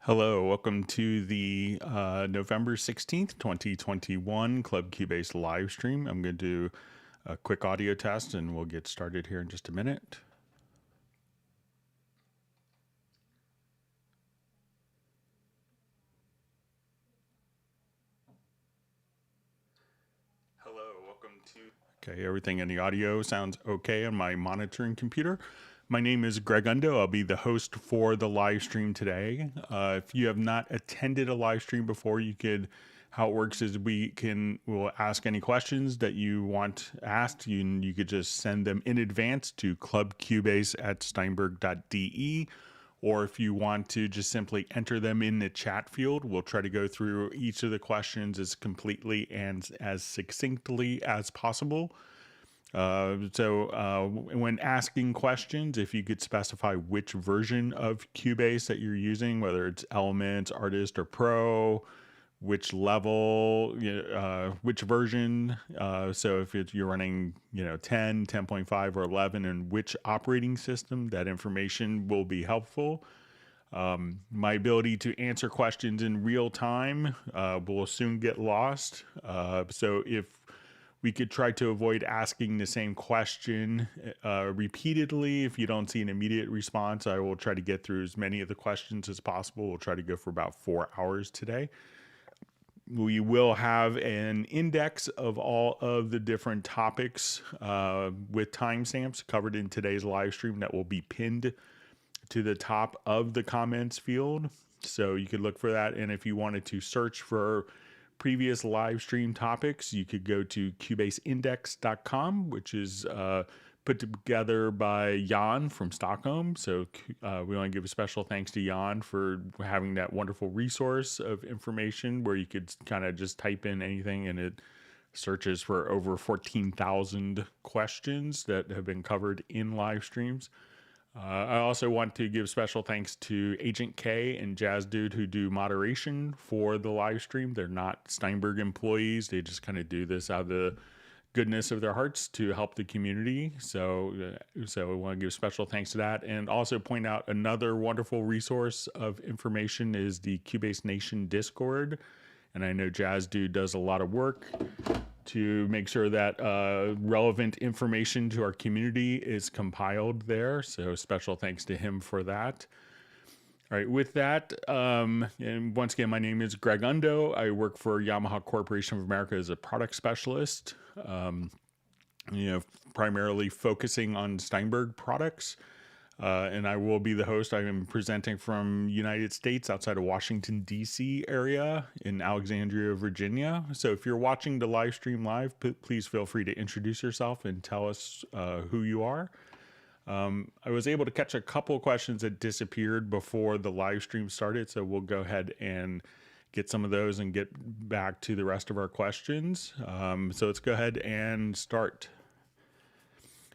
Hello, welcome to the November 16th, 2021 Club Cubase live stream. I'm going to do a quick audio test and we'll get started here in just a minute. Hello, welcome to... Okay, everything in the audio sounds okay on my monitoring computer. My name is Greg Undo. I'll be the host for the live stream today. If you have not attended a live stream before, how it works is we'll ask any questions that you want asked. You could just send them in advance to clubcubase@steinberg.de. Or if you want to just simply enter them in the chat field, we'll try to go through each of the questions as completely and as succinctly as possible. When asking questions, if you could specify which version of Cubase that you're using, whether it's Elements, Artist, or Pro, which level, which version. So if you're running, 10, 10.5, or 11, and which operating system, that information will be helpful. My ability to answer questions in real time will soon get lost. So if we could try to avoid asking the same question repeatedly. If you don't see an immediate response, I will try to get through as many of the questions as possible. We'll try to go for about 4 hours today. We will have an index of all of the different topics with timestamps covered in today's live stream that will be pinned to the top of the comments field. So you could look for that. And if you wanted to search for previous live stream topics, you could go to cubaseindex.com, which is put together by Jan from Stockholm. So we want to give a special thanks to Jan for having that wonderful resource of information where you could kind of just type in anything and it searches for over 14,000 questions that have been covered in live streams. I also want to give special thanks to Agent K and Jazz Dude who do moderation for the live stream. They're not Steinberg employees. They just kind of do this out of the goodness of their hearts to help the community. So we want to give special thanks to that. And also point out another wonderful resource of information is the Cubase Nation Discord. And I know Jazz Dude does a lot of work to make sure that relevant information to our community is compiled there. So special thanks to him for that. All right, with that, and once again, my name is Greg Undo. I work for Yamaha Corporation of America as a product specialist, primarily focusing on Steinberg products. And I will be the host. I am presenting from United States outside of Washington, D.C. area in Alexandria, Virginia. So if you're watching the live stream live, please feel free to introduce yourself and tell us who you are. I was able to catch a couple of questions that disappeared before the live stream started. So we'll go ahead and get some of those and get back to the rest of our questions. So let's go ahead and start.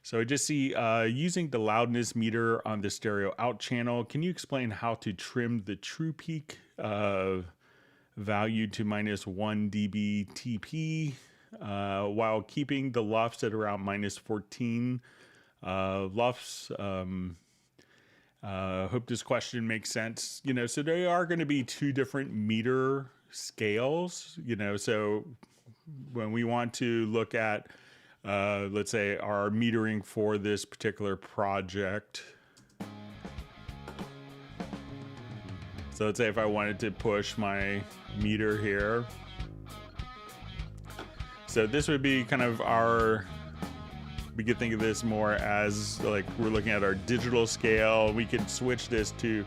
So I just see using the loudness meter on the stereo out channel. Can you explain how to trim the true peak value to -1 dB TP while keeping the LUFS at around -14 LUFS? Hope this question makes sense. So there are going to be two different meter scales. So when we want to look at let's say our metering for this particular project. So let's say if I wanted to push my meter here. So this would be kind of we could think of this more as like we're looking at our digital scale. We could switch this to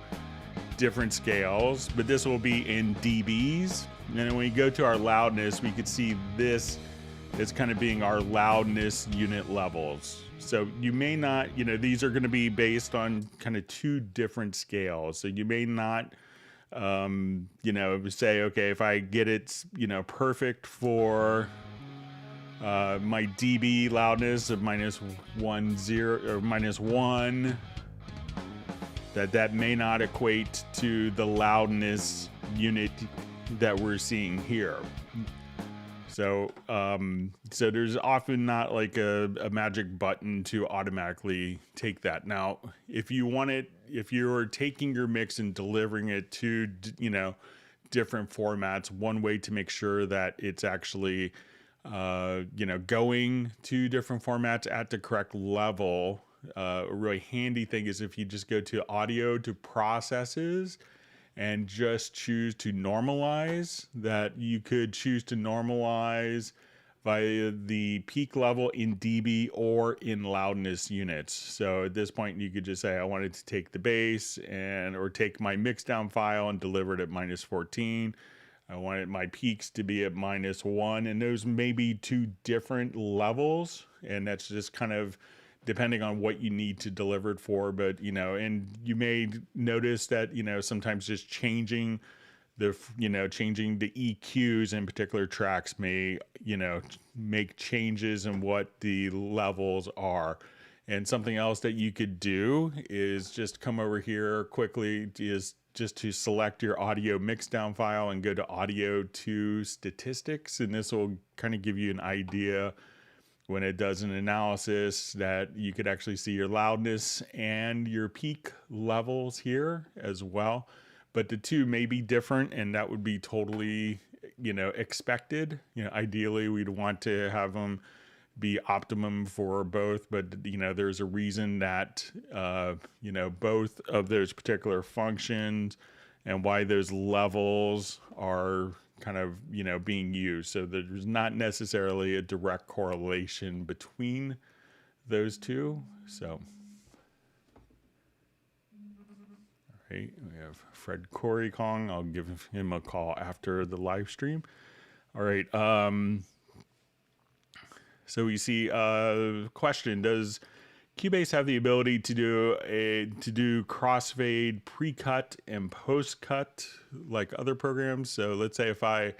different scales, but this will be in dBs. And then when we go to our loudness, we could see this is kind of being our loudness unit levels. So you may not, these are going to be based on kind of two different scales. So you may not, say, okay, if I get it, perfect for my dB loudness of -10 or -1, that may not equate to the loudness unit that we're seeing here. So there's often not like a magic button to automatically take that. Now, if you're taking your mix and delivering it to, different formats, one way to make sure that it's actually, going to different formats at the correct level. A really handy thing is if you just go to audio to processes and just choose to normalize, that you could choose to normalize via the peak level in dB or in loudness units. So at this point you could just say I wanted to take the bass or take my mix down file and deliver it at -14. I wanted my peaks to be at -1, and those may be two different levels, and that's just kind of depending on what you need to deliver it for. But, and you may notice that, sometimes just changing the EQs in particular tracks may, make changes in what the levels are. And something else that you could do is just come over here quickly, is just to select your audio mixdown file and go to audio to statistics. And this will kind of give you an idea when it does an analysis that you could actually see your loudness and your peak levels here as well. But the two may be different, and that would be totally, expected. Ideally we'd want to have them be optimum for both, but there's a reason that both of those particular functions and why those levels are kind of being used. So there's not necessarily a direct correlation between those two. So all right, we have Fred Corey Kong. I'll give him a call after the live stream. All right, so we see a question: does Cubase have the ability to do crossfade pre-cut and post-cut like other programs? So let's say if I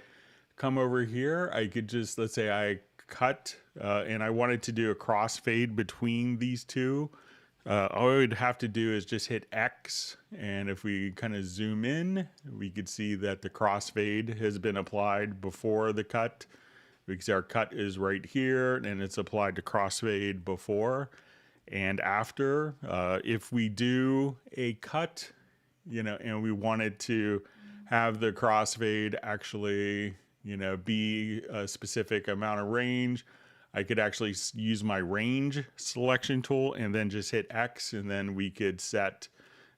come over here, I could just, let's say I cut and I wanted to do a crossfade between these two. All I would have to do is just hit X, and if we kind of zoom in, we could see that the crossfade has been applied before the cut, because our cut is right here and it's applied to crossfade before and after. If we do a cut, and we wanted to have the crossfade actually, be a specific amount of range, I could actually use my range selection tool and then just hit X, and then we could set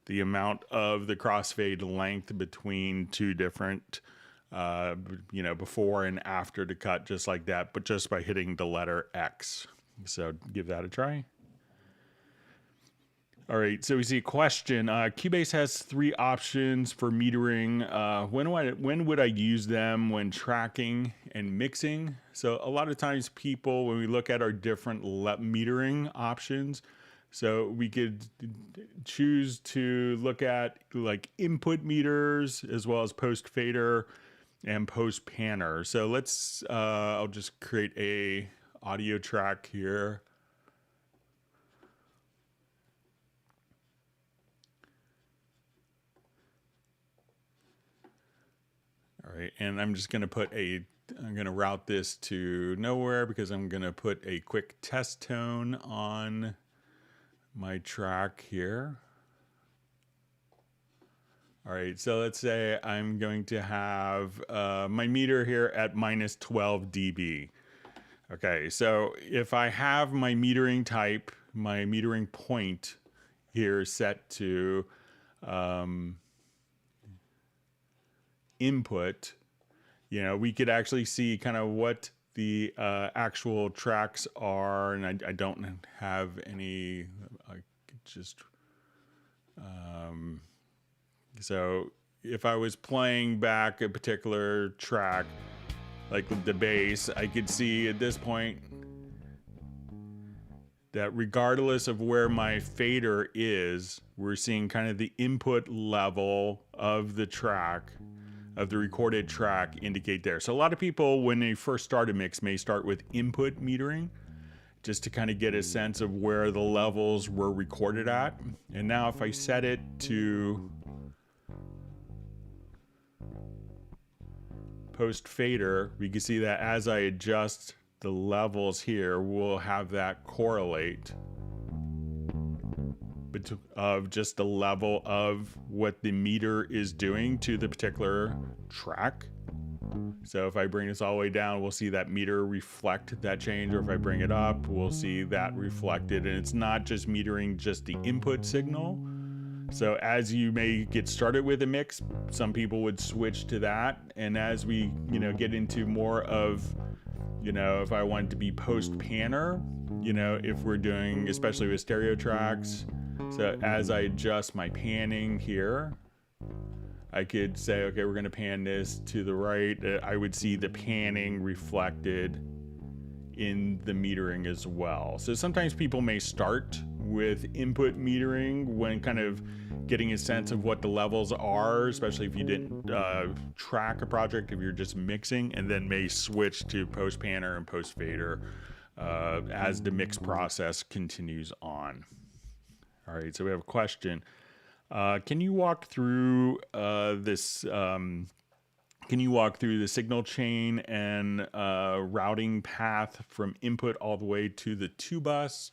the amount of the crossfade length between two different, before and after the cut, just like that, but just by hitting the letter X. So give that a try. All right, so we see a question. Cubase has 3 options for metering. When would I use them when tracking and mixing? So a lot of times people, when we look at our different metering options, so we could choose to look at like input meters as well as post fader and post panner. So let's, I'll just create a audio track here. All right, and I'm just going to I'm going to route this to nowhere because I'm going to put a quick test tone on my track here. All right, so let's say I'm going to have my meter here at -12 dB. Okay, so if I have my metering type, my metering point here set to input, we could actually see kind of what the actual tracks are, and I don't have any, I could just, so if I was playing back a particular track, like the bass, I could see at this point that regardless of where my fader is, we're seeing kind of the input level of the track, of the recorded track, indicate there. So a lot of people, when they first start a mix, may start with input metering just to kind of get a sense of where the levels were recorded at. And now if I set it to post fader, we can see that as I adjust the levels here, we'll have that correlate of just the level of what the meter is doing to the particular track. So if I bring this all the way down, we'll see that meter reflect that change, or if I bring it up, we'll see that reflected. And it's not just metering just the input signal. So as you may get started with a mix, some people would switch to that. And as we, get into more of, if I want to be post panner, if we're doing, especially with stereo tracks. So as I adjust my panning here, I could say, okay, we're going to pan this to the right. I would see the panning reflected in the metering as well. So sometimes people may start with input metering when kind of getting a sense of what the levels are, especially if you didn't track a project, if you're just mixing, and then may switch to post panner and post fader as the mix process continues on. All right, so we have a question. Can you walk through this? Can you walk through the signal chain and routing path from input all the way to the 2-bus?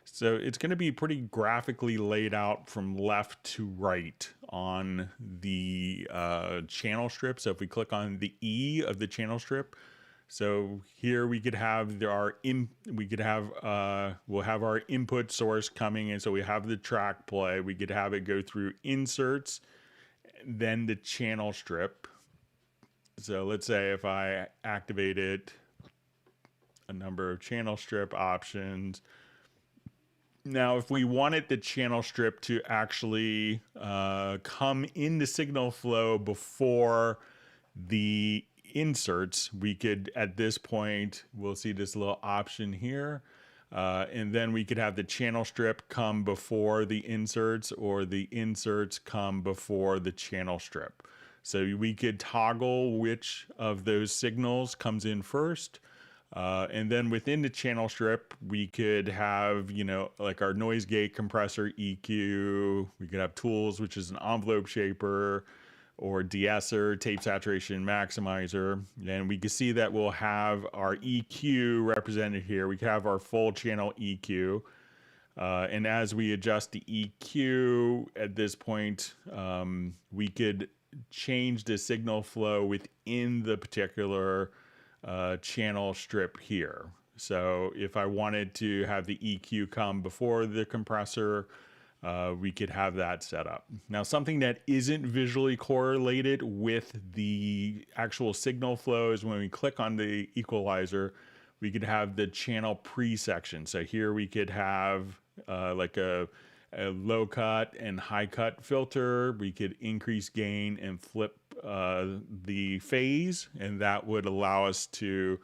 So it's going to be pretty graphically laid out from left to right on the channel strip. So if we click on the E of the channel strip, so here we could have we'll have our input source coming in. So we have the track play. We could have it go through inserts, then the channel strip. So let's say if I activated a number of channel strip options. Now, if we wanted the channel strip to actually come in the signal flow before the inserts, we could, at this point, we'll see this little option here. And then we could have the channel strip come before the inserts, or the inserts come before the channel strip. So we could toggle which of those signals comes in first. And then within the channel strip, we could have, like our noise gate, compressor, EQ. We could have tools, which is an envelope shaper, or de-esser, tape saturation maximizer. And we can see that we'll have our EQ represented here. We can have our full channel EQ. And as we adjust the EQ at this point, we could change the signal flow within the particular channel strip here. So if I wanted to have the EQ come before the compressor, we could have that set up. Now, something that isn't visually correlated with the actual signal flow is when we click on the equalizer, we could have the channel pre-section. So here we could have like a low cut and high cut filter. We could increase gain and flip the phase, and that would allow us to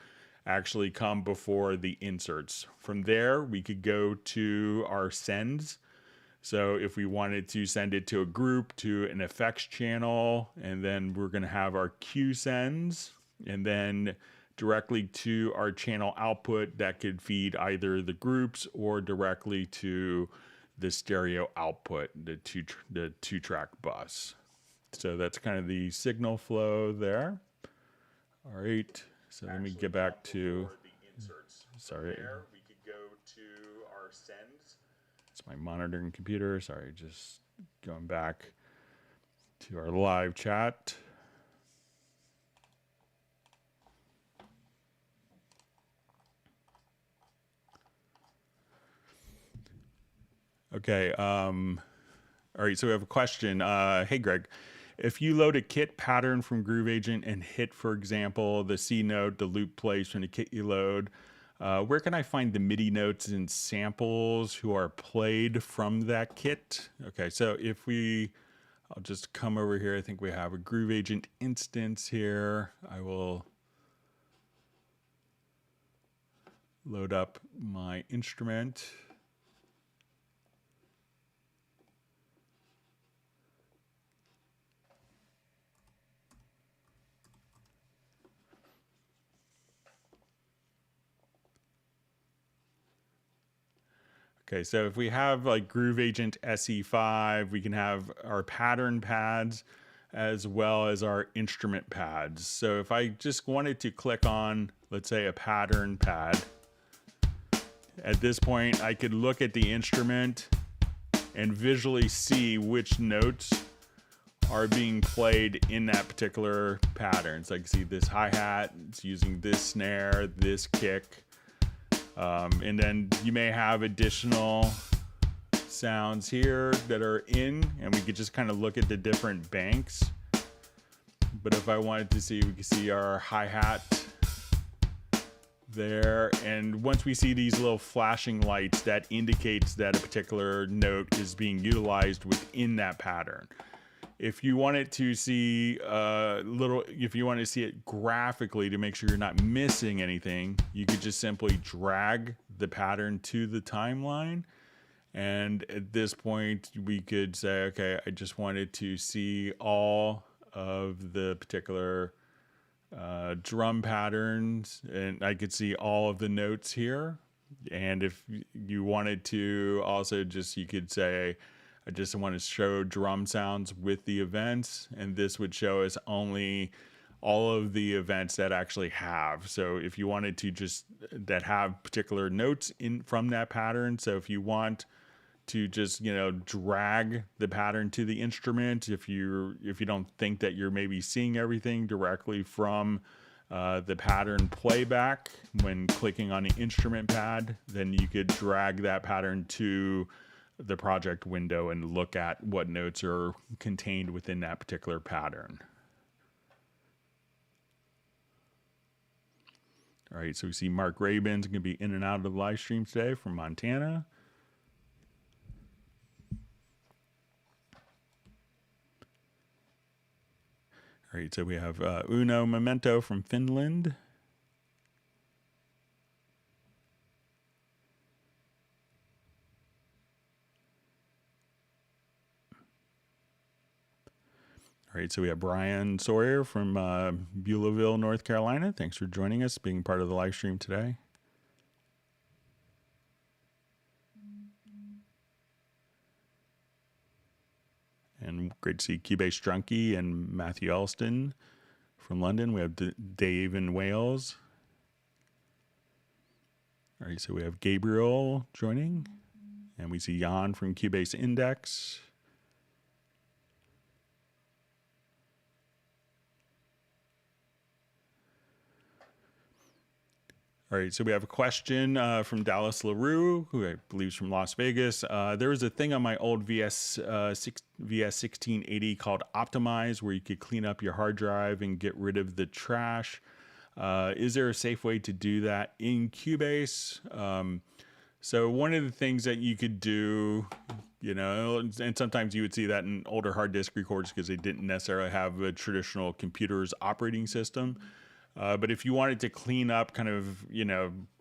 actually come before the inserts. From there, we could go to our sends. So if we wanted to send it to a group, to an effects channel, and then we're going to have our Q sends, and then directly to our channel output that could feed either the groups or directly to the stereo output, the two track bus. So that's kind of the signal flow there. All right, so let me get back to the inserts. Sorry. There we could go to our sends. It's my monitoring computer. Sorry, just going back to our live chat. Okay. All right, so we have a question. Hey, Greg. If you load a kit pattern from Groove Agent and hit, for example, the C note, the loop plays from the kit you load, where can I find the MIDI notes and samples who are played from that kit? Okay, so I'll just come over here. I think we have a Groove Agent instance here. I will load up my instrument. Okay, so if we have like Groove Agent SE5, we can have our pattern pads. as well as our instrument pads. So if I just wanted to click on, let's say, a pattern pad, at this point I could look at the instrument and visually see which notes are being played in that particular pattern. So I can see this hi-hat, it's using this snare, this kick, and then you may have additional sounds here that are in, and we could just kind of look at the different banks. But if I wanted to see, we can see our hi-hat there, and once we see these little flashing lights, that indicates that a particular note is being utilized within that pattern. If you wanted to see if you want to see it graphically to make sure you're not missing anything, you could just simply drag the pattern to the timeline. And at this point, we could say, okay, I just wanted to see all of the particular drum patterns, and I could see all of the notes here. And if you wanted to also you could say, I just want to show drum sounds with the events, and this would show us only all of the events that actually have. So if you wanted to that have particular notes in from that pattern, so if you want to just, drag the pattern to the instrument, if you don't think that you're maybe seeing everything directly from the pattern playback when clicking on the instrument pad, then you could drag that pattern to the project window and look at what notes are contained within that particular pattern. All right, so we see Mark Rabin's going to be in and out of the live stream today from Montana. All right, so we have Uno Memento from Finland. All right, so we have Brian Sawyer from Beulahville, North Carolina. Thanks for joining us, being part of the live stream today. And great to see Cubase Drunky and Matthew Elston from London. We have Dave in Wales. All right, so we have Gabriel joining. And we see Jan from Cubase Index. All right, so we have a question from Dallas LaRue, who I believe is from Las Vegas. There was a thing on my old VS 1680 called Optimize, where you could clean up your hard drive and get rid of the trash. Is there a safe way to do that in Cubase? So one of the things that you could do, and sometimes you would see that in older hard disk recorders because they didn't necessarily have a traditional computer's operating system. But if you wanted to clean up kind of,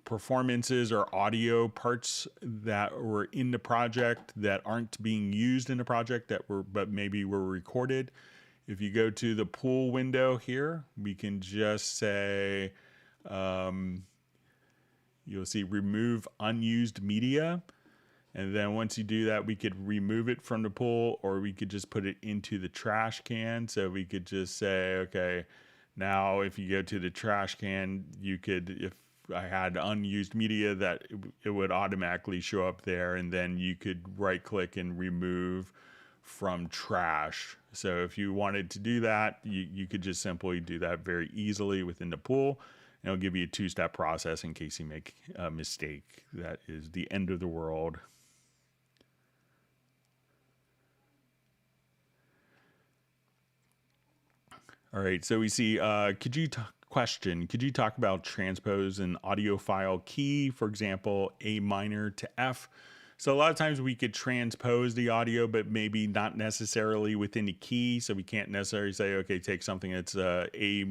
performances or audio parts that were in the project that aren't being used in the project but maybe were recorded, if you go to the pool window here, we can just say, you'll see remove unused media. And then once you do that, we could remove it from the pool, or we could just put it into the trash can. So we could just say, okay, now, if you go to the trash can, you could, if I had unused media, that it would automatically show up there, and then you could right click and remove from trash. So if you wanted to do that, you could just simply do that very easily within the pool, and it'll give you a two-step process in case you make a mistake. That is the end of the world. All right, so we see, could you talk about transpose an audiophile key, for example, A minor to F? So a lot of times we could transpose the audio, but maybe not necessarily within the key. So we can't necessarily say, okay, take something that's A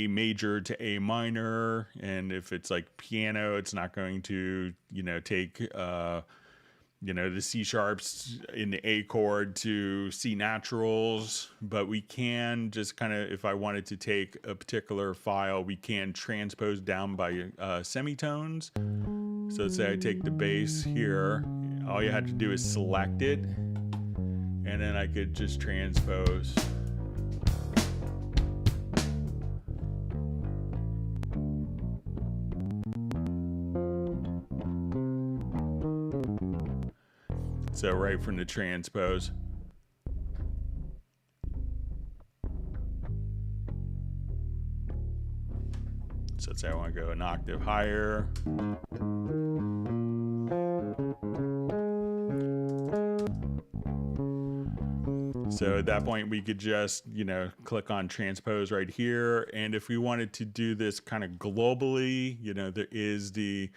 major to A minor. And if it's like piano, it's not going to, take, the C sharps in the A chord to C naturals, but we can just kind of, if I wanted to take a particular file, we can transpose down by semitones. So let's say I take the bass here, all you had to do is select it, and then I could just transpose. So right from the transpose. So let's say I want to go an octave higher. So at that point, we could just, click on transpose right here. And if we wanted to do this kind of globally, there is the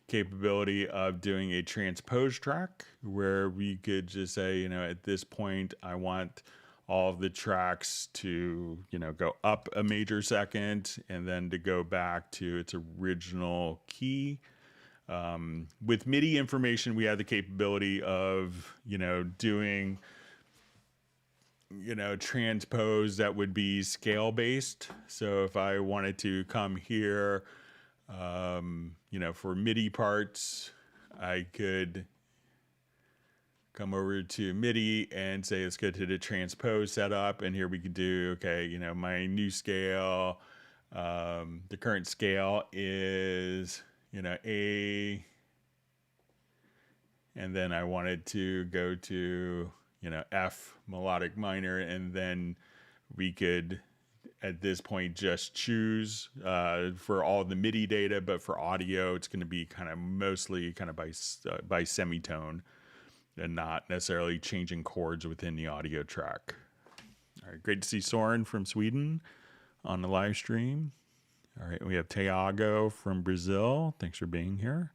capability of doing a transpose track where we could just say, at this point, I want all of the tracks to, go up a major second and then to go back to its original key. With MIDI information, we have the capability of, doing transpose that would be scale based. So if I wanted to come here, for MIDI parts, I could come over to MIDI and say, let's go to the transpose setup. And here we could do, my new scale, the current scale is, A, and then I wanted to go to, F melodic minor, and then we could at this point just choose for all the MIDI data, but for audio it's going to be kind of mostly kind of by semitone and not necessarily changing chords within the audio track. All right, great to see Soren from Sweden on the live stream. All right, we have Tiago from Brazil. Thanks for being here.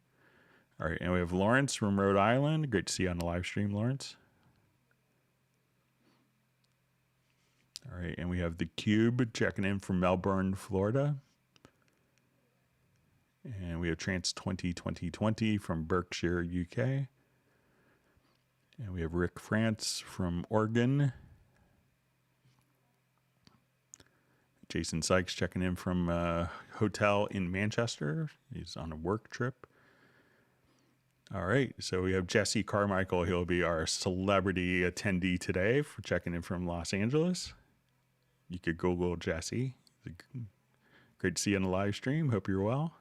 All right, and we have Lawrence from Rhode Island. Great to see you on the live stream, Lawrence. All right, and we have the Cube checking in from Melbourne, Florida. And we have Trance 2020 from Berkshire, UK. And we have Rick France from Oregon. Jason Sykes checking in from a hotel in Manchester. He's on a work trip. All right, so we have Jesse Carmichael. He'll be our celebrity attendee today for checking in from Los Angeles. You could Google Jesse. Great to see you on the live stream. Hope you're well.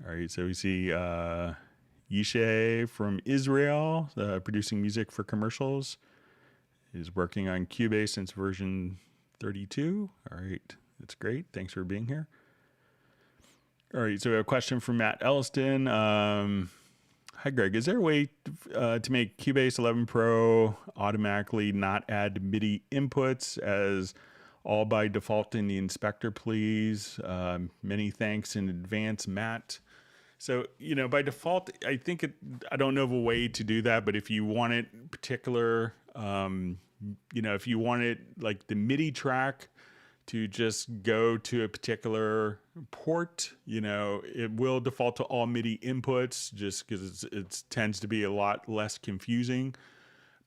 All right, so we see Yishay from Israel, producing music for commercials. He's working on Cubase since version 32. All right, that's great. Thanks for being here. All right, so we have a question from Matt Elliston. Hi, Greg. Is there a way to make Cubase 11 Pro automatically not add MIDI inputs as all by default in the inspector, please? Many thanks in advance, Matt. So, by default, I don't know of a way to do that, but if you want it particular, if you want it like the MIDI track to just go to a particular port, it will default to all MIDI inputs just because it tends to be a lot less confusing.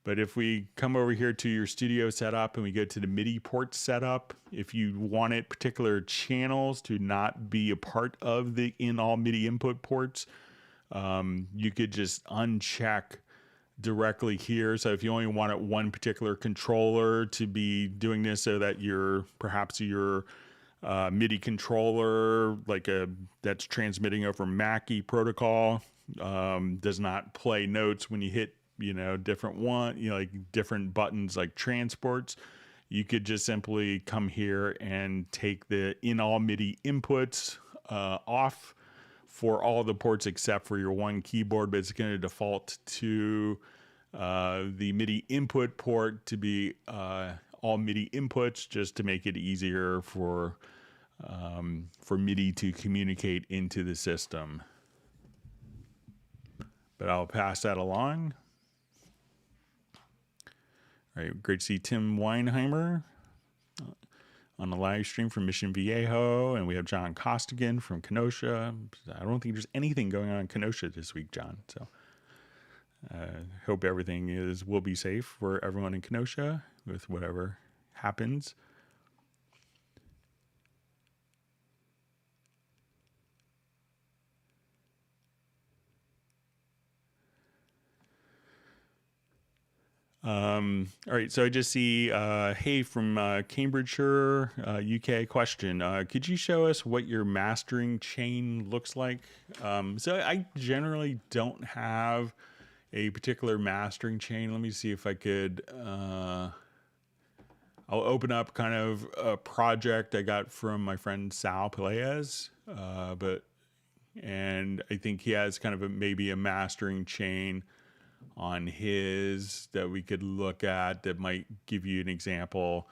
But if we come over here to your studio setup and we go to the MIDI port setup, if you wanted particular channels to not be a part of the in all MIDI input ports, you could just uncheck directly here. So if you only wanted one particular controller to be doing this, so that perhaps your MIDI controller, that's transmitting over Mackie protocol, does not play notes when you hit different buttons like transports, you could just simply come here and take the in all MIDI inputs off for all the ports except for your one keyboard, but it's going to default to the MIDI input port to be all MIDI inputs, just to make it easier for MIDI to communicate into the system. But I'll pass that along. All right, great to see Tim Weinheimer on the live stream from Mission Viejo, and we have John Costigan from Kenosha. I don't think there's anything going on in Kenosha this week, John. So hope everything will be safe for everyone in Kenosha with whatever happens. All right, so I just see, hey, from Cambridgeshire, UK question. Could you show us what your mastering chain looks like? So I generally don't have a particular mastering chain. Let me see if I could. I'll open up kind of a project I got from my friend Sal Pelaez, and I think he has kind of maybe a mastering chain on his that we could look at that might give you an example.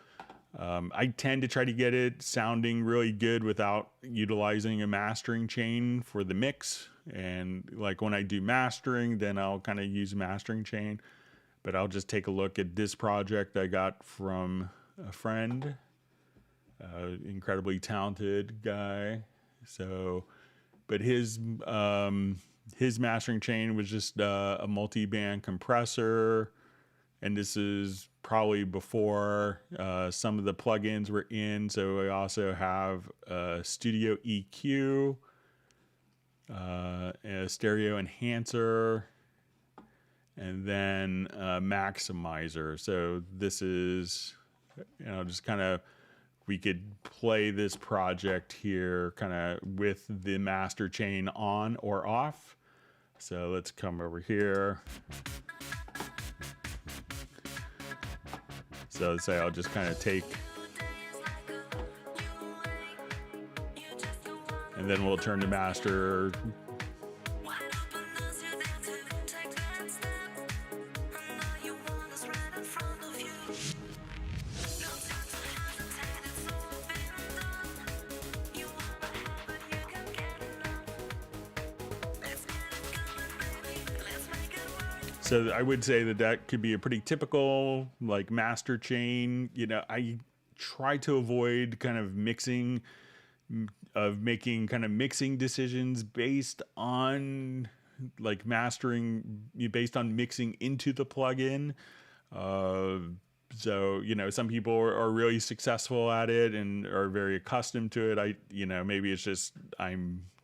I tend to try to get it sounding really good without utilizing a mastering chain for the mix. And like when I do mastering, then I'll kind of use mastering chain. But I'll just take a look at this project I got from a friend, incredibly talented guy. So, but his mastering chain was just a multi-band compressor, and this is probably before some of the plugins were in. So I also have a studio EQ, a stereo enhancer, and then a maximizer. So this is, just kind of, we could play this project here kind of with the master chain on or off. So let's come over here. So let's say I'll just kind of take, and then we'll turn to master. So I would say that could be a pretty typical like master chain. I try to avoid kind of making kind of mixing decisions based on like mastering, based on mixing into the plugin. So, some people are really successful at it and are very accustomed to it. Maybe it's just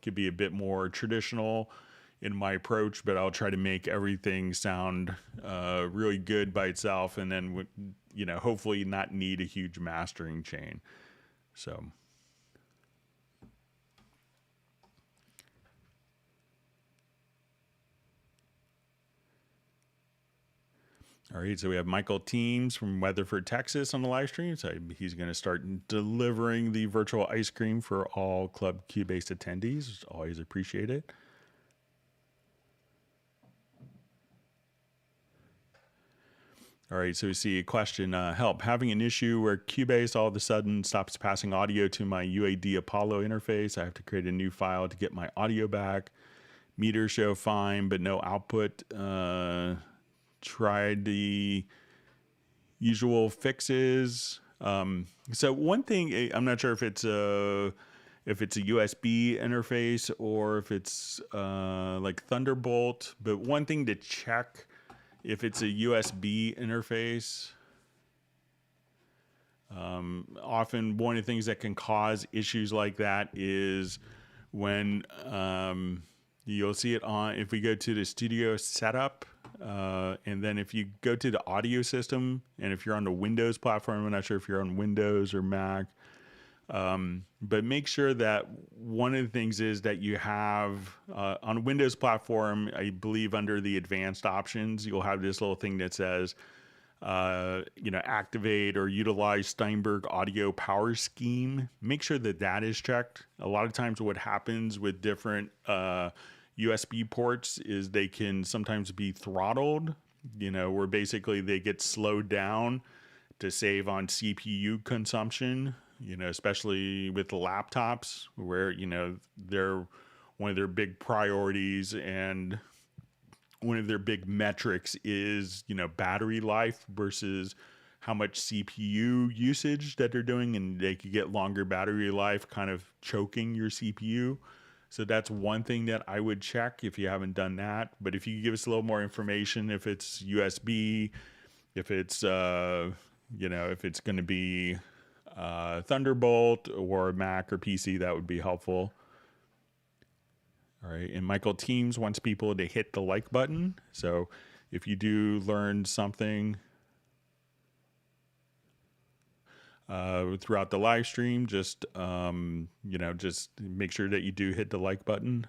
could be a bit more traditional in my approach, but I'll try to make everything sound really good by itself, and then hopefully not need a huge mastering chain. So. All right, so we have Michael Teams from Weatherford, Texas on the live stream. So he's going to start delivering the virtual ice cream for all Club Cubase attendees. Always appreciate it. All right, so we see a question, help, having an issue where Cubase all of a sudden stops passing audio to my UAD Apollo interface. I have to create a new file to get my audio back. Meters show fine, but no output. Tried the usual fixes. So one thing, I'm not sure if it's a USB interface or if it's like Thunderbolt, but one thing to check if it's a USB interface. Often one of the things that can cause issues like that is when you'll see it on, if we go to the studio setup, and then if you go to the audio system, and if you're on the Windows platform, I'm not sure if you're on Windows or Mac, but make sure that one of the things is that you have on a Windows platform, I believe under the advanced options, you'll have this little thing that says, activate or utilize Steinberg audio power scheme. Make sure that that is checked. A lot of times what happens with different USB ports is they can sometimes be throttled, where basically they get slowed down to save on CPU consumption, especially with the laptops where, they're one of their big priorities and one of their big metrics is, battery life versus how much CPU usage that they're doing, and they could get longer battery life kind of choking your CPU. So that's one thing that I would check if you haven't done that. But if you could give us a little more information, if it's USB, if it's, if it's going to be Thunderbolt or Mac or PC, that would be helpful. All right, and Michael Teams wants people to hit the like button. So if you do learn something throughout the live stream, just just make sure that you do hit the like button.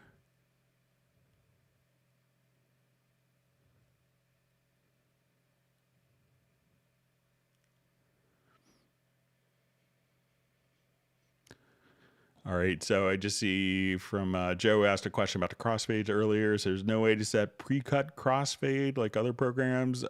All right, so I just see from Joe asked a question about the crossfades earlier. So there's no way to set pre-cut crossfade like other programs.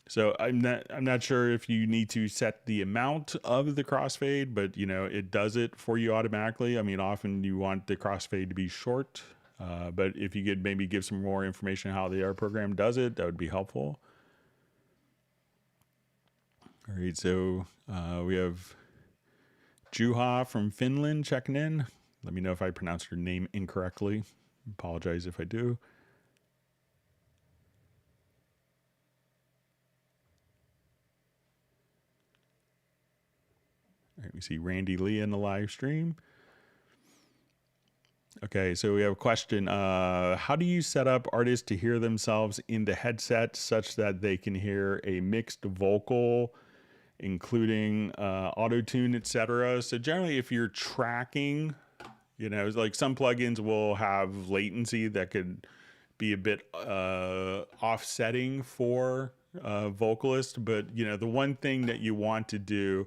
So I'm not sure if you need to set the amount of the crossfade, but it does it for you automatically. I mean, often you want the crossfade to be short, but if you could maybe give some more information on how the other program does it, that would be helpful. All right, so we have Juha from Finland checking in. Let me know if I pronounced your name incorrectly. Apologize if I do. All right, we see Randy Lee in the live stream. Okay, so we have a question. How do you set up artists to hear themselves in the headset such that they can hear a mixed vocal, including auto-tune, etc.? So generally, if you're tracking, like some plugins will have latency that could be a bit offsetting for vocalists, but the one thing that you want to do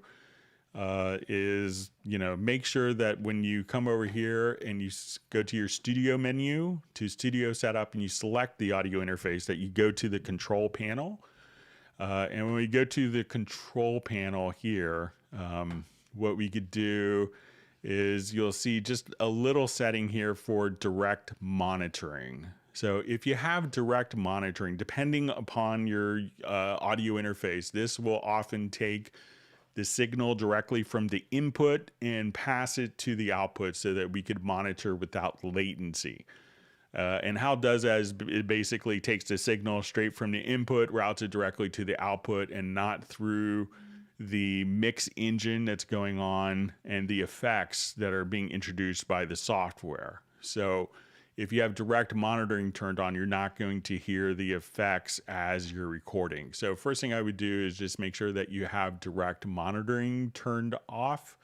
is make sure that when you come over here and you go to your studio menu to studio setup and you select the audio interface, that you go to the control panel. And when we go to the control panel here, what we could do is you'll see just a little setting here for direct monitoring. So if you have direct monitoring, depending upon your audio interface, this will often take the signal directly from the input and pass it to the output so that we could monitor without latency. And how it does that is it basically takes the signal straight from the input, routes it directly to the output, and not through the mix engine that's going on and the effects that are being introduced by the software. So if you have direct monitoring turned on, you're not going to hear the effects as you're recording. So first thing I would do is just make sure that you have direct monitoring turned off.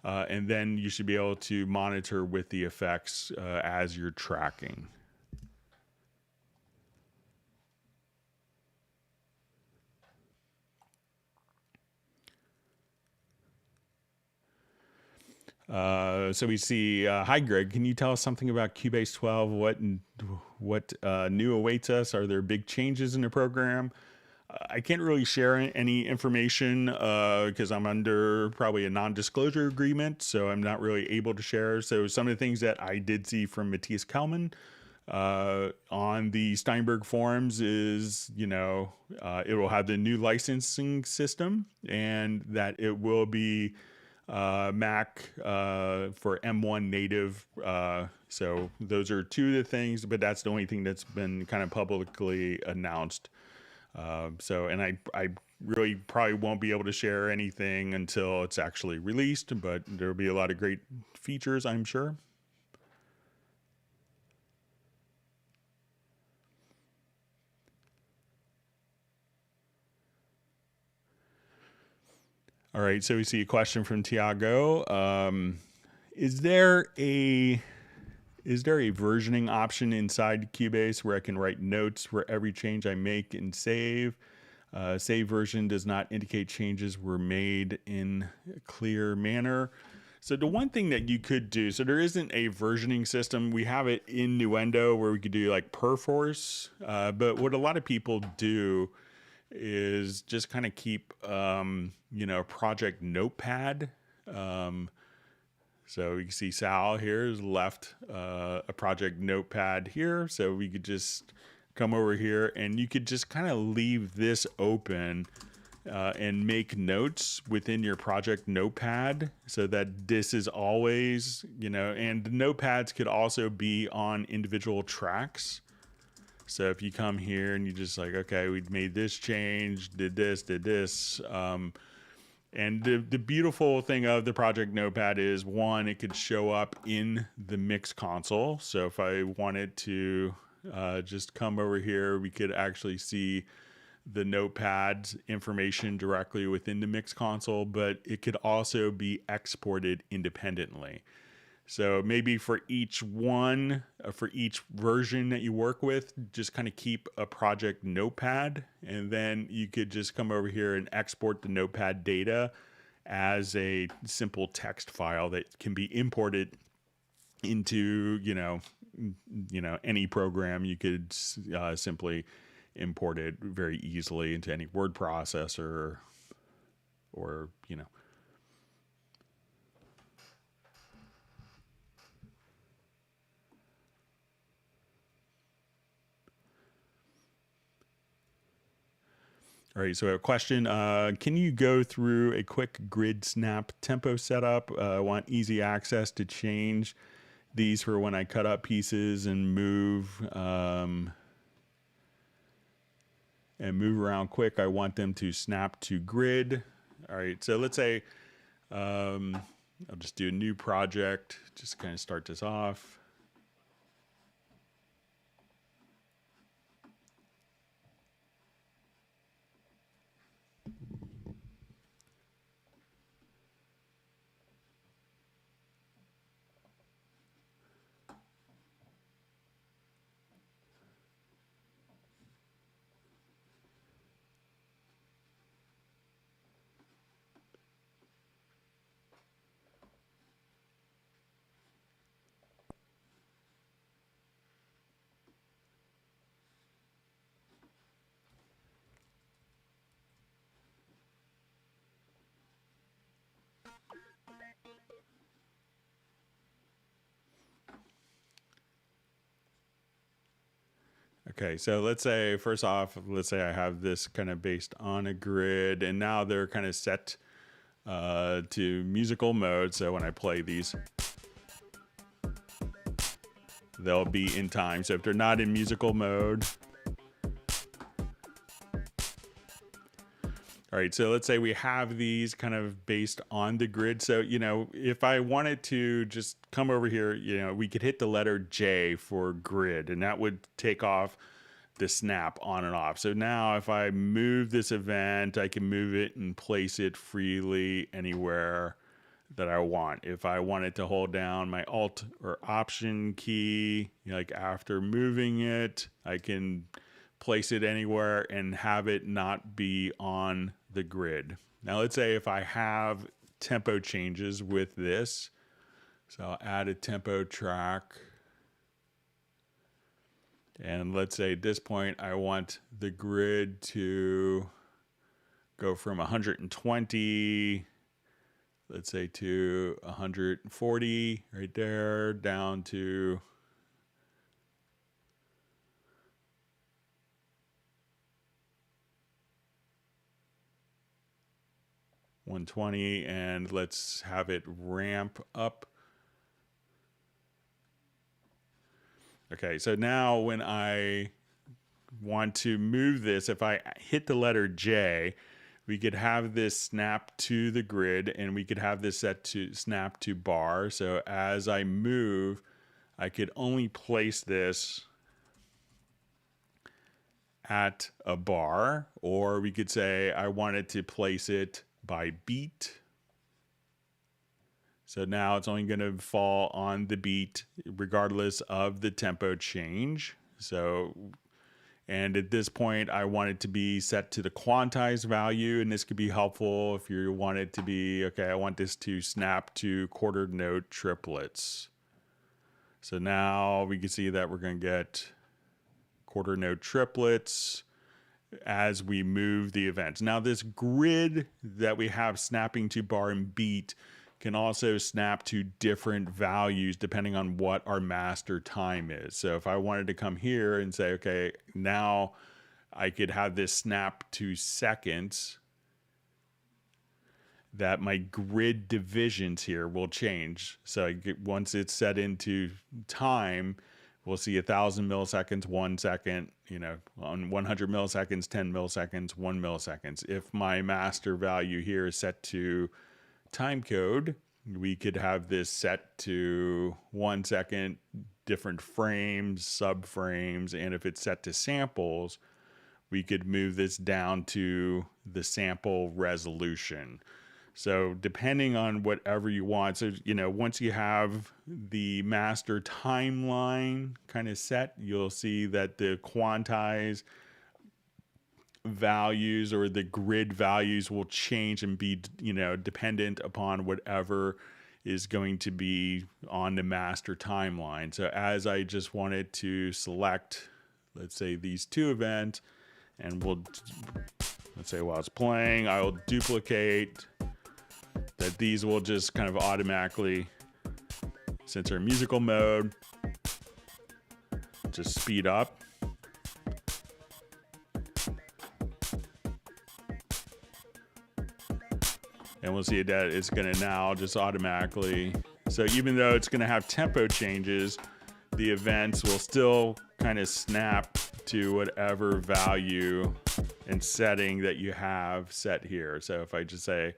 And then you should be able to monitor with the effects as you're tracking. So we see, hi Greg, can you tell us something about Cubase 12? What new awaits us? Are there big changes in the program? I can't really share any information because I'm under probably a non-disclosure agreement, so I'm not really able to share. So some of the things that I did see from Matthias Kalman on the Steinberg forums is, it will have the new licensing system and that it will be Mac for M1 native. So those are two of the things, but that's the only thing that's been kind of publicly announced. And I really probably won't be able to share anything until it's actually released, but there'll be a lot of great features, I'm sure. All right, so we see a question from Tiago. Is there a versioning option inside Cubase where I can write notes for every change I make and save? Save version does not indicate changes were made in a clear manner. So the one thing that you could do, so there isn't a versioning system. We have it in Nuendo where we could do like Perforce. But what a lot of people do is just kind of keep, project notepad. So you can see Sal here has left a project notepad here. So we could just come over here and you could just kind of leave this open and make notes within your project notepad so that this is always, and the notepads could also be on individual tracks. So if you come here and you just like, okay, we made this change, did this. And the beautiful thing of the project notepad is, one, it could show up in the mix console. So if I wanted to just come over here, we could actually see the notepad's information directly within the mix console, but it could also be exported independently. So maybe for each version that you work with, just kind of keep a project notepad, and then you could just come over here and export the notepad data as a simple text file that can be imported into, any program. You could simply import it very easily into any word processor or. All right, so a question, can you go through a quick grid snap tempo setup? I want easy access to change these for when I cut up pieces and move around quick. I want them to snap to grid. All right, so let's say I'll just do a new project, just kind of start this off. Okay, so let's say, first off, let's say I have this kind of based on a grid, and now they're kind of set to musical mode. So when I play these, they'll be in time. So if they're not in musical mode. All right, so let's say we have these kind of based on the grid. So, if I wanted to just come over here, we could hit the letter J for grid, and that would take off the snap on and off. So now if I move this event, I can move it and place it freely anywhere that I want. If I wanted to hold down my Alt or Option key, like after moving it, I can place it anywhere and have it not be on the grid. Now let's say if I have tempo changes with this, so I'll add a tempo track, and let's say at this point I want the grid to go from 120, let's say, to 140 right there, down to 120, and let's have it ramp up. Okay, so now when I want to move this, if I hit the letter J, we could have this snap to the grid, and we could have this set to snap to bar. So as I move, I could only place this at a bar, or we could say I wanted to place it by beat. So now it's only going to fall on the beat regardless of the tempo change. So, and at this point I want it to be set to the quantized value, and this could be helpful if you want it to be, okay, I want this to snap to quarter note triplets. So now we can see that we're going to get quarter note triplets as we move the events. Now this grid that we have snapping to bar and beat can also snap to different values depending on what our master time is. So if I wanted to come here and say, okay, now I could have this snap to seconds, that my grid divisions here will change. So once it's set into time, we'll see 1,000 milliseconds, 1 second, on 100 milliseconds, 10 milliseconds, 1 milliseconds. If my master value here is set to time code, we could have this set to 1 second, different frames, subframes, and if it's set to samples, we could move this down to the sample resolution. So depending on whatever you want, so once you have the master timeline kind of set, you'll see that the quantize values or the grid values will change and be dependent upon whatever is going to be on the master timeline. So as I just wanted to select, let's say, these two events, and let's say while it's playing, I will duplicate that. These will just kind of automatically, since they're musical mode, just speed up. And we'll see that it's going to now just automatically. So even though it's going to have tempo changes, the events will still kind of snap to whatever value and setting that you have set here. So if I just say,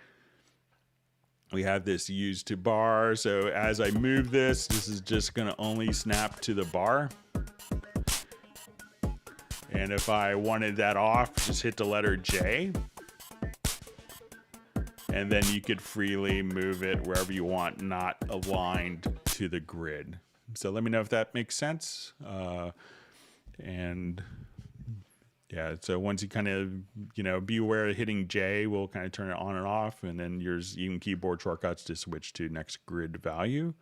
we have this used to bar. So as I move this is just going to only snap to the bar. And if I wanted that off, just hit the letter J. And then you could freely move it wherever you want, not aligned to the grid. So let me know if that makes sense. And yeah, so once you kind of, be aware of hitting J, will kind of turn it on and off. And then there's even keyboard shortcuts to switch to next grid value.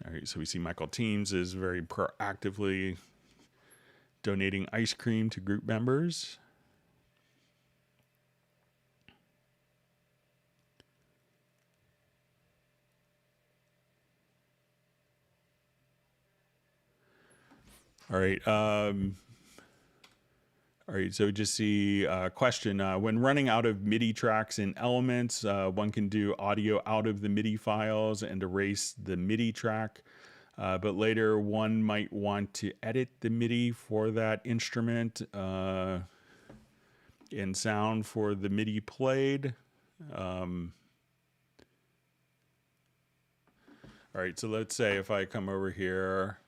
All right, so we see Michael Teams is very proactively donating ice cream to group members. All right. All right, so we just see a question. When running out of MIDI tracks in Elements, one can do audio out of the MIDI files and erase the MIDI track. But later, one might want to edit the MIDI for that instrument and sound for the MIDI played. All right, so let's say if I come over here,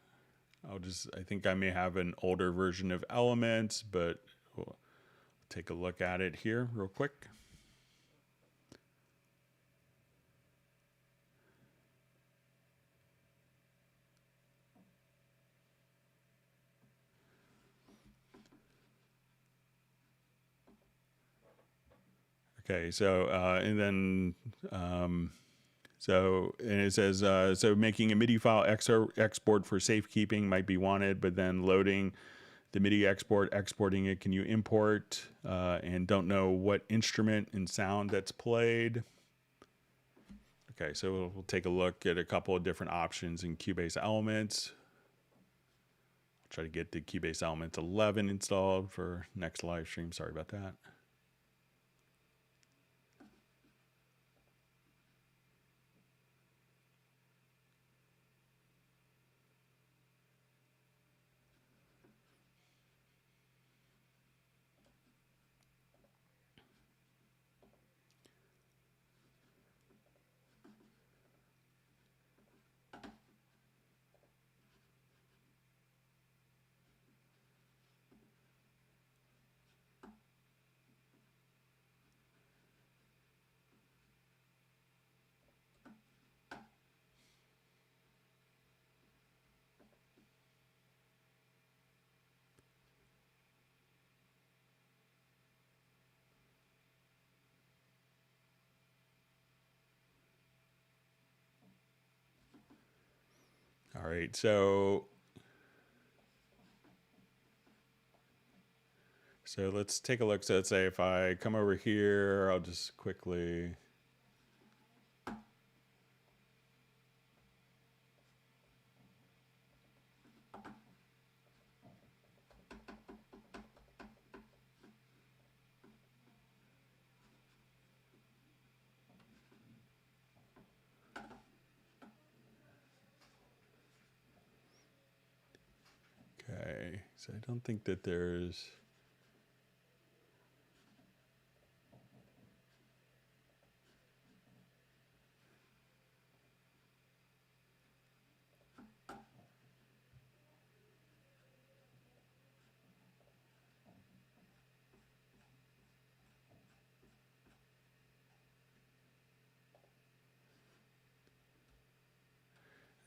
I think I may have an older version of Elements, but we'll take a look at it here real quick. Okay, so, and then, and it says, so making a MIDI file export for safekeeping might be wanted, but then loading the MIDI exporting it, can you import and don't know what instrument and sound that's played? Okay, so we'll take a look at a couple of different options in Cubase Elements. I'll try to get the Cubase Elements 11 installed for next live stream. Sorry about that. All right, so let's take a look. So let's say if I come over here, I'll just quickly. Okay. so I don't think that there's...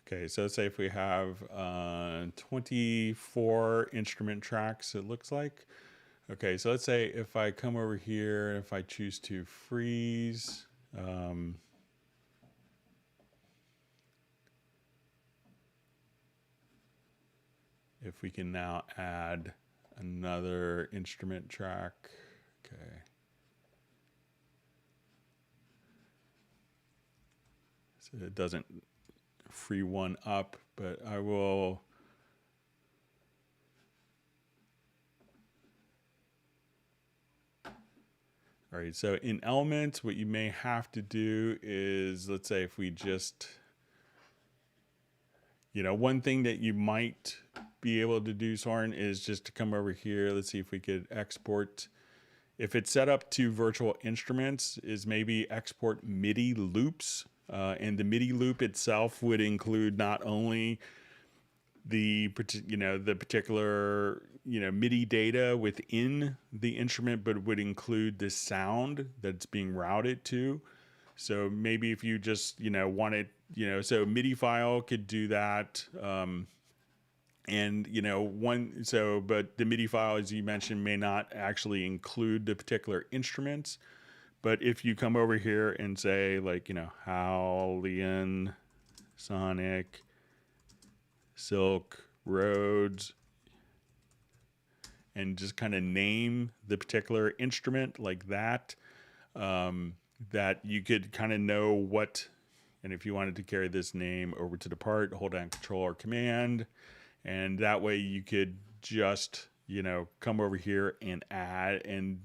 Okay, so let's say if we have 24 instrument tracks, it looks like. Okay, so let's say if I come over here, if I choose to freeze, if we can now add another instrument track. Okay. So it doesn't free one up, but I will... All right, so in Elements, what you may have to do is, let's say if we just, one thing that you might be able to do, Soren, is just to come over here. Let's see if we could export. If it's set up to virtual instruments, is maybe export MIDI loops. And the MIDI loop itself would include not only the particular MIDI data within the instrument, but it would include the sound that's being routed to. So maybe if you just wanted, so MIDI file could do that. And but the MIDI file, as you mentioned, may not actually include the particular instruments. But if you come over here and say, like, Howlian, Sonic, Silk, Rhodes, and just kind of name the particular instrument like that, that you could kind of know what, and if you wanted to carry this name over to the part, hold down Control or Command, and that way you could just, come over here and add, and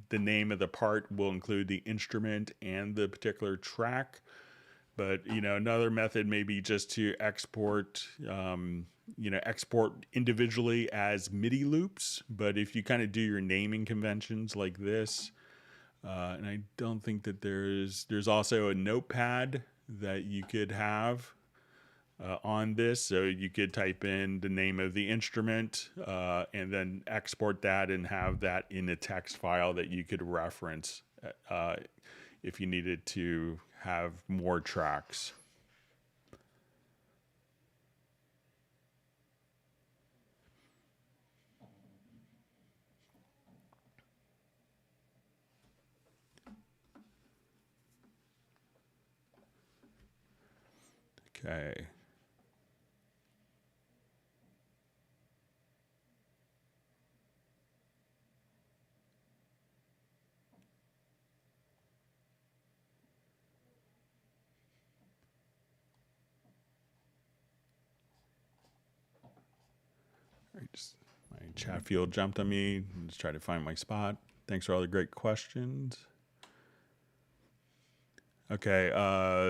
the name of the part will include the instrument and the particular track. But, another method may be just to export, export individually as MIDI loops. But if you kind of do your naming conventions like this, and I don't think that there's also a notepad that you could have on this. So you could type in the name of the instrument and then export that and have that in a text file that you could reference if you needed to have more tracks. Okay. My chat field jumped on me. Just try to find my spot. Thanks for all the great questions. Okay,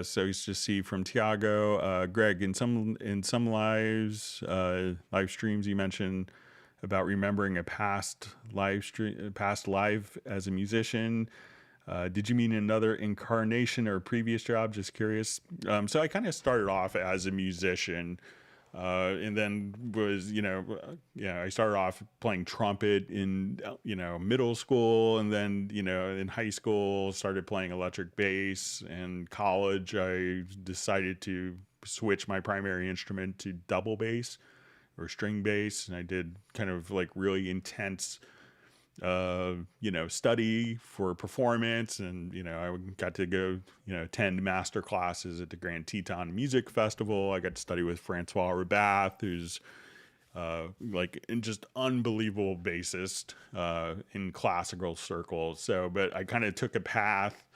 so you just see from Tiago, Greg, in some live streams, you mentioned about remembering a past live as a musician. Did you mean another incarnation or previous job? Just curious. So I kind of started off as a musician. And then was, I started off playing trumpet in, middle school. And then, in high school, started playing electric bass. And college, I decided to switch my primary instrument to double bass or string bass. And I did kind of like really intense study for performance, and I got to go attend master classes at the Grand Teton Music Festival. I got to study with Francois Rabath, who's just unbelievable bassist in classical circles. So, but I kind of took a path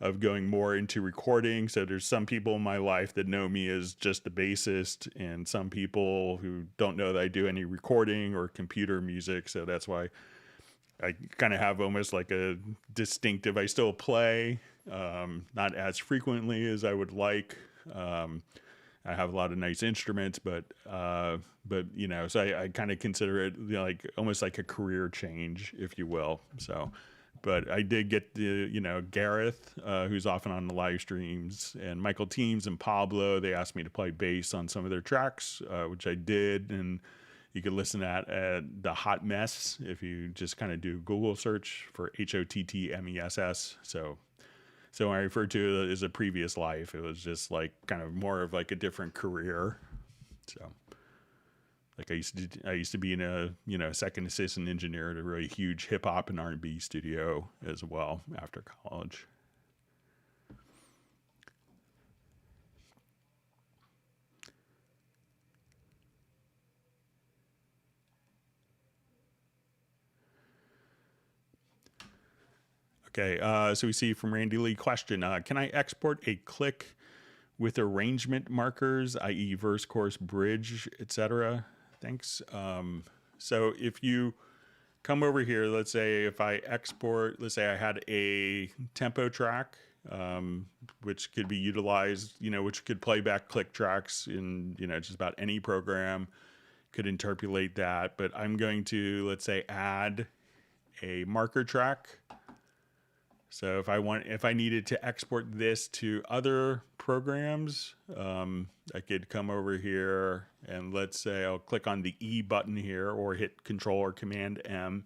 of going more into recording. So there's some people in my life that know me as just a bassist, and some people who don't know that I do any recording or computer music. So that's why I kind of have almost like a distinctive, I still play, not as frequently as I would like. I have a lot of nice instruments, but you know, so I kind of consider it, you know, like almost like a career change, if you will. So, but I did get the, you know, Gareth, who's often on the live streams, and Michael Teams and Pablo. They asked me to play bass on some of their tracks, which I did, and you could listen at the Hot Mess if you just kind of do Google search for HOTTMESS. So when I referred to it as a previous life, it was just like kind of more of like a different career. So like I used to be in a, you know, second assistant engineer at a really huge hip hop and R&B studio as well after college. Okay, so we see from Randy Lee question, can I export a click with arrangement markers, i.e. verse, chorus, bridge, etc.? Thanks. So if you come over here, let's say if I export, let's say I had a tempo track, which could be utilized, you know, which could play back click tracks in, you know, just about any program, could interpolate that. But I'm going to, let's say, add a marker track. So if I needed to export this to other programs, I could come over here and let's say I'll click on the E button here or hit Control or Command M,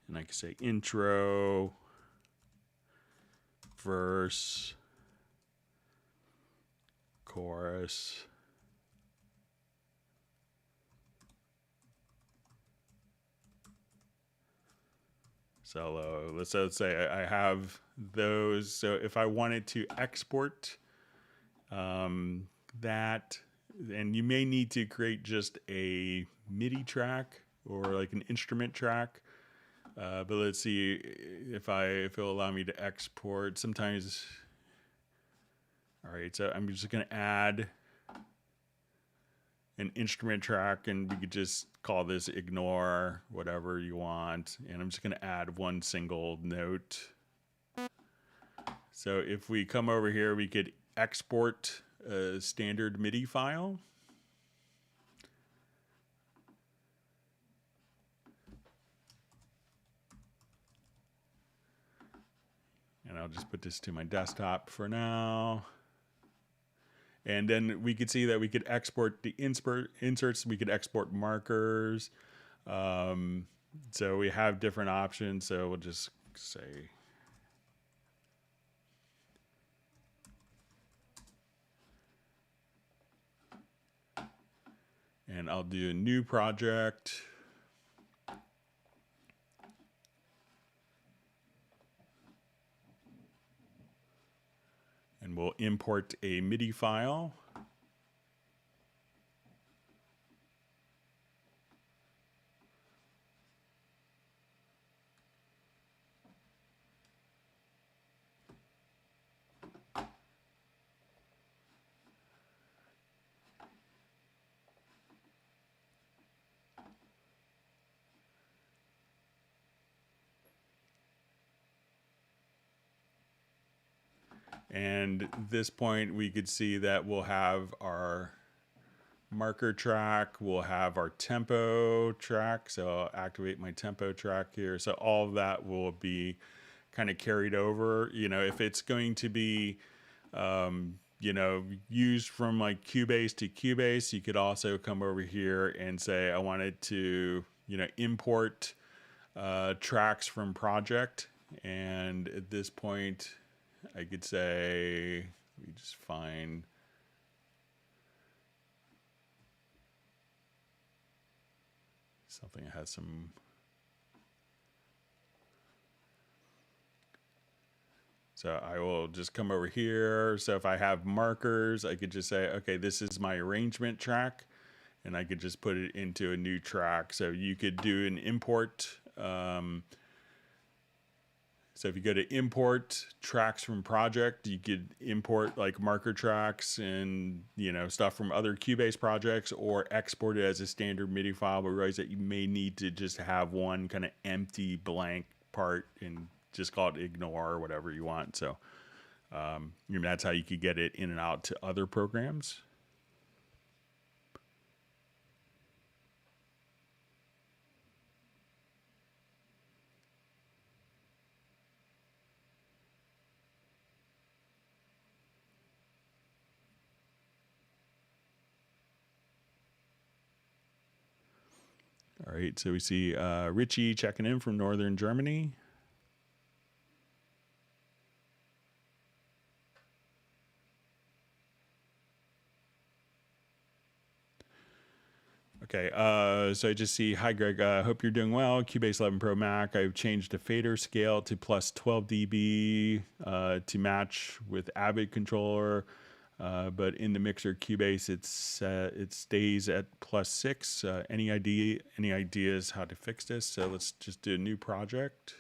and I can say intro, verse, chorus, solo. Let's say I have those. So if I wanted to export that, and you may need to create just a MIDI track or like an instrument track. But let's see if it'll allow me to export. Sometimes, all right. So I'm just going to add an instrument track, and we could just call this ignore whatever you want. And I'm just going to add one single note. So if we come over here, we could export a standard MIDI file. And I'll just put this to my desktop for now. And then we could see that we could export the inserts. We could export markers. So we have different options. So we'll just say, and I'll do a new project. And we'll import a MIDI file. And at this point, we could see that we'll have our marker track, we'll have our tempo track. So I'll activate my tempo track here. So all of that will be kind of carried over. You know, if it's going to be, you know, used from like Cubase to Cubase, you could also come over here and say, I wanted to, you know, import tracks from project. And at this point, I could say, we just find something that has some. So I will just come over here. So if I have markers, I could just say, okay, this is my arrangement track, and I could just put it into a new track. So you could do an import. So if you go to import tracks from project, you could import like marker tracks and, you know, stuff from other Cubase projects, or export it as a standard MIDI file, but realize that you may need to just have one kind of empty blank part and just call it ignore or whatever you want. So you know, that's how you could get it in and out to other programs. All right, so we see Richie checking in from Northern Germany. Okay, so I just see, hi Greg, hope you're doing well. Cubase 11 Pro Mac, I've changed the fader scale to plus 12 dB to match with Avid controller, but in the mixer Cubase, it stays at plus 6. Any ideas how to fix this? So let's just do a new project.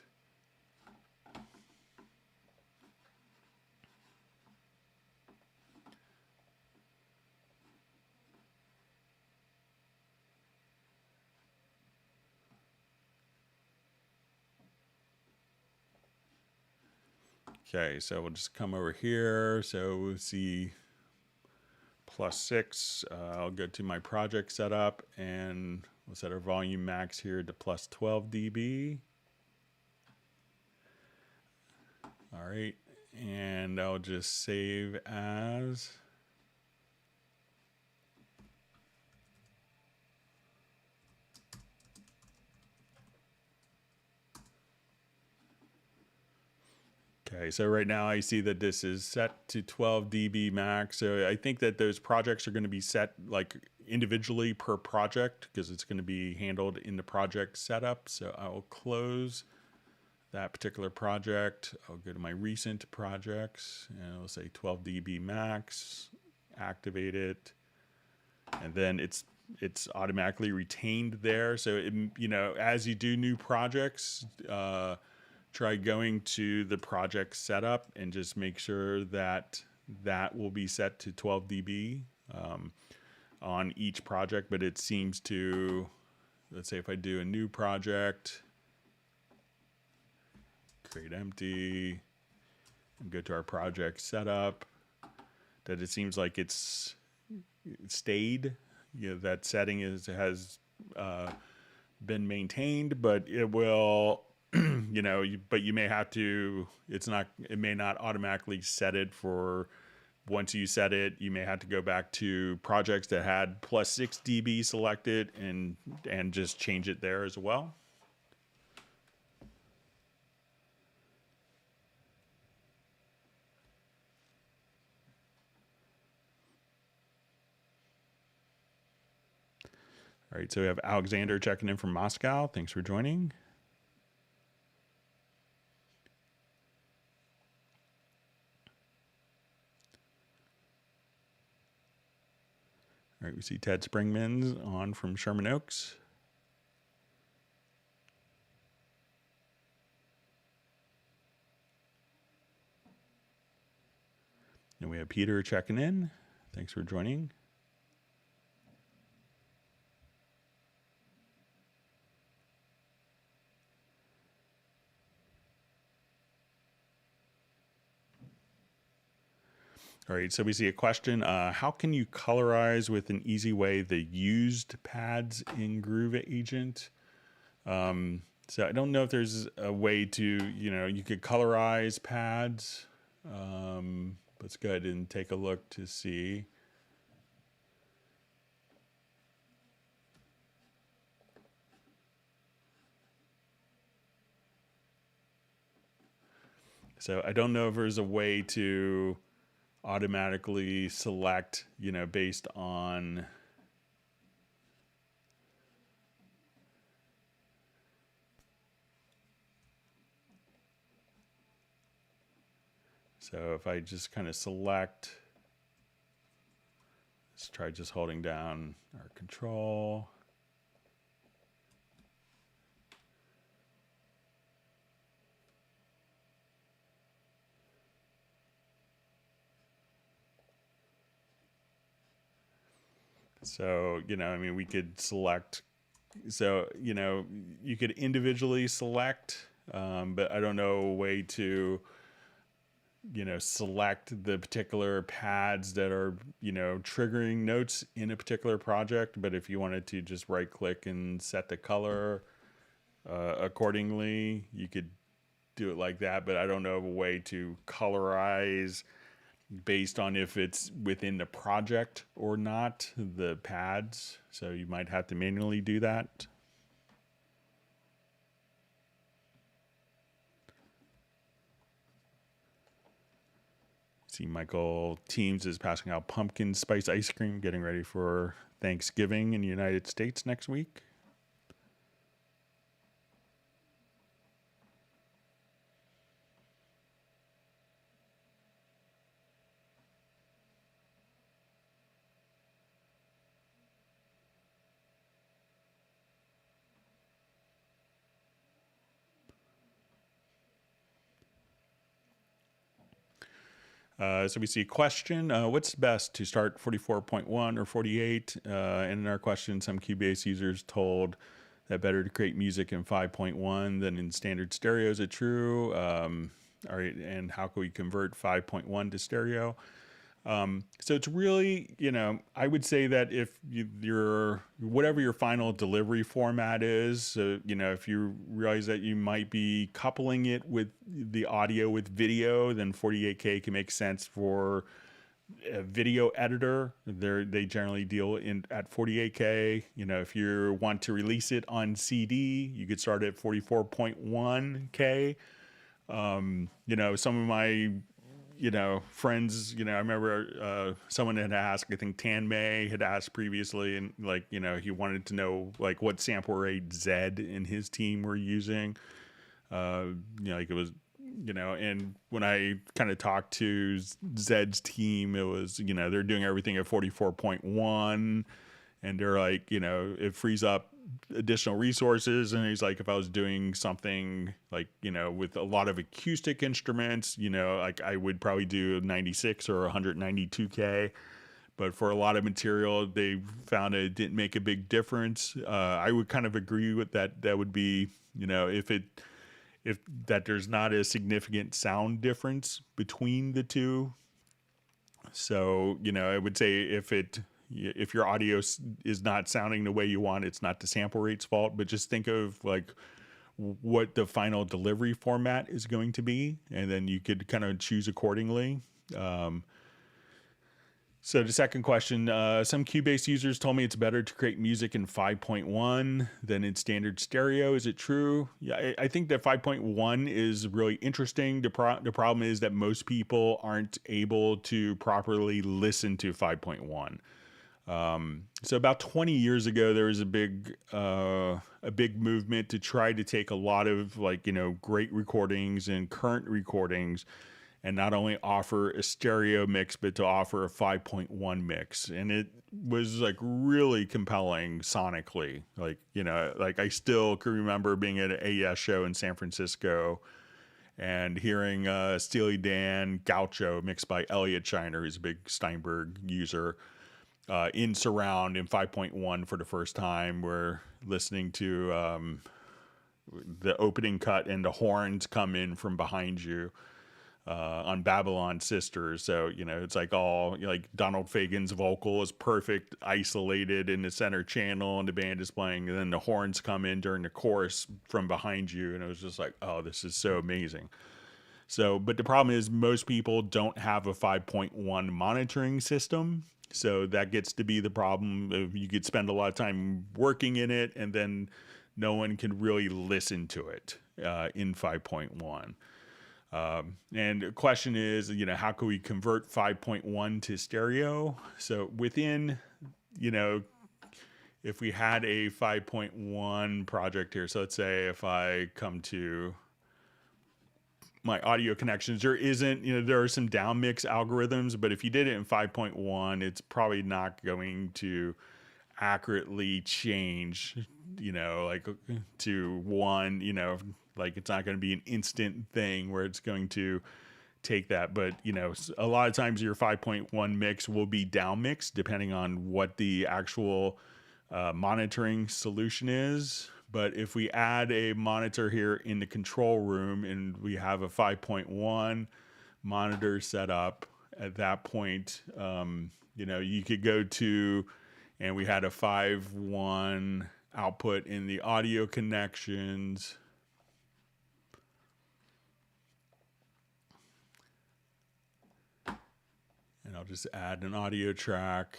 Okay, so we'll just come over here. So we'll see plus 6. I'll go to my project setup and we'll set our volume max here to plus 12 dB. All right, and I'll just save as. Okay, so right now I see that this is set to 12 dB max. So I think that those projects are going to be set like individually per project because it's going to be handled in the project setup. So I will close that particular project. I'll go to my recent projects and I'll say 12 dB max, activate it, and then it's automatically retained there. So it, you know, as you do new projects, try going to the project setup and just make sure that that will be set to 12 dB on each project. But it seems to, let's say if I do a new project, create empty, and go to our project setup, that it seems like it's stayed. You know, that setting has been maintained, but it will, you know, but you may have to, it may not automatically set it for, once you set it, you may have to go back to projects that had plus 6 dB selected and just change it there as well. All right, so we have Alexander checking in from Moscow. Thanks for joining. All right, we see Ted Springman's on from Sherman Oaks. And we have Peter checking in. Thanks for joining. All right, so we see a question. How can you colorize with an easy way the used pads in Groove Agent? So I don't know if there's a way to, you know, you could colorize pads. Let's go ahead and take a look to see. So I don't know if there's a way to automatically select, you know, based on so if I just kind of select, let's try just holding down our control. So, you know, I mean, we could select, so, you know, you could individually select, but I don't know a way to, you know, select the particular pads that are, you know, triggering notes in a particular project. But if you wanted to just right click and set the color accordingly, you could do it like that. But I don't know of a way to colorize based on if it's within the project or not, the pads. So you might have to manually do that. See, Michael Teams is passing out pumpkin spice ice cream, getting ready for Thanksgiving in the United States next week. So we see a question, what's best to start 44.1 or 48? And in our question, some Cubase users told that better to create music in 5.1 than in standard stereo. Is it true? All right, and how can we convert 5.1 to stereo? So it's really, I would say that if you're, whatever your final delivery format is, if you realize that you might be coupling it with the audio with video, then 48K can make sense for a video editor. They generally deal at 48K. If you want to release it on CD, you could start at 44.1K. Some of my friends, I remember someone had asked, I think Tan May had asked previously, and he wanted to know what sample rate Zed and his team were using. It was, and when I kind of talked to Zed's team, it was, they're doing everything at 44.1, and they're like, it frees up additional resources. And he's like, if I was doing something with a lot of acoustic instruments, I would probably do 96 or 192K. But for a lot of material, they found it didn't make a big difference. I would kind of agree with that. That would be, if that there's not a significant sound difference between the two. So, I would say if your audio is not sounding the way you want, it's not the sample rate's fault, but just think of what the final delivery format is going to be, and then you could kind of choose accordingly. So the second question, some Cubase users told me it's better to create music in 5.1 than in standard stereo. Is it true? Yeah, I think that 5.1 is really interesting. The problem is that most people aren't able to properly listen to 5.1. So about 20 years ago, there was a big movement to try to take a lot of great recordings and current recordings and not only offer a stereo mix, but to offer a 5.1 mix. And it was really compelling sonically. I still can remember being at an AES show in San Francisco and hearing Steely Dan Gaucho mixed by Elliot Shiner, who's a big Steinberg user, in surround in 5.1 for the first time. We're listening to the opening cut and the horns come in from behind you on Babylon Sisters. So, it's all Donald Fagen's vocal is perfect, isolated in the center channel, and the band is playing, and then the horns come in during the chorus from behind you. And it was just oh, this is so amazing. So, but the problem is most people don't have a 5.1 monitoring system. So that gets to be the problem. You could spend a lot of time working in it, and then no one can really listen to it in 5.1. And the question is, how can we convert 5.1 to stereo? So within, if we had a 5.1 project here, so let's say if I come to my audio connections, there isn't, there are some down mix algorithms, but if you did it in 5.1, it's probably not going to accurately change, to one, it's not going to be an instant thing where it's going to take that. But, a lot of times your 5.1 mix will be down mixed depending on what the actual monitoring solution is. But if we add a monitor here in the control room and we have a 5.1 monitor set up, at that point, you could go to, and we had a 5.1 output in the audio connections. And I'll just add an audio track.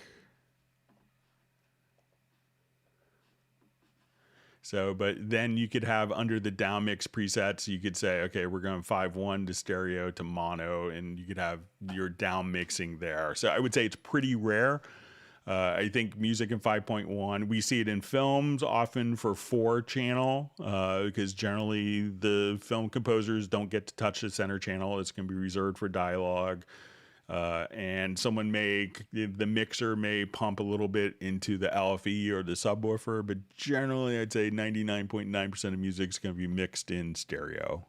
So, but then you could have under the down mix presets, you could say, okay, we're going 5.1 to stereo to mono, and you could have your down mixing there. So I would say it's pretty rare. I think music in 5.1, we see it in films often for 4-channel, because generally the film composers don't get to touch the center channel. It's going to be reserved for dialogue. And the mixer may pump a little bit into the LFE or the subwoofer, but generally I'd say 99.9% of music is going to be mixed in stereo.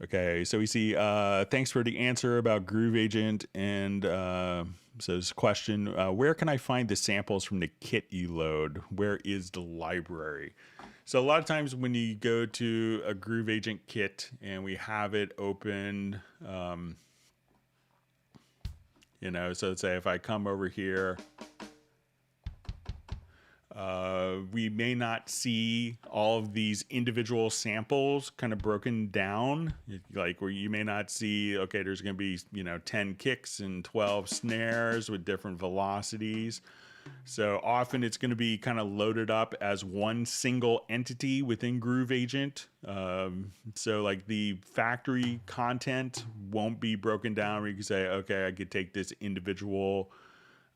Okay, so we see, thanks for the answer about Groove Agent. And so this question, where can I find the samples from the kit you load? Where is the library? So a lot of times when you go to a Groove Agent kit and we have it opened, so let's say if I come over here, we may not see all of these individual samples kind of broken down, like where you may not see, okay, there's going to be, 10 kicks and 12 snares with different velocities. So often it's going to be kind of loaded up as one single entity within Groove Agent. So like the factory content won't be broken down where you can say, okay, I could take this individual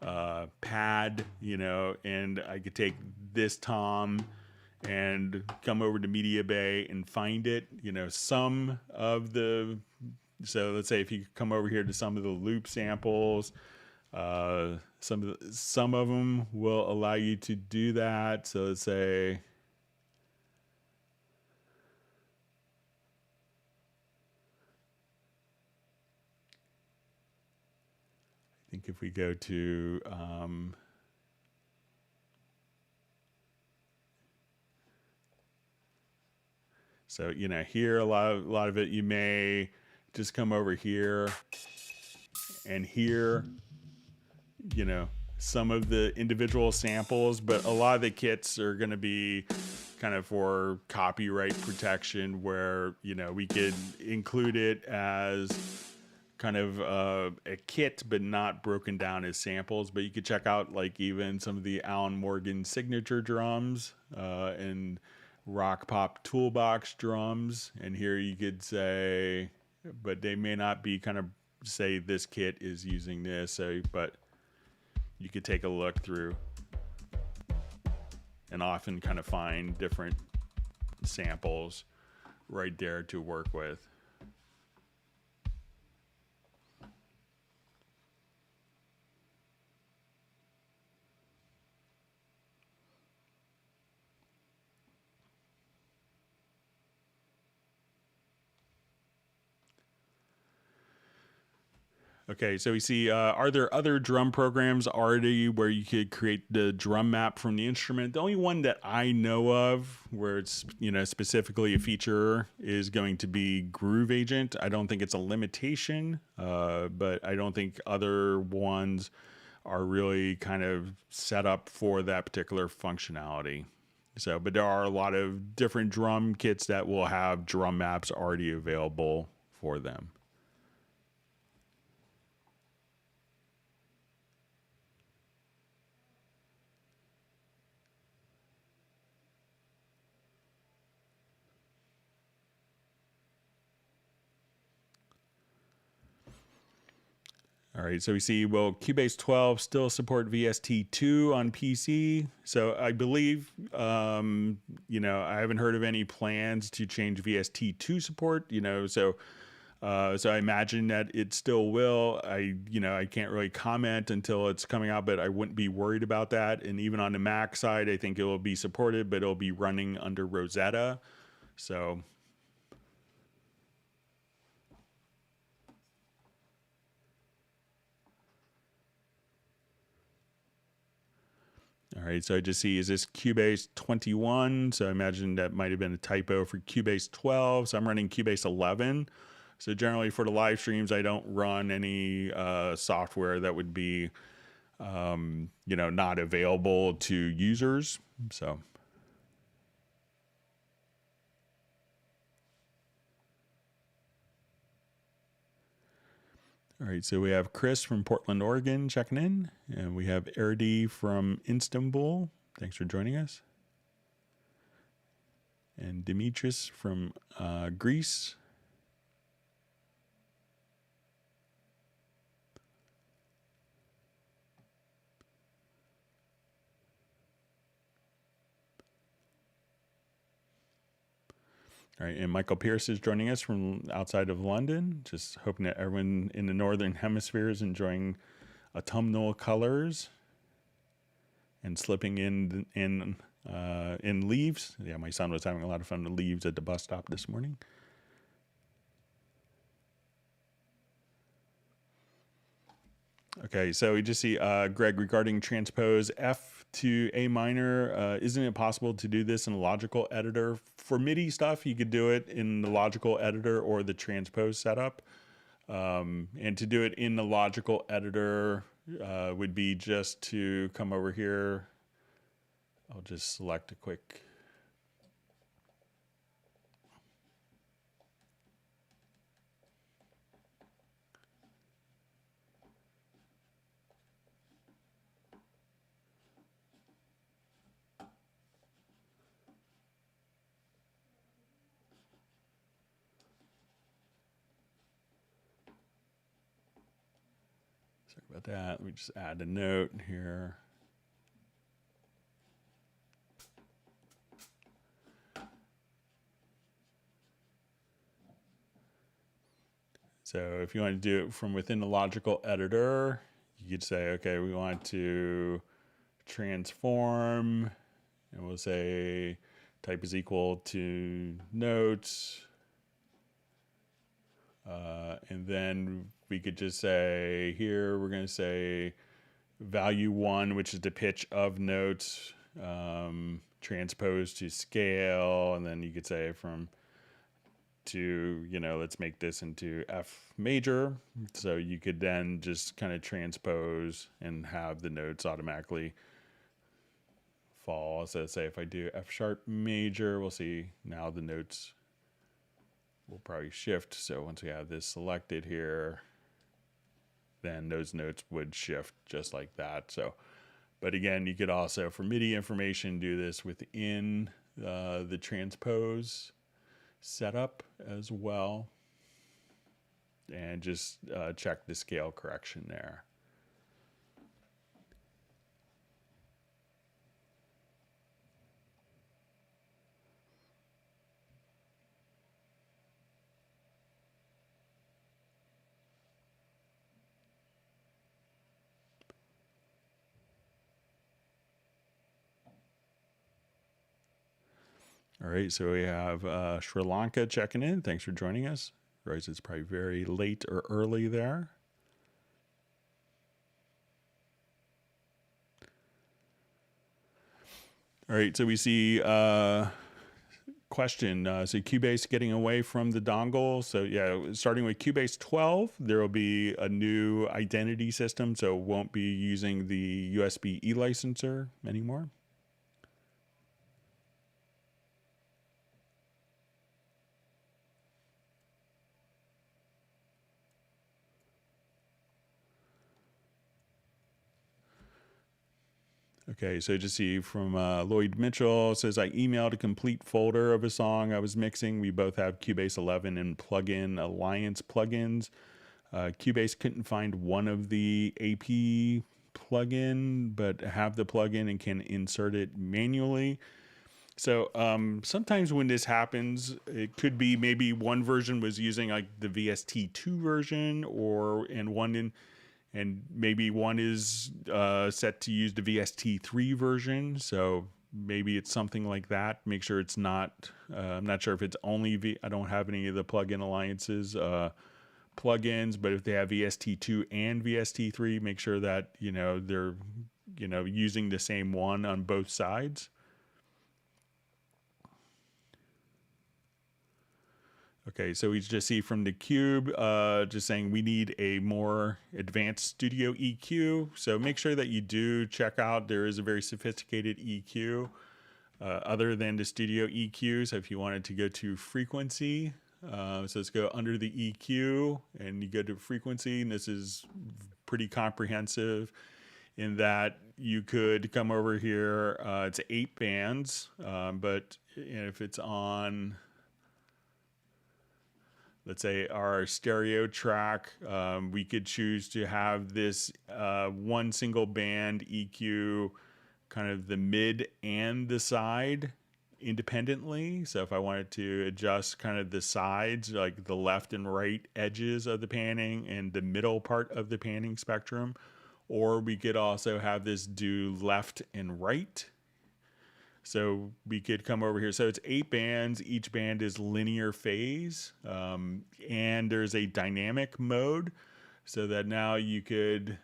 pad, and I could take this tom and come over to Media Bay and find it. So let's say if you come over here to some of the loop samples, some of them will allow you to do that. So let's say, I think if we go to, so, here, a lot of it, you may just come over here and hear, some of the individual samples, but a lot of the kits are going to be kind of for copyright protection where, we could include it as kind of a kit, but not broken down as samples. But you could check out like even some of the Alan Morgan signature drums and Rock Pop Toolbox drums. And here you could say, but they may not be kind of say this kit is using this. So, but you could take a look through and often kind of find different samples right there to work with. Okay, so we see, are there other drum programs already where you could create the drum map from the instrument? The only one that I know of where it's, specifically a feature is going to be Groove Agent. I don't think it's a limitation, but I don't think other ones are really kind of set up for that particular functionality. So, but there are a lot of different drum kits that will have drum maps already available for them. All right, so we see, will Cubase 12 still support VST2 on PC? So I believe, I haven't heard of any plans to change VST2 support, so I imagine that it still will. I can't really comment until it's coming out, but I wouldn't be worried about that. And even on the Mac side, I think it will be supported, but it'll be running under Rosetta. So... All right, so I just see, is this Cubase 21? So I imagine that might have been a typo for Cubase 12. So I'm running Cubase 11. So generally for the live streams, I don't run any software that would be, not available to users. So. All right, so we have Chris from Portland, Oregon checking in, and we have Erdi from Istanbul. Thanks for joining us. And Dimitris from Greece. All right, and Michael Pierce is joining us from outside of London. Just hoping that everyone in the Northern Hemisphere is enjoying autumnal colors and slipping in leaves. Yeah, my son was having a lot of fun with leaves at the bus stop this morning. Okay, so we just see Greg regarding transpose F to A minor. Isn't it possible to do this in a logical editor? For MIDI stuff, you could do it in the logical editor or the transpose setup. And to do it in the logical editor would be just to come over here. I'll just select a quick. Sorry about that. Let me just add a note here. So if you want to do it from within the logical editor, you could say, okay, we want to transform, and we'll say type is equal to notes. And then we could just say here, we're going to say value 1, which is the pitch of notes, transposed to scale. And then you could say from to, let's make this into F major. So you could then just kind of transpose and have the notes automatically fall. So say if I do F sharp major, we'll see now the notes will probably shift. So once we have this selected here, then those notes would shift just like that. So, but again, you could also, for MIDI information, do this within the transpose setup as well, and just check the scale correction there. All right, so we have Sri Lanka checking in. Thanks for joining us. Realize it's probably very late or early there. All right, so we see question. So Cubase getting away from the dongle. So yeah, starting with Cubase 12, there will be a new identity system. So it won't be using the USB e-licenser anymore. Okay, so just see from Lloyd Mitchell, says, I emailed a complete folder of a song I was mixing. We both have Cubase 11 and Plugin Alliance plugins. Cubase couldn't find one of the AP plugin, but have the plugin and can insert it manually. So sometimes when this happens, it could be maybe one version was using like the VST2 version, and maybe one is set to use the VST3 version. So maybe it's something like that. Make sure it's not, I'm not sure if it's only, I don't have any of the plugin alliances plugins, but if they have VST2 and VST3, make sure that, they're, using the same one on both sides. Okay, so we just see from the cube, just saying we need a more advanced studio EQ. So make sure that you do check out, there is a very sophisticated EQ other than the studio EQ. So if you wanted to go to frequency, So let's go under the EQ and you go to frequency, and this is pretty comprehensive in that you could come over here. It's 8 bands, but if it's on, let's say, our stereo track, we could choose to have this one single band EQ kind of the mid and the side independently. So if I wanted to adjust kind of the sides, like the left and right edges of the panning and the middle part of the panning spectrum, or we could also have this do left and right. So we could come over here. So it's 8 bands. Each band is linear phase. And there's a dynamic mode so that now you could,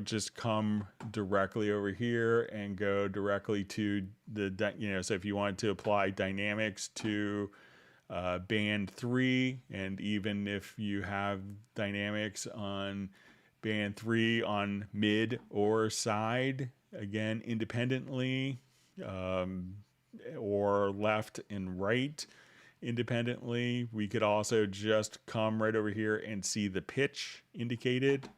just come directly over here and go directly to the, so if you wanted to apply dynamics to band 3, and even if you have dynamics on band 3 on mid or side, again, independently, or left and right independently, we could also just come right over here and see the pitch indicated.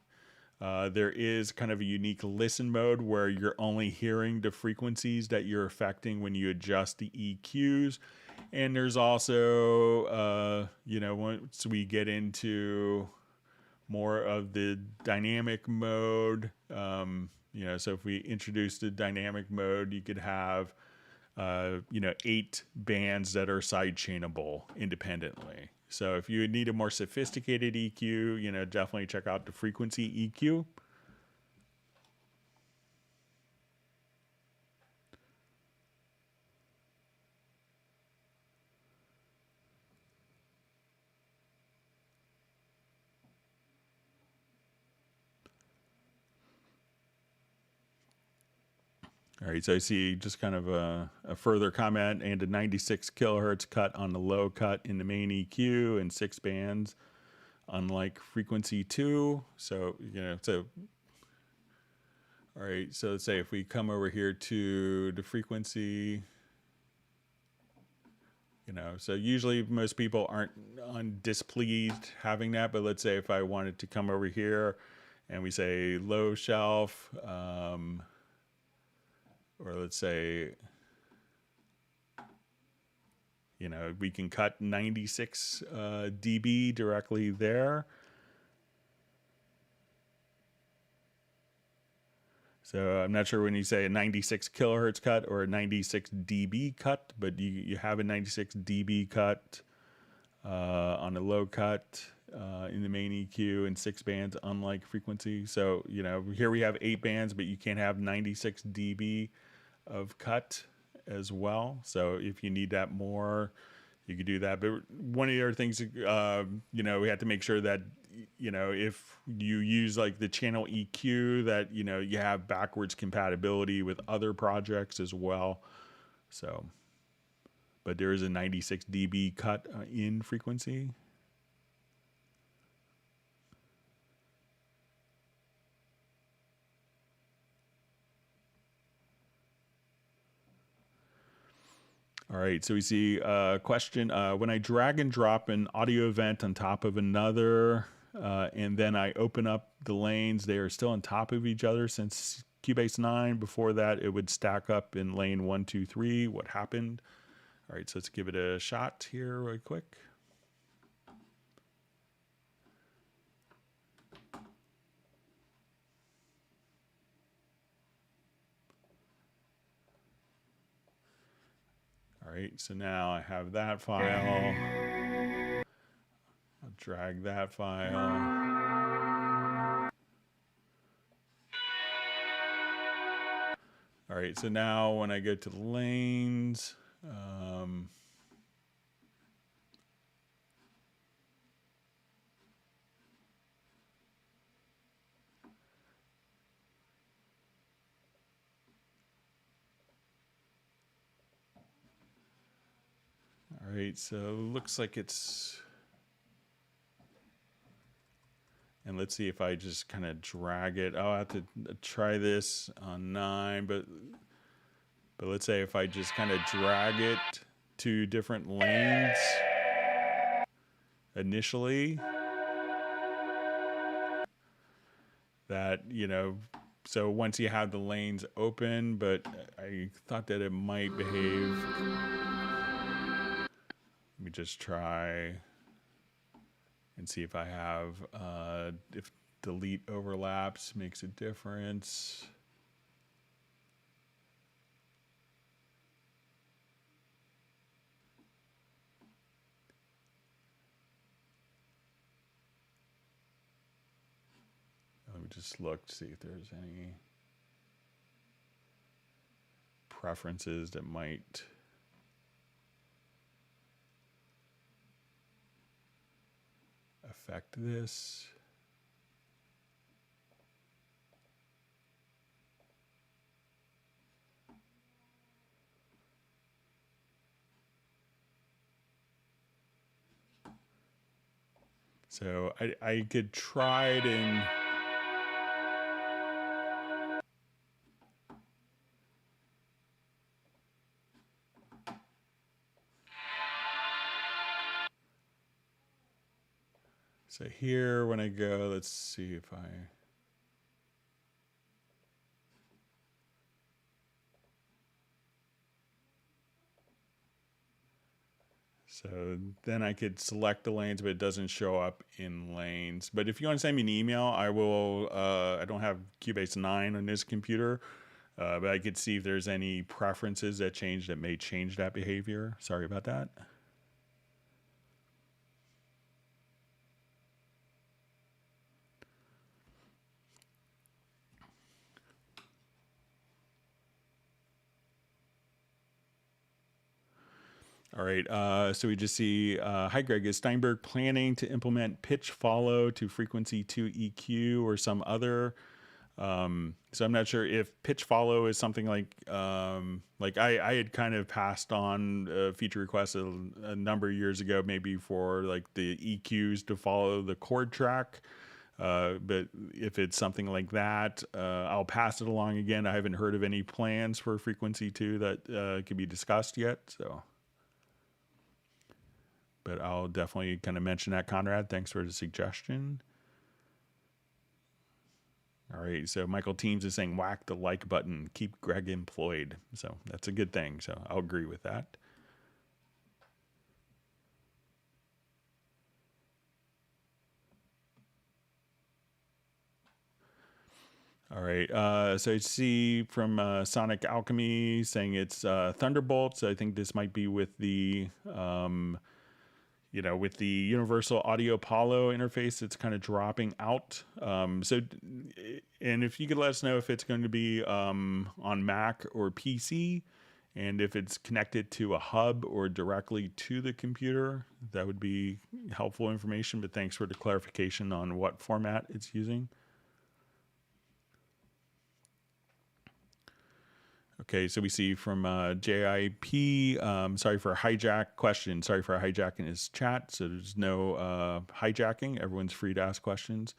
There is kind of a unique listen mode where you're only hearing the frequencies that you're affecting when you adjust the EQs. And there's also, once we get into more of the dynamic mode, so if we introduce the dynamic mode, you could have, 8 bands that are sidechainable independently. So if you need a more sophisticated EQ, definitely check out the frequency EQ. All right, so I see just kind of a further comment and a 96 kilohertz cut on the low cut in the main EQ and 6 bands, unlike frequency 2. So, all right, so let's say if we come over here to the frequency, so usually most people aren't displeased having that, but let's say if I wanted to come over here and we say low shelf, or let's say, we can cut 96 dB directly there. So I'm not sure when you say a 96 kilohertz cut or a 96 dB cut, but you have a 96 dB cut on a low cut in the main EQ and 6 bands, unlike frequency. So, here we have 8 bands, but you can't have 96 dB of cut as well. So if you need that more, you could do that. But one of the other things, we have to make sure that, if you use like the channel EQ, that, you have backwards compatibility with other projects as well. So, but there is a 96 dB cut in frequency. All right, so we see a question. When I drag and drop an audio event on top of another, and then I open up the lanes, they are still on top of each other since Cubase 9. Before that, it would stack up in lane 1, 2, 3. What happened? All right, so let's give it a shot here really quick. All right, so now I have that file. I'll drag that file. All right, so now when I go to the lanes, all right, so looks like it's, and let's see if I just kind of drag it. I'll have to try this on 9, but let's say if I just kind of drag it to different lanes, initially. That, so once you have the lanes open, but I thought that it might behave. Let me just try and see if I have, if delete overlaps makes a difference. Let me just look to see if there's any preferences that might affect this. So I could try it in. So here, when I go, let's see if I. So then I could select the lanes, but it doesn't show up in lanes. But if you want to send me an email, I will. I don't have Cubase 9 on this computer, but I could see if there's any preferences that may change that behavior. Sorry about that. All right, so we just see, hi Greg, is Steinberg planning to implement pitch follow to frequency 2 EQ or some other? So I'm not sure if pitch follow is something like I had kind of passed on a feature request a number of years ago, maybe for like the EQs to follow the chord track. But if it's something like that, I'll pass it along again. I haven't heard of any plans for frequency 2 that could be discussed yet, so. But I'll definitely kind of mention that, Conrad. Thanks for the suggestion. All right, so Michael Teams is saying whack the like button, keep Greg employed. So that's a good thing, so I'll agree with that. All right, so I see from Sonic Alchemy saying it's Thunderbolts. I think this might be with the with the Universal Audio Apollo interface, it's kind of dropping out. And if you could let us know if it's going to be on Mac or PC, and if it's connected to a hub or directly to the computer, that would be helpful information. But thanks for the clarification on what format it's using. Okay, so we see from JIP, sorry for a hijack question. Sorry for hijacking his chat. So there's no hijacking. Everyone's free to ask questions.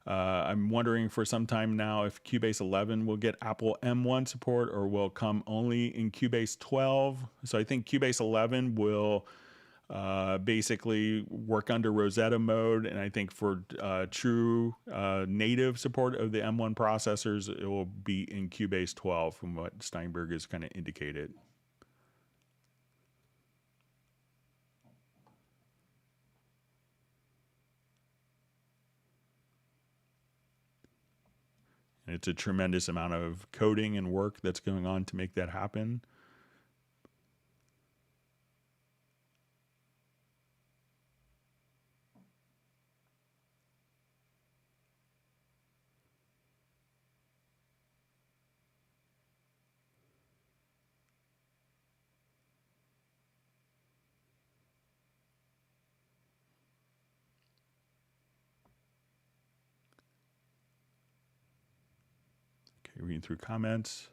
I'm wondering for some time now if Cubase 11 will get Apple M1 support or will come only in Cubase 12. So I think Cubase 11 will basically work under Rosetta mode, and I think for true native support of the M1 processors, it will be in Cubase 12 from what Steinberg has kind of indicated. And it's a tremendous amount of coding and work that's going on to make that happen. Okay, reading through comments.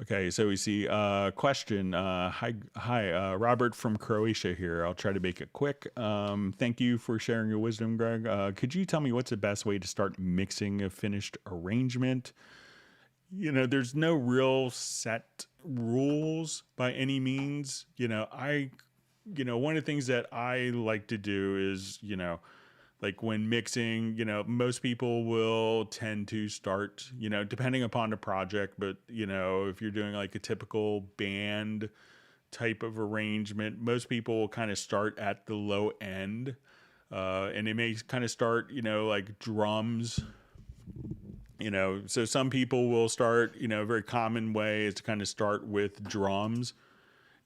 Okay, so we see question. Hi, Robert from Croatia here. I'll try to make it quick. Thank you for sharing your wisdom, Greg. Could you tell me what's the best way to start mixing a finished arrangement? There's no real set rules by any means. One of the things that I like to do is, like when mixing, most people will tend to start, depending upon the project, but, if you're doing like a typical band type of arrangement, most people will kind of start at the low end. And they may kind of start, like drums. So some people will start, a very common way is to kind of start with drums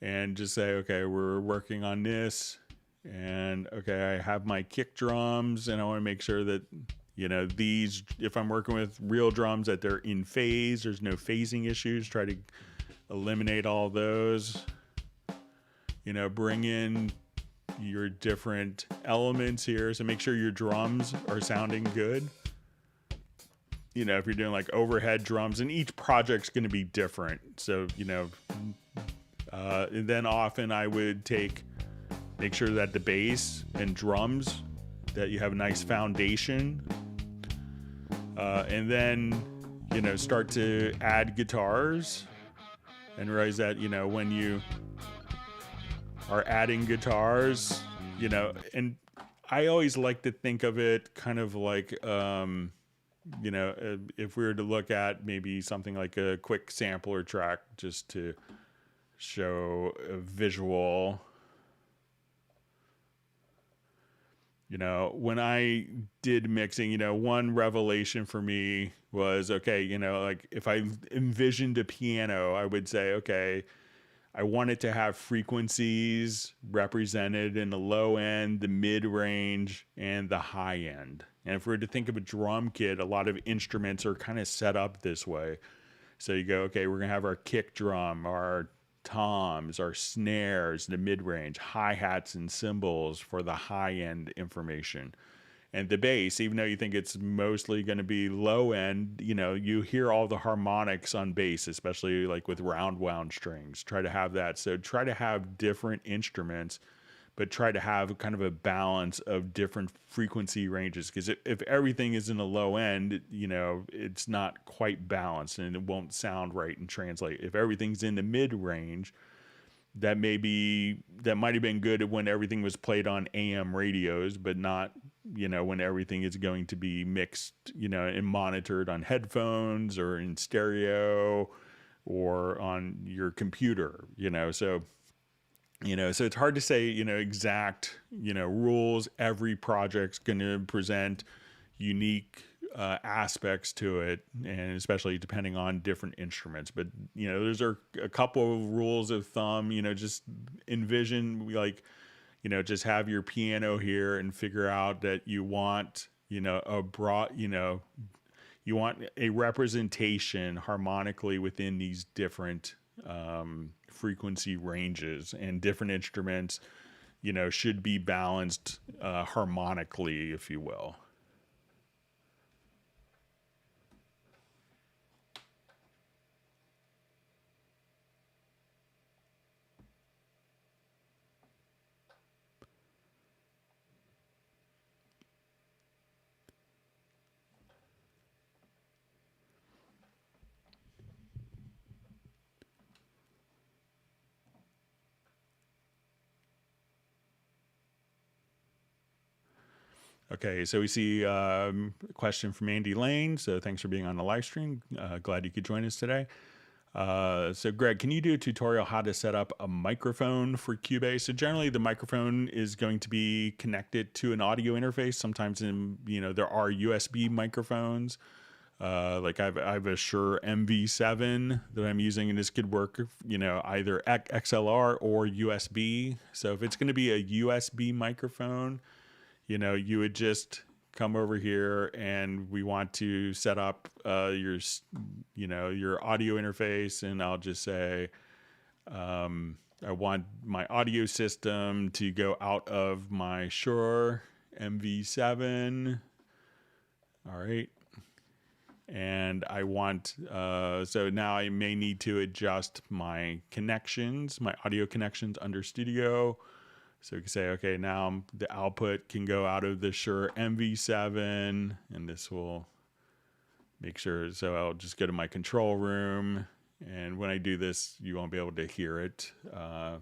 and just say, okay, we're working on this. And okay, I have my kick drums and I want to make sure that, these, if I'm working with real drums, that they're in phase, there's no phasing issues. Try to eliminate all those, bring in your different elements here. So make sure your drums are sounding good. If you're doing like overhead drums, and each project's going to be different. So, and then often I would make sure that the bass and drums, that you have a nice foundation. And then, start to add guitars and realize that, when you are adding guitars, and I always like to think of it kind of like, if we were to look at maybe something like a quick sampler track just to show a visual, when I did mixing, one revelation for me was, okay, like if I envisioned a piano, I would say, okay, I want it to have frequencies represented in the low end, the mid range, and the high end. And if we were to think of a drum kit, a lot of instruments are kind of set up this way. So you go, okay, we're going to have our kick drum, our toms, our snares, the mid range, hi-hats and cymbals for the high end information. And the bass, even though you think it's mostly going to be low end, you hear all the harmonics on bass, especially like with round wound strings. Try to have that. So try to have different instruments, but try to have kind of a balance of different frequency ranges. Because if everything is in the low end, it's not quite balanced and it won't sound right and translate. If everything's in the mid range, that might have been good when everything was played on AM radios, but not, when everything is going to be mixed, and monitored on headphones or in stereo or on your computer, so it's hard to say, exact, rules. Every project's going to present unique aspects to it, and especially depending on different instruments. But, those are a couple of rules of thumb, just envision like, just have your piano here and figure out that you want, a broad, you want a representation harmonically within these different frequency ranges, and different instruments, should be balanced harmonically, if you will. Okay, so we see a question from Andy Lane. So thanks for being on the live stream. Glad you could join us today. So Greg, can you do a tutorial how to set up a microphone for Cubase? So generally the microphone is going to be connected to an audio interface. Sometimes there are USB microphones. Like I have a Shure MV7 that I'm using, and this could work, either XLR or USB. So if it's going to be a USB microphone, you would just come over here and we want to set up your audio interface, and I'll just say I want my audio system to go out of my Shure MV7. All right. and I want, so now I may need to adjust my connections, my audio connections under Studio. So we can say, okay, now the output can go out of the Shure MV7, and this will make sure, so I'll just go to my control room, and when I do this, you won't be able to hear it. And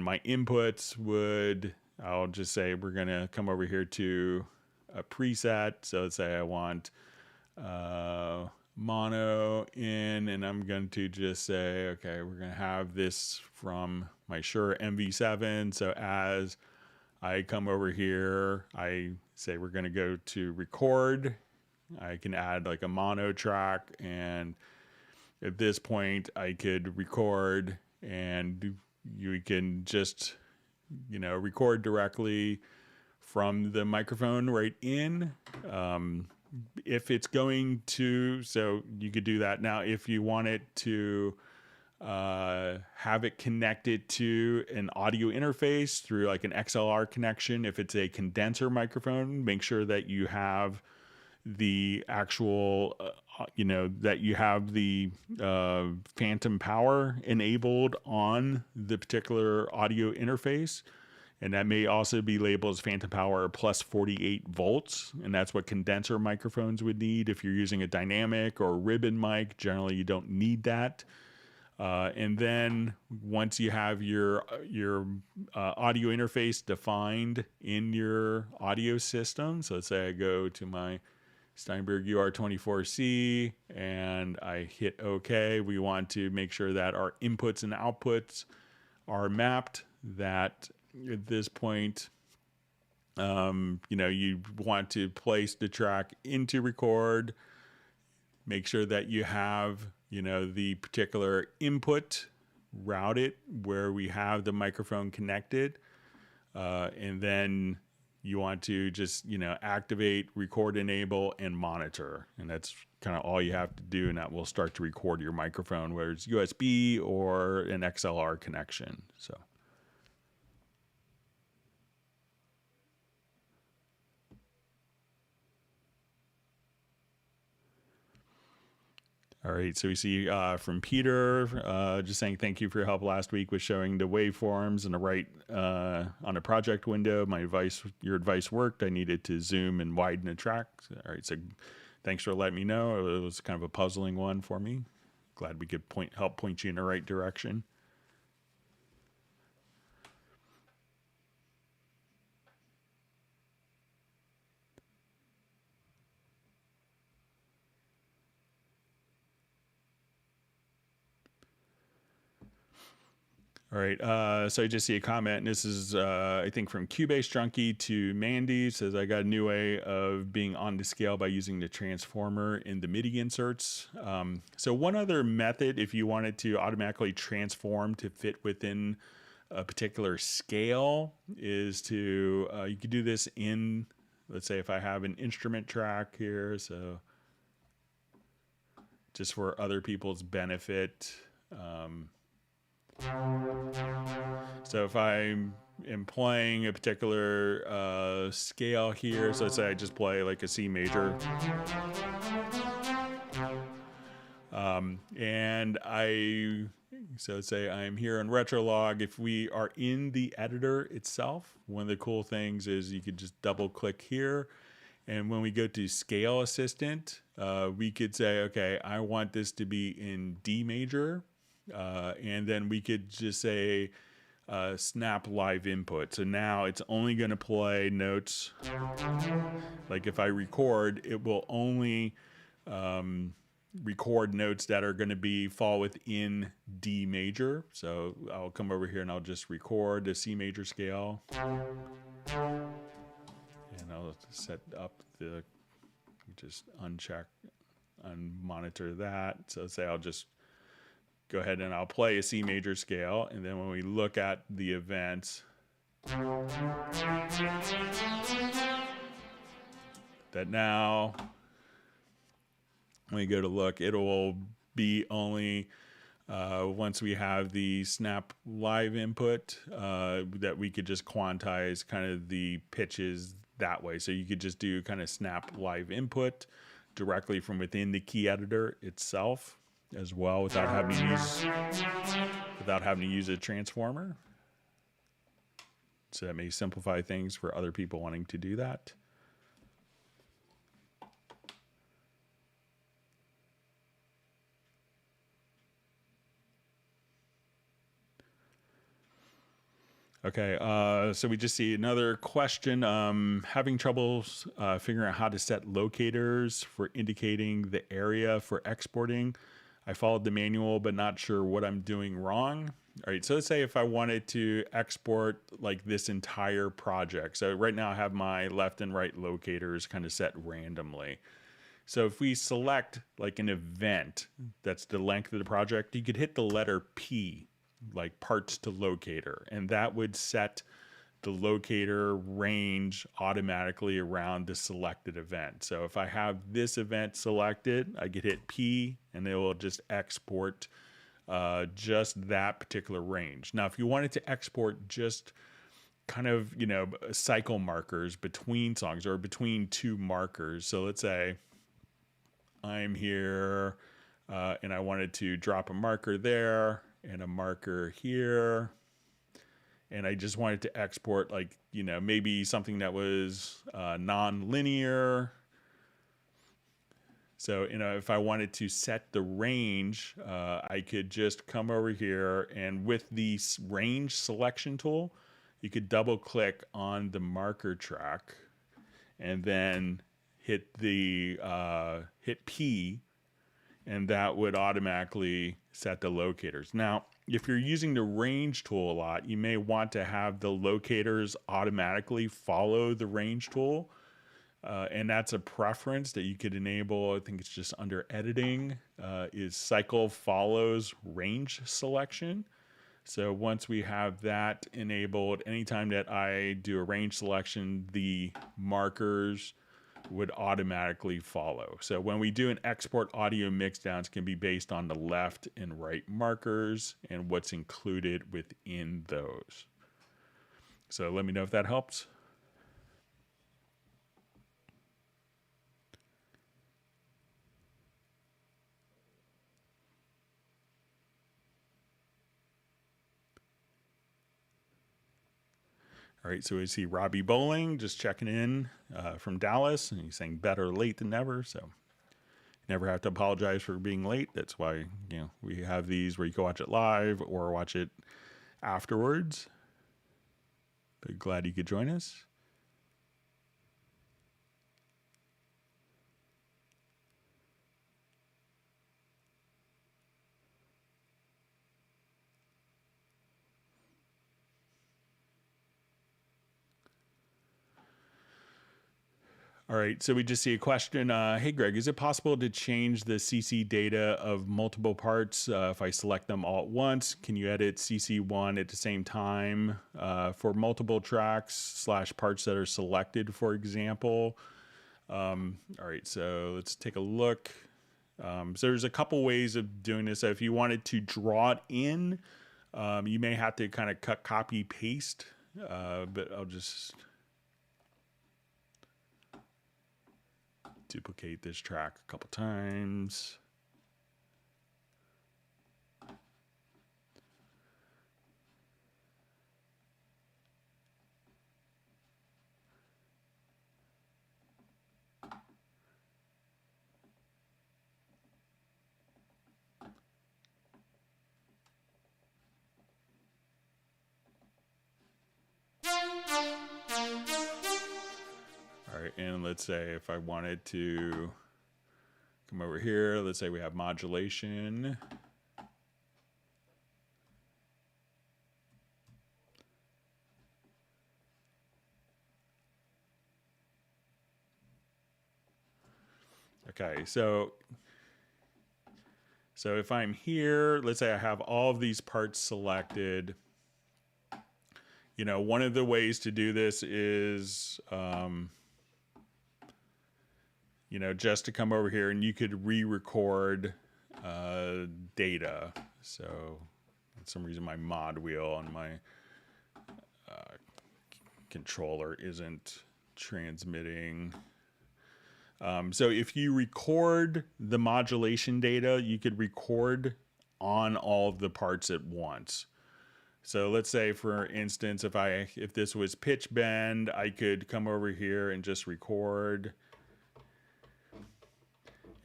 my inputs would, I'll just say we're gonna come over here to a preset. So let's say I want mono in, and I'm going to just say, okay, we're gonna have this from my Shure MV7. So as I come over here, I say we're gonna go to record. I can add like a mono track, and at this point I could record, and you can just, record directly from the microphone right in. If it's going to, so you could do that. Now, if you want it to have it connected to an audio interface through like an XLR connection, if it's a condenser microphone, make sure that you have the actual, that you have the phantom power enabled on the particular audio interface. And that may also be labeled as phantom power plus 48 volts. And that's what condenser microphones would need. If you're using a dynamic or ribbon mic, generally you don't need that. And then once you have your audio interface defined in your audio system, so let's say I go to my Steinberg UR24C and I hit OK. We want to make sure that our inputs and outputs are mapped, that at this point, you want to place the track into record, make sure that you have, the particular input routed where we have the microphone connected. And then you want to just, activate, record, enable, and monitor. And that's kind of all you have to do. And that will start to record your microphone, whether it's USB or an XLR connection. So. All right, so we see from Peter just saying thank you for your help last week with showing the waveforms and the right on a project window. Your advice worked. I needed to zoom and widen the track. All right, so thanks for letting me know. It was kind of a puzzling one for me. Glad we could help point you in the right direction. All right, so I just see a comment, and this is, I think, from Cubase Junkie to Mandy. Says, I got a new way of being on the scale by using the transformer in the MIDI inserts. So one other method, if you wanted to automatically transform to fit within a particular scale, is to, you could do this in, let's say if I have an instrument track here, so just for other people's benefit. So if I am playing a particular scale here, so let's say I just play like a C major, so let's say I'm here on Retrolog. If we are in the editor itself, one of the cool things is you could just double click here, and when we go to Scale Assistant, we could say, okay, I want this to be in D major. And then we could just say snap live input. So now it's only going to play notes. Like if I record, it will only record notes that are going to fall within D major. So I'll come over here and I'll just record the C major scale. And I'll set up just unmonitor that. So say I'll just go ahead and I'll play a C major scale, and then when we look at the events, that now when we go to look, it will be only once we have the snap live input that we could just quantize kind of the pitches that way. So you could just do kind of snap live input directly from within the key editor itself as well, without having to use a transformer. So that may simplify things for other people wanting to do that. Okay, so we just see another question. Having trouble figuring out how to set locators for indicating the area for exporting. I followed the manual, but not sure what I'm doing wrong. All right, so let's say if I wanted to export like this entire project. So right now I have my left and right locators kind of set randomly. So if we select like an event that's the length of the project, you could hit the letter P, like parts to locator, and that would set the locator range automatically around the selected event. So if I have this event selected, I could hit P and it will just export just that particular range. Now, if you wanted to export just kind of, you know, cycle markers between songs or between two markers. So let's say I'm here and I wanted to drop a marker there and a marker here, and I just wanted to export, like, you know, maybe something that was non-linear. So, you know, if I wanted to set the range, I could just come over here, and with the range selection tool, you could double click on the marker track and then hit the hit P, and that would automatically set the locators. Now, if you're using the range tool a lot, you may want to have the locators automatically follow the range tool. And that's a preference that you could enable. I think it's just under editing, is cycle follows range selection. So once we have that enabled, anytime that I do a range selection, the markers would automatically follow. So when we do an export audio mixdowns, can be based on the left and right markers and what's included within those. So let me know if that helps. All right, so we see Robbie Bowling just checking in from Dallas, and he's saying better late than never. So you never have to apologize for being late. That's why, you know, we have these where you can watch it live or watch it afterwards. But glad you could join us. All right, so we just see a question. Hey, Greg, is it possible to change the CC data of multiple parts if I select them all at once? Can you edit CC1 at the same time for multiple tracks / parts that are selected, for example? All right, so let's take a look. So there's a couple ways of doing this. So if you wanted to draw it in, you may have to kind of cut, copy, paste, but I'll just duplicate this track a couple times. All right, and let's say if I wanted to come over here, let's say we have modulation. Okay, so if I'm here, let's say I have all of these parts selected. You know, one of the ways to do this is, you know, just to come over here and you could re-record data. So for some reason my mod wheel on my controller isn't transmitting. So if you record the modulation data, you could record on all of the parts at once. So let's say, for instance, if this was pitch bend, I could come over here and just record.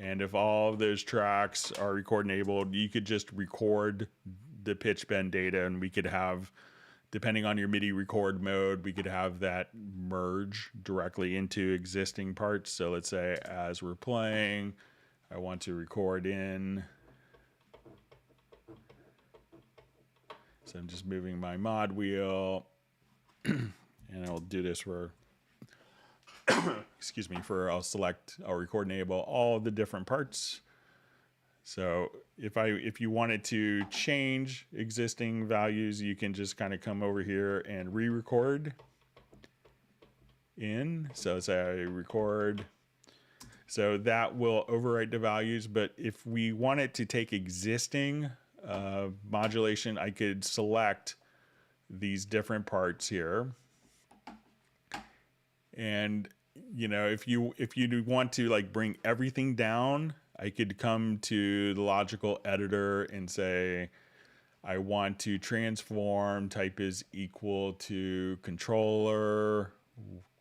And if all of those tracks are record enabled, you could just record the pitch bend data, and we could have, depending on your MIDI record mode, we could have that merge directly into existing parts. So let's say as we're playing, I want to record in. So I'm just moving my mod wheel, and I'll do this for, excuse me, I'll record enable all the different parts. So if you wanted to change existing values, you can just kind of come over here and re-record in. So say I record, so that will overwrite the values. But if we wanted to take existing modulation, I could select these different parts here. And if you want to like bring everything down, I could come to the logical editor and say I want to transform type is equal to controller,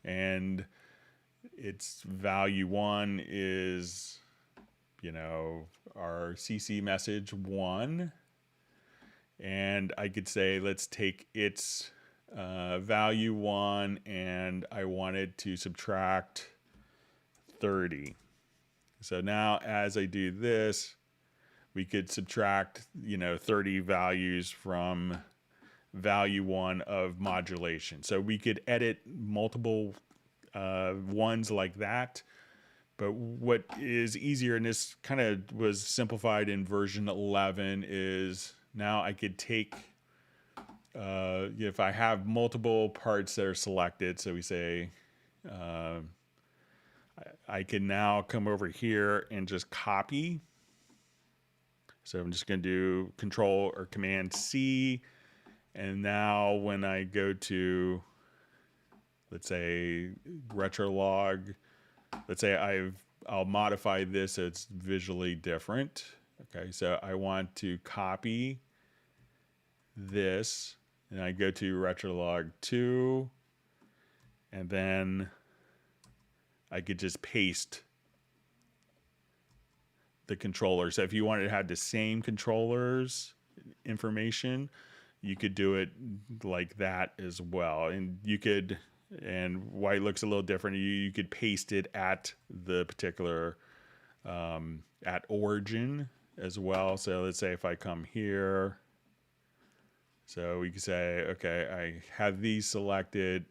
and its value 1 is our CC message 1, and I could say let's take its value 1 and I wanted to subtract 30. So now as I do this, we could subtract 30 values from value 1 of modulation. So we could edit multiple ones like that. But what is easier, and this kind of was simplified in version 11, is now I could take, if I have multiple parts that are selected, so we say, I can now come over here and just copy. So I'm just going to do Control or Command C. And now when I go to, let's say, Retrolog, let's say I'll modify this so it's visually different. Okay, so I want to copy this, and I go to Retrolog 2, and then I could just paste the controller. So if you wanted to have the same controllers information, you could do it like that as well. And you could, and why it looks a little different, you could paste it at the particular, at origin as well. So let's say if I come here, so we could say, okay, I have these selected.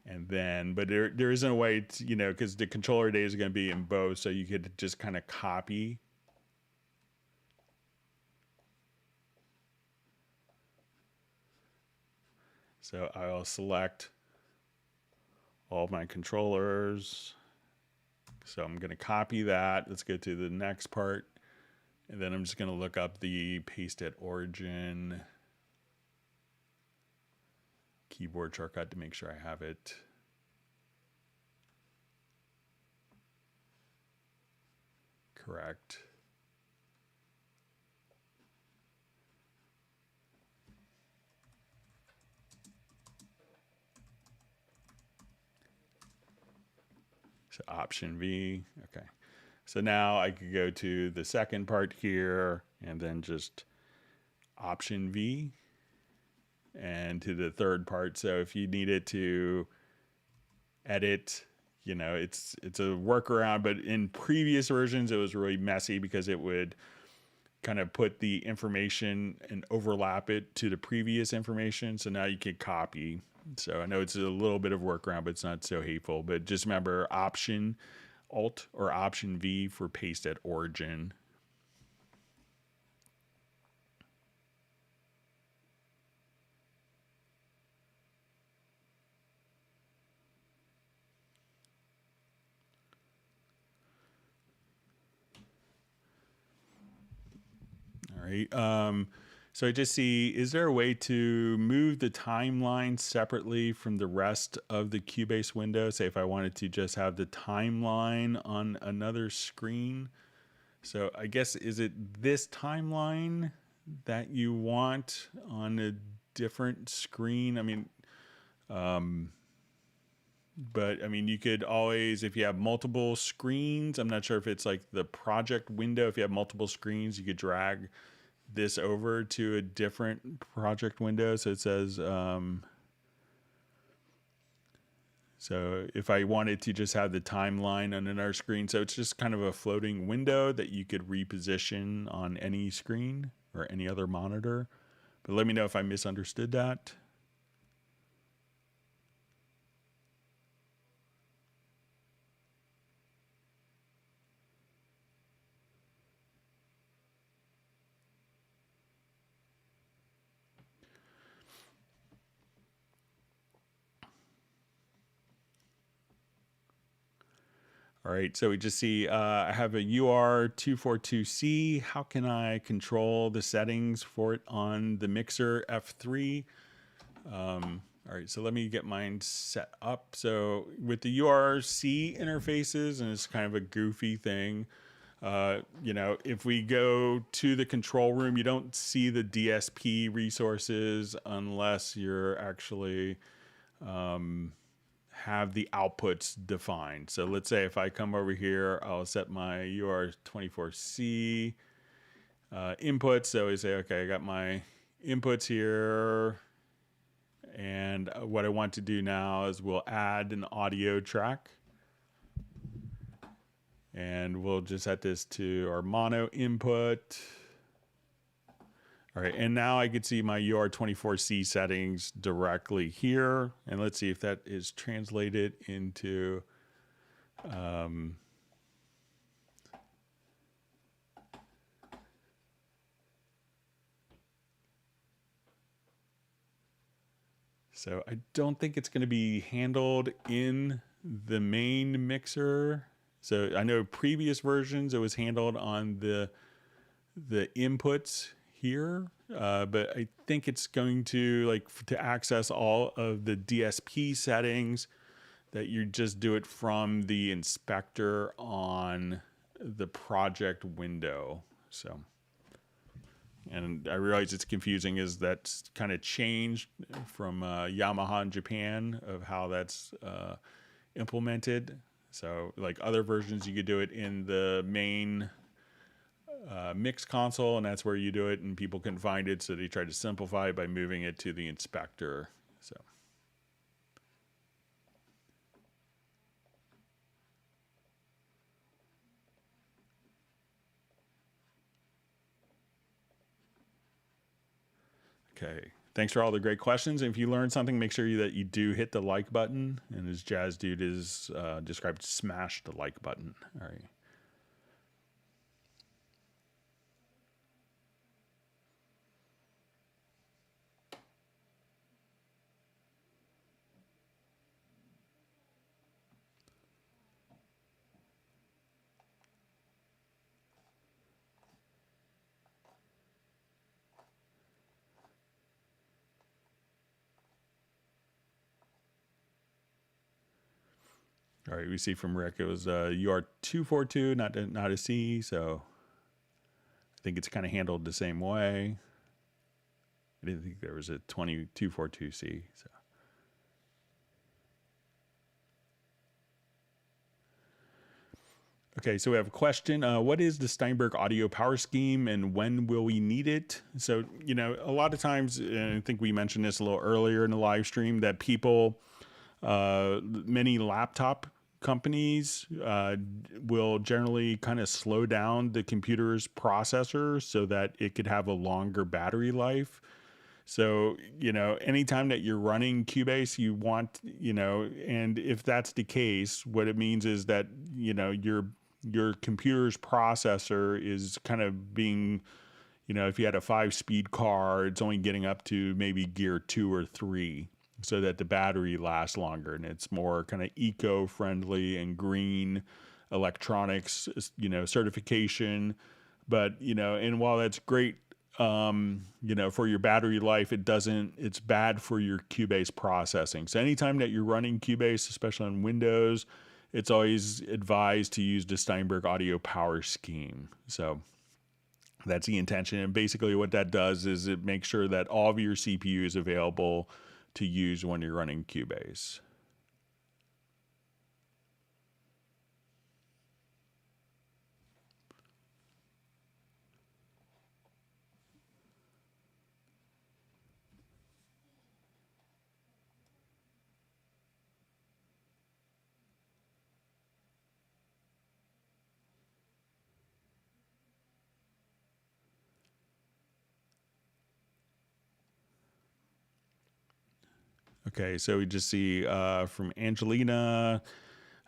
And then, but there isn't a way to, because the controller data is going to be in both, so you could just kind of copy. So I'll select all of my controllers. So I'm going to copy that. Let's go to the next part. And then I'm just going to look up the paste at origin keyboard shortcut to make sure I have it correct. So Option V, okay. So now I could go to the second part here and then just Option V and to the third part. So if you needed to edit, it's a workaround, but in previous versions it was really messy because it would kind of put the information and overlap it to the previous information. So now you can copy. So I know it's a little bit of workaround, but it's not so hateful. But just remember Option Alt or Option V for paste at origin. All right. So I just see, is there a way to move the timeline separately from the rest of the Cubase window? Say if I wanted to just have the timeline on another screen. So I guess, is it this timeline that you want on a different screen? I mean, but I mean, you could always, if you have multiple screens, I'm not sure if it's like the project window, if you have multiple screens, you could drag this over to a different project window. So it says, so if I wanted to just have the timeline on another screen, so it's just kind of a floating window that you could reposition on any screen or any other monitor. But let me know if I misunderstood that. All right, so we just see I have a UR242C. How can I control the settings for it on the mixer F3? All right, so let me get mine set up. So with the URC interfaces, and it's kind of a goofy thing, you know, if we go to the control room, you don't see the DSP resources unless you're actually have the outputs defined. So let's say if I come over here, I'll set my UR24C input. So we say, okay, I got my inputs here. And what I want to do now is we'll add an audio track. And we'll just set this to our mono input. All right, and now I can see my UR24C settings directly here. And let's see if that is translated into so I don't think it's going to be handled in the main mixer. So I know previous versions it was handled on the inputs here, but I think it's going to, like, to access all of the DSP settings, that you just do it from the inspector on the project window. So, and I realize it's confusing, is that's kind of changed from Yamaha in Japan of how that's implemented. So like other versions, you could do it in the main mix console, and that's where you do it, and people can find it. So they try to simplify it by moving it to the inspector. So. Okay. Thanks for all the great questions. And if you learned something, make sure that you do hit the like button. And as Jazz Dude is described, smash the like button. All right. All right, we see from Rick it was UR242, not a C, so I think it's kind of handled the same way. I didn't think there was a 2242C. So. Okay, so we have a question. What is the Steinberg audio power scheme, and when will we need it? So, you know, a lot of times, and I think we mentioned this a little earlier in the live stream, that people, many laptop companies will generally kind of slow down the computer's processor so that it could have a longer battery life. So, you know, anytime that you're running Cubase, you want, you know, and if that's the case, what it means is that, you know, your computer's processor is kind of being, you know, if you had a 5-speed car, it's only getting up to maybe gear 2 or 3, so that the battery lasts longer, and it's more kind of eco-friendly and green electronics, you know, certification. But, you know, and while that's great for your battery life, it's bad for your Cubase processing. So anytime that you're running Cubase, especially on Windows, it's always advised to use the Steinberg audio power scheme. So that's the intention. And basically what that does is it makes sure that all of your CPU is available to use when you're running Cubase. Okay, so we just see from Angelina.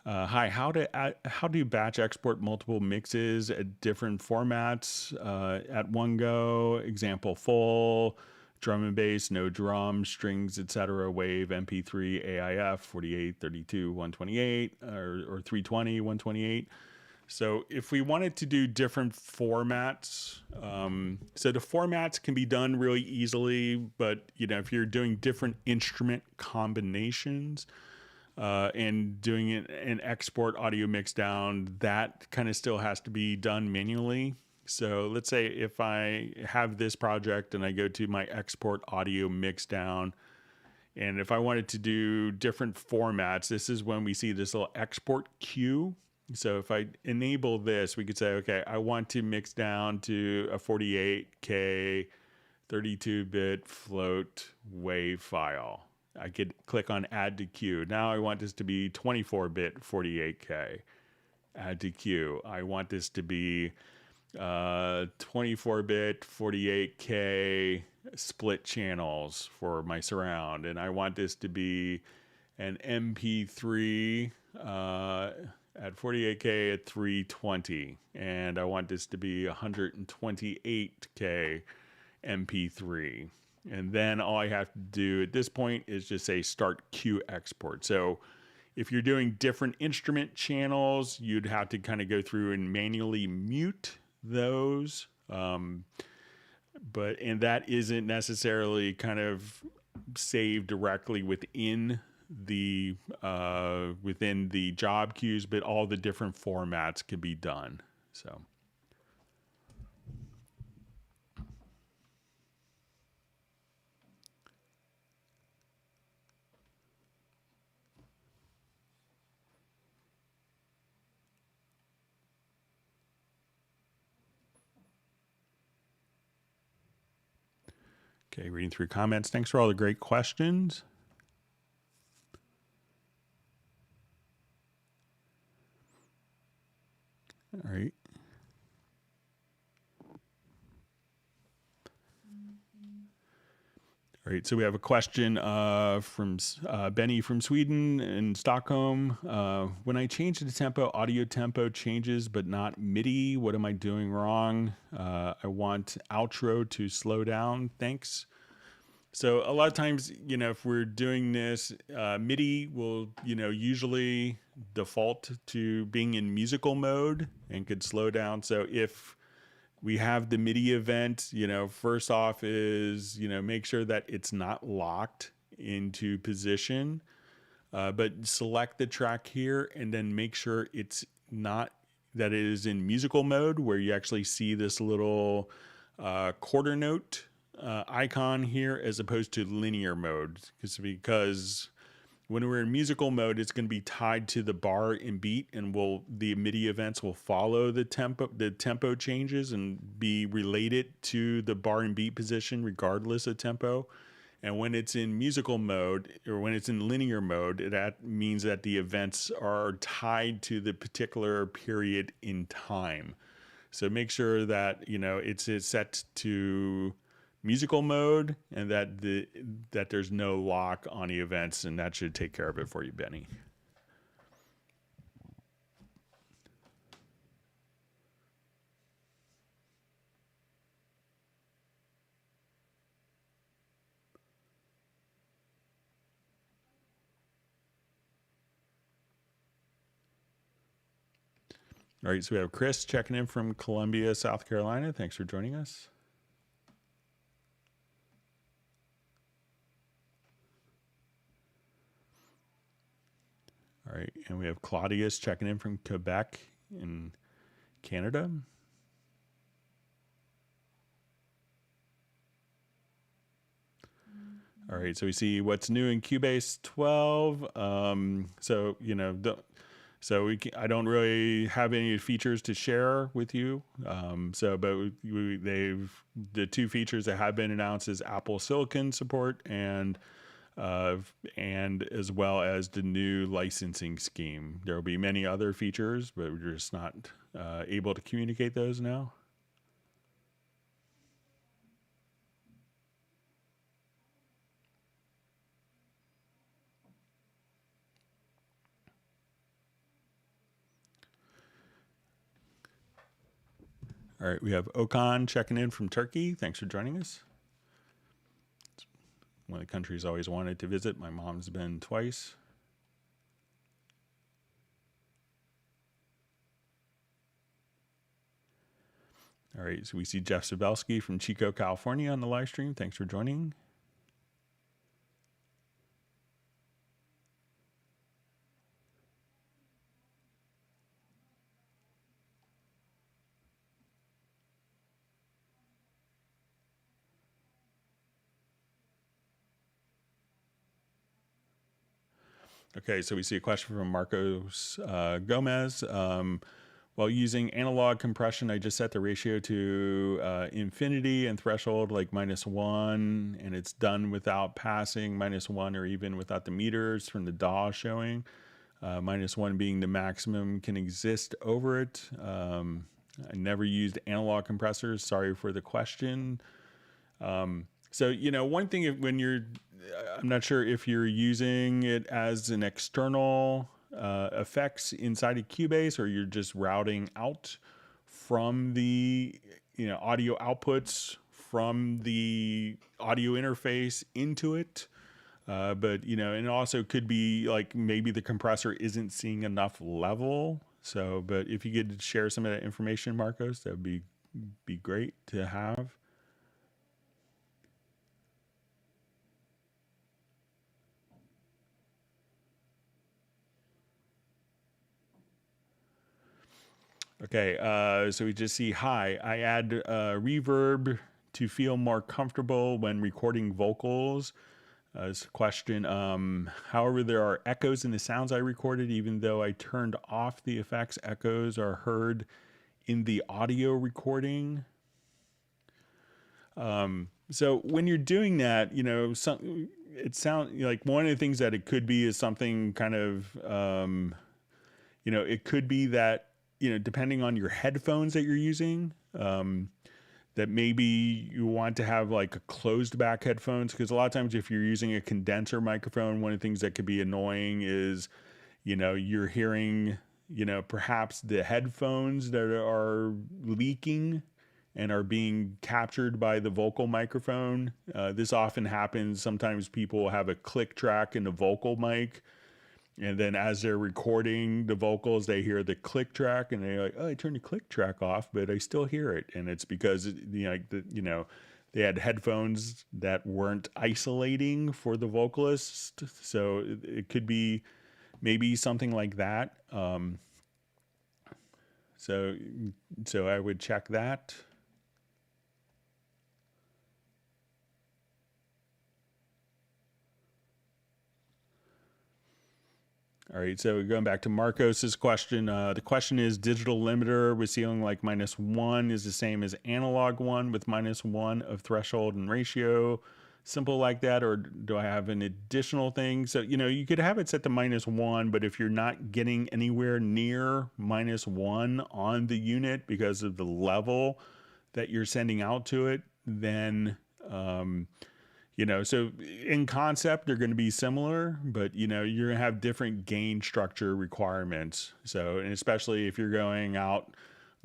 Hi, how do you batch export multiple mixes at different formats at one go? Example: full, drum and bass, no drums, strings, etc. Wave, MP3, AIF, 48, 32, 128, or 320, 128. So if we wanted to do different formats, so the formats can be done really easily, but if you're doing different instrument combinations, and doing an export audio mix down, that kind of still has to be done manually. So let's say if I have this project and I go to my export audio mix down, and if I wanted to do different formats, this is when we see this little export queue. So if I enable this, we could say, okay, I want to mix down to a 48K 32-bit float wave file. I could click on add to queue. Now I want this to be 24-bit 48K. Add to queue. I want this to be 24-bit 48K split channels for my surround. And I want this to be an MP3 at 48K at 320. And I want this to be 128K MP3. And then all I have to do at this point is just say start queue export. So if you're doing different instrument channels, you'd have to kind of go through and manually mute those. And that isn't necessarily kind of saved directly within the job queues, but all the different formats can be done. So. Okay, reading through comments. Thanks for all the great questions. All right. All right, so we have a question from Benny from Sweden in Stockholm. When I change the tempo, audio tempo changes, but not MIDI. What am I doing wrong? I want outro to slow down. Thanks. So a lot of times, if we're doing this, MIDI will, usually default to being in musical mode and could slow down. So if we have the MIDI event, first off is, make sure that it's not locked into position, but select the track here and then make sure it's not, that it is in musical mode where you actually see this little quarter note icon here as opposed to linear mode. Because when we're in musical mode, it's going to be tied to the bar and beat, and the MIDI events will follow the tempo changes and be related to the bar and beat position regardless of tempo. And when it's in musical mode, or when it's in linear mode, that means that the events are tied to the particular period in time. So make sure that it's set to musical mode and that there's no lock on the events, and that should take care of it for you, Benny. All right, so we have Chris checking in from Columbia, South Carolina. Thanks for joining us. All right, and we have Claudius checking in from Quebec in Canada. All right, so we see what's new in Cubase 12. So I don't really have any features to share with you. But the two features that have been announced is Apple Silicon support and as well as the new licensing scheme. There will be many other features, but we're just not able to communicate those now. All right, we have Okan checking in from Turkey. Thanks for joining us. It's one of the countries I always wanted to visit. My mom's been twice. All right, so we see Jeff Sabelski from Chico, California on the live stream. Thanks for joining. Okay, so we see a question from Marcos Gomez. While using analog compression, I just set the ratio to infinity and threshold like -1, and it's done without passing -1 or even without the meters from the DAW showing. -1 being the maximum can exist over it. I never used analog compressors. Sorry for the question. So, one thing I'm not sure if you're using it as an external effects inside of Cubase, or you're just routing out from the audio outputs from the audio interface into it. But and it also could be like maybe the compressor isn't seeing enough level. So, but if you could share some of that information, Marcos, that would be great to have. Okay, so we just see, hi, I add reverb to feel more comfortable when recording vocals. This question, however, there are echoes in the sounds I recorded, even though I turned off the effects, echoes are heard in the audio recording. So when you're doing that, it sounds like one of the things that it could be is something kind of, it could be that, depending on your headphones that you're using, that maybe you want to have like a closed back headphones. Because a lot of times if you're using a condenser microphone, one of the things that could be annoying is, you're hearing, perhaps the headphones that are leaking and are being captured by the vocal microphone. This often happens. Sometimes people have a click track in the vocal mic, and then as they're recording the vocals, they hear the click track and they're like, oh, I turned the click track off, but I still hear it. And it's because, they had headphones that weren't isolating for the vocalist. So it could be maybe something like that. So I would check that. All right, so going back to Marcos's question, the question is digital limiter with ceiling like -1 is the same as analog one with -1 of threshold and ratio. Simple like that, or do I have an additional thing? So, you could have it set to -1, but if you're not getting anywhere near -1 on the unit because of the level that you're sending out to it, then so in concept, they're going to be similar, but, you're going to have different gain structure requirements. So, and especially if you're going out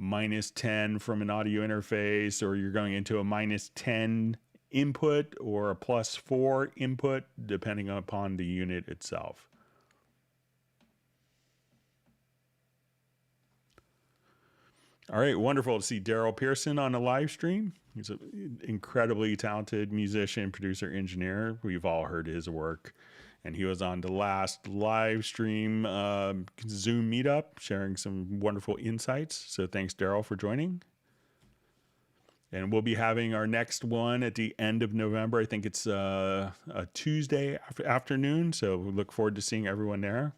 -10 from an audio interface, or you're going into a -10 input or a +4 input, depending upon the unit itself. All right, wonderful to see Daryl Pearson on the live stream. He's an incredibly talented musician, producer, engineer. We've all heard his work, and he was on the last live stream Zoom meetup, sharing some wonderful insights. So thanks, Daryl, for joining. And we'll be having our next one at the end of November. I think it's a Tuesday afternoon. So we look forward to seeing everyone there.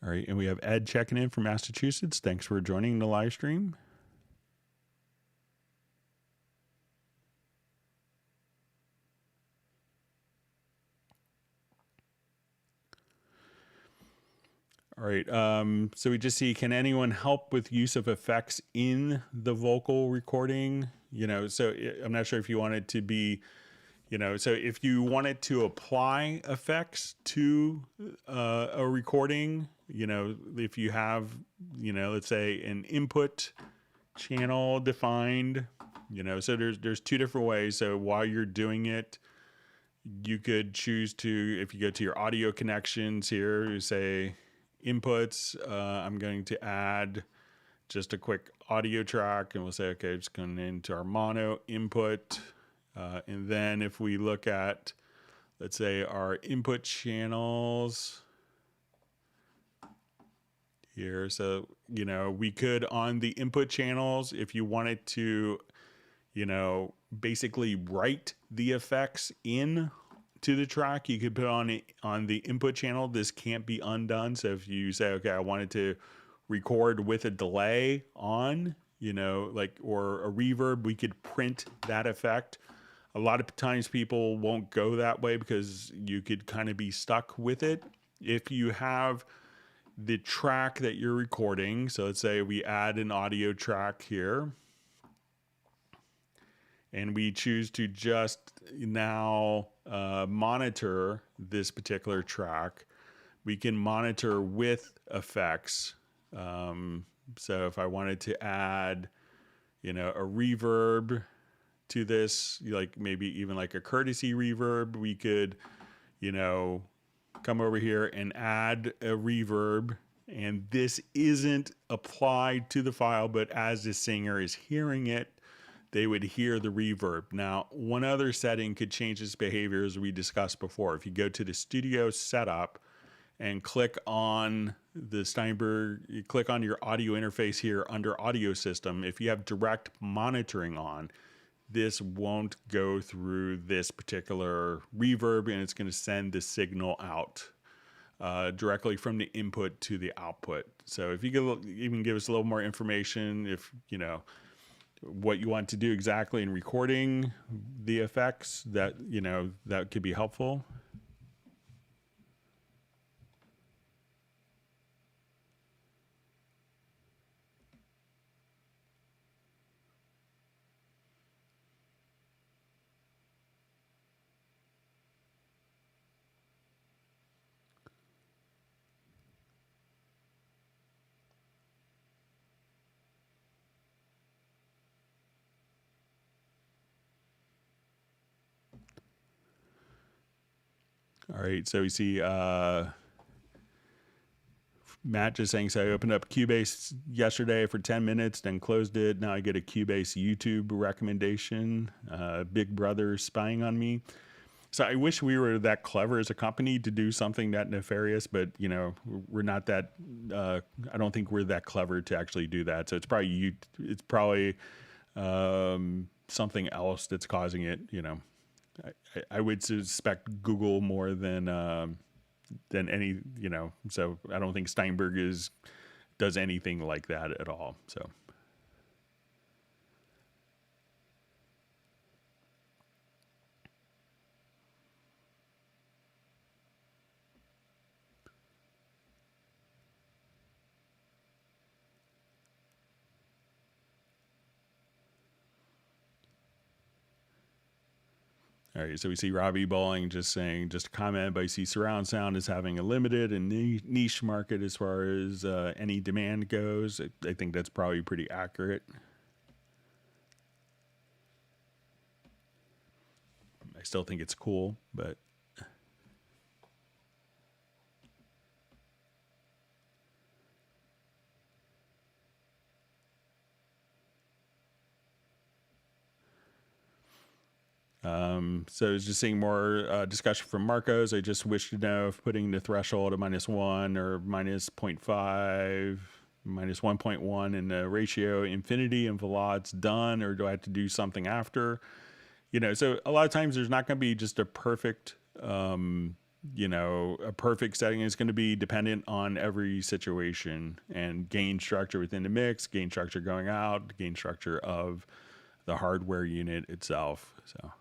All right. And we have Ed checking in from Massachusetts. Thanks for joining the live stream. All right. So we just see, can anyone help with use of effects in the vocal recording? So I'm not sure if you want it to be, so if you wanted to apply effects to a recording, if you have, let's say an input channel defined, so there's two different ways. So while you're doing it, you could choose to, if you go to your audio connections here, you say, inputs, I'm going to add just a quick audio track, and we'll say, okay, just going into our mono input. And then if we look at, let's say, our input channels here. So, we could, on the input channels, if you wanted to, basically write the effects in to the track, you could put on the input channel. This can't be undone. So if you say, okay, I wanted to record with a delay on, or a reverb, we could print that effect. A lot of times people won't go that way because you could kind of be stuck with it. If you have the track that you're recording, so let's say we add an audio track here, and we choose to just now monitor this particular track, we can monitor with effects. So if I wanted to add, a reverb to this, like maybe even like a courtesy reverb, we could, come over here and add a reverb. And this isn't applied to the file, but as the singer is hearing it, they would hear the reverb. Now, one other setting could change this behavior, as we discussed before. If you go to the studio setup and click on the Steinberg, you click on your audio interface here under audio system, if you have direct monitoring on, this won't go through this particular reverb, and it's going to send the signal out directly from the input to the output. So if you could even give us a little more information, if, what you want to do exactly in recording the effects, that that could be helpful. All right, so we see Matt just saying, so I opened up Cubase yesterday for 10 minutes, then closed it. Now I get a Cubase YouTube recommendation. Big Brother spying on me. So I wish we were that clever as a company to do something that nefarious, but we're not that. I don't think we're that clever to actually do that. So it's probably something else that's causing it. I would suspect Google more than any. So I don't think Steinberg does anything like that at all. So. All right, so we see Robbie Bowling just saying, just a comment, but I see surround sound is having a limited and niche market as far as any demand goes. I think that's probably pretty accurate. I still think it's cool, but So it's just seeing more discussion from Marcos. I just wish to know if putting the threshold at -1 or -0.5, -1.1 in the ratio infinity and veloc's done, or do I have to do something after? So a lot of times there's not going to be just a perfect, a perfect setting. It's going to be dependent on every situation and gain structure within the mix, gain structure going out, gain structure of the hardware unit itself. So.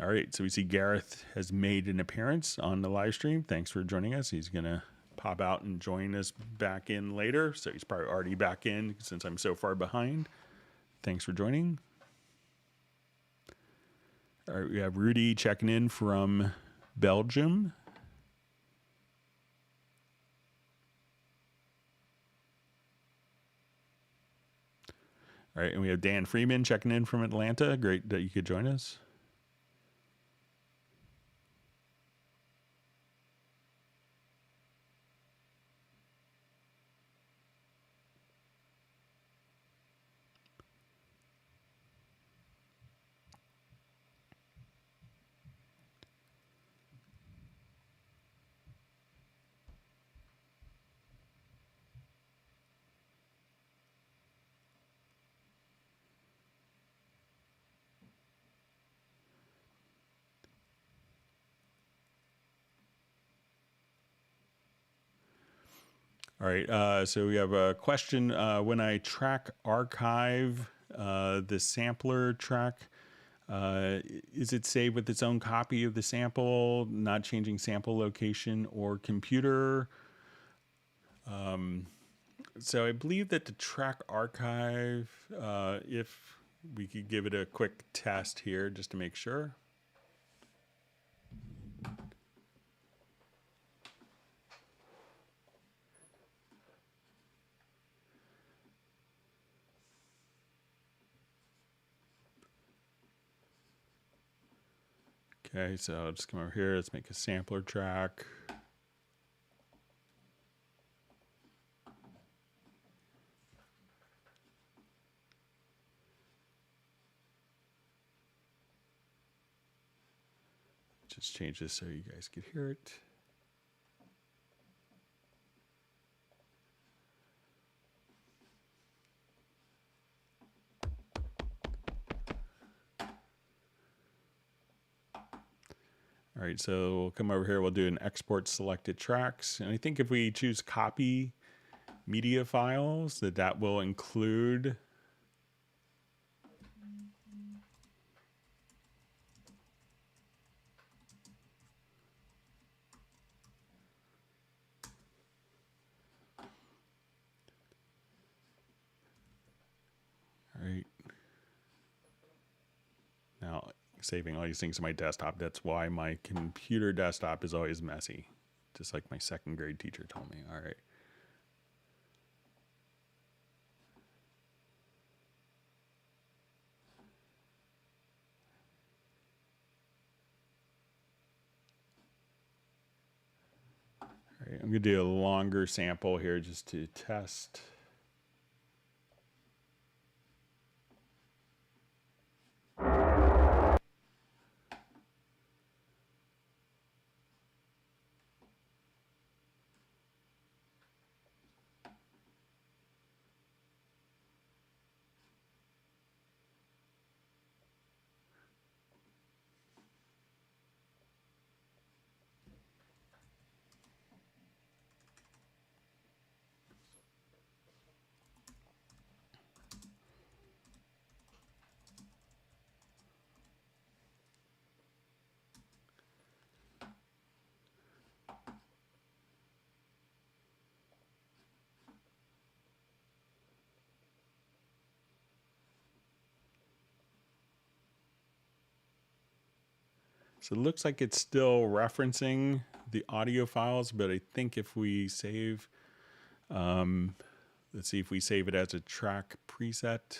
All right, so we see Gareth has made an appearance on the live stream. Thanks for joining us. He's going to pop out and join us back in later. So he's probably already back in since I'm so far behind. Thanks for joining. All right, we have Rudy checking in from Belgium. All right, and we have Dan Freeman checking in from Atlanta. Great that you could join us. All right, so we have a question. When I track archive the sampler track, is it saved with its own copy of the sample, not changing sample location or computer? So I believe that the track archive, if we could give it a quick test here just to make sure. Okay, so I'll just come over here. Let's make a sampler track. Just change this so you guys could hear it. All right, so we'll come over here. We'll do an export selected tracks. And I think if we choose copy media files, that will include now saving all these things to my desktop. That's why my computer desktop is always messy, just like my second grade teacher told me. All right. All right, I'm gonna do a longer sample here just to test. So it looks like it's still referencing the audio files, but I think if we save, let's see if we save it as a track preset.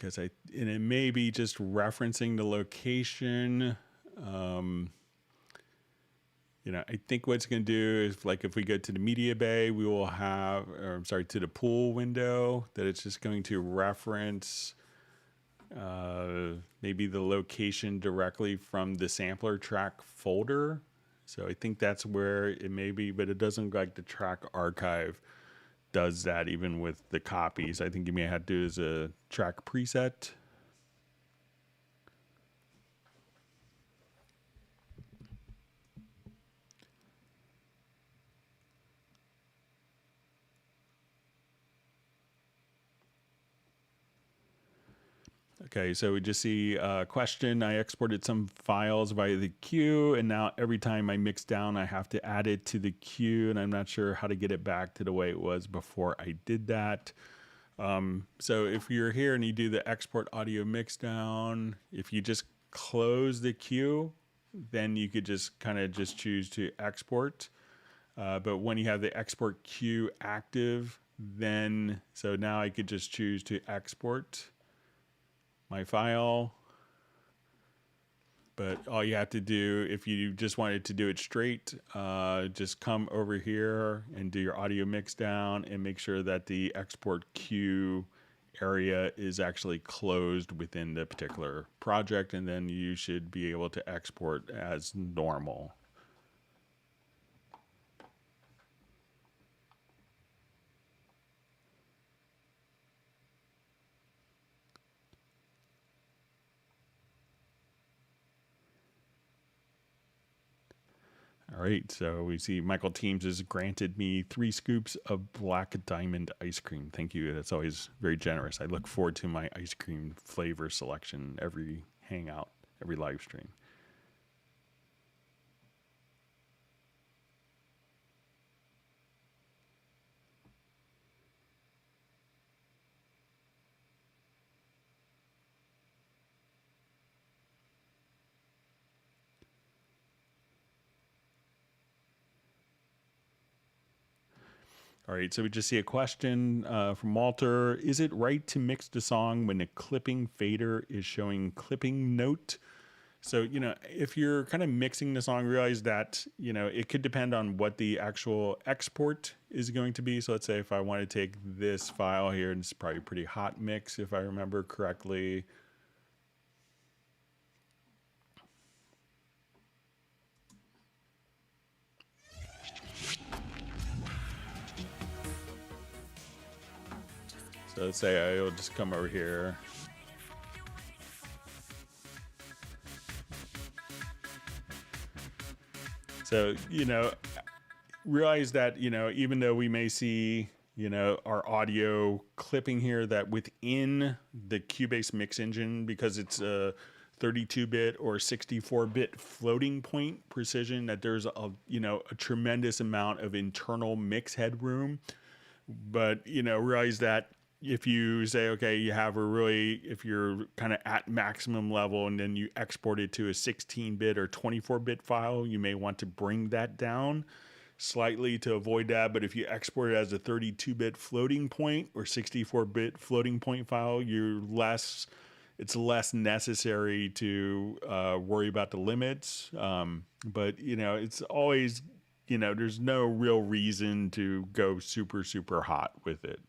and it may be just referencing the location. I think what it's going to do is, like, if we go to the media bay, we will have, or I'm sorry, to the pool window, that it's just going to reference maybe the location directly from the sampler track folder. So I think that's where it may be, but it doesn't look like the track archive does that even with the copies. I think you may have to do as a track preset. Okay, so we just see a question. I exported some files via the queue, and now every time I mix down, I have to add it to the queue, and I'm not sure how to get it back to the way it was before I did that. So if you're here and you do the export audio mix down, if you just close the queue, then you could just kind of just choose to export. But when you have the export queue active, then, so now I could just choose to export my file. But all you have to do, if you just wanted to do it straight, just come over here and do your audio mix down and make sure that the export queue area is actually closed within the particular project, and then you should be able to export as normal. All right, so we see Michael Teams has granted me 3 scoops of Black Diamond ice cream. Thank you. That's always very generous. I look forward to my ice cream flavor selection every hangout, every live stream. All right, so we just see a question from Walter. Is it right to mix the song when the clipping fader is showing clipping note? So, if you're kind of mixing the song, realize that, it could depend on what the actual export is going to be. So let's say if I want to take this file here, and it's probably a pretty hot mix if I remember correctly. So let's say I'll just come over here. So, realize that, even though we may see, our audio clipping here, that within the Cubase mix engine, because it's a 32-bit or 64-bit floating point precision, that there's a tremendous amount of internal mix headroom. But, realize that if you say, okay, if you're kind of at maximum level and then you export it to a 16-bit or 24-bit file, you may want to bring that down slightly to avoid that. But if you export it as a 32-bit floating point or 64-bit floating point file, it's less necessary to worry about the limits. But, it's always, there's no real reason to go super, super hot with it.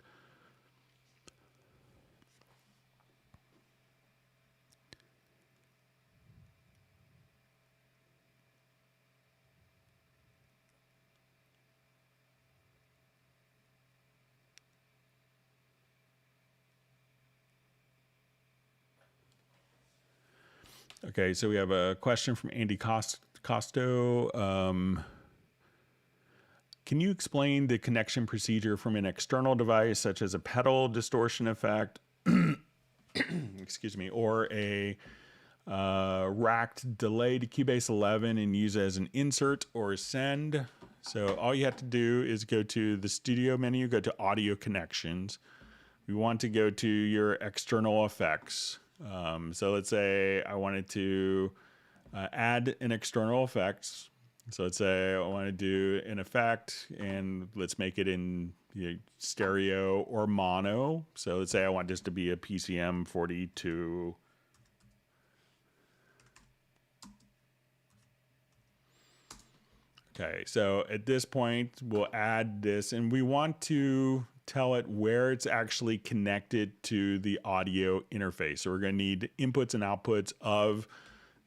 Okay, so we have a question from Andy Costo. Can you explain the connection procedure from an external device, such as a pedal distortion effect, excuse me, or a racked delay to Cubase 11 and use it as an insert or a send? So all you have to do is go to the studio menu, go to audio connections. We want to go to your external effects. So let's say I wanted to add an external effect. So let's say I want to do an effect, and let's make it in, stereo or mono. So let's say I want this to be a PCM 42. Okay, so at this point, we'll add this, and we want to tell it where it's actually connected to the audio interface. So we're going to need inputs and outputs of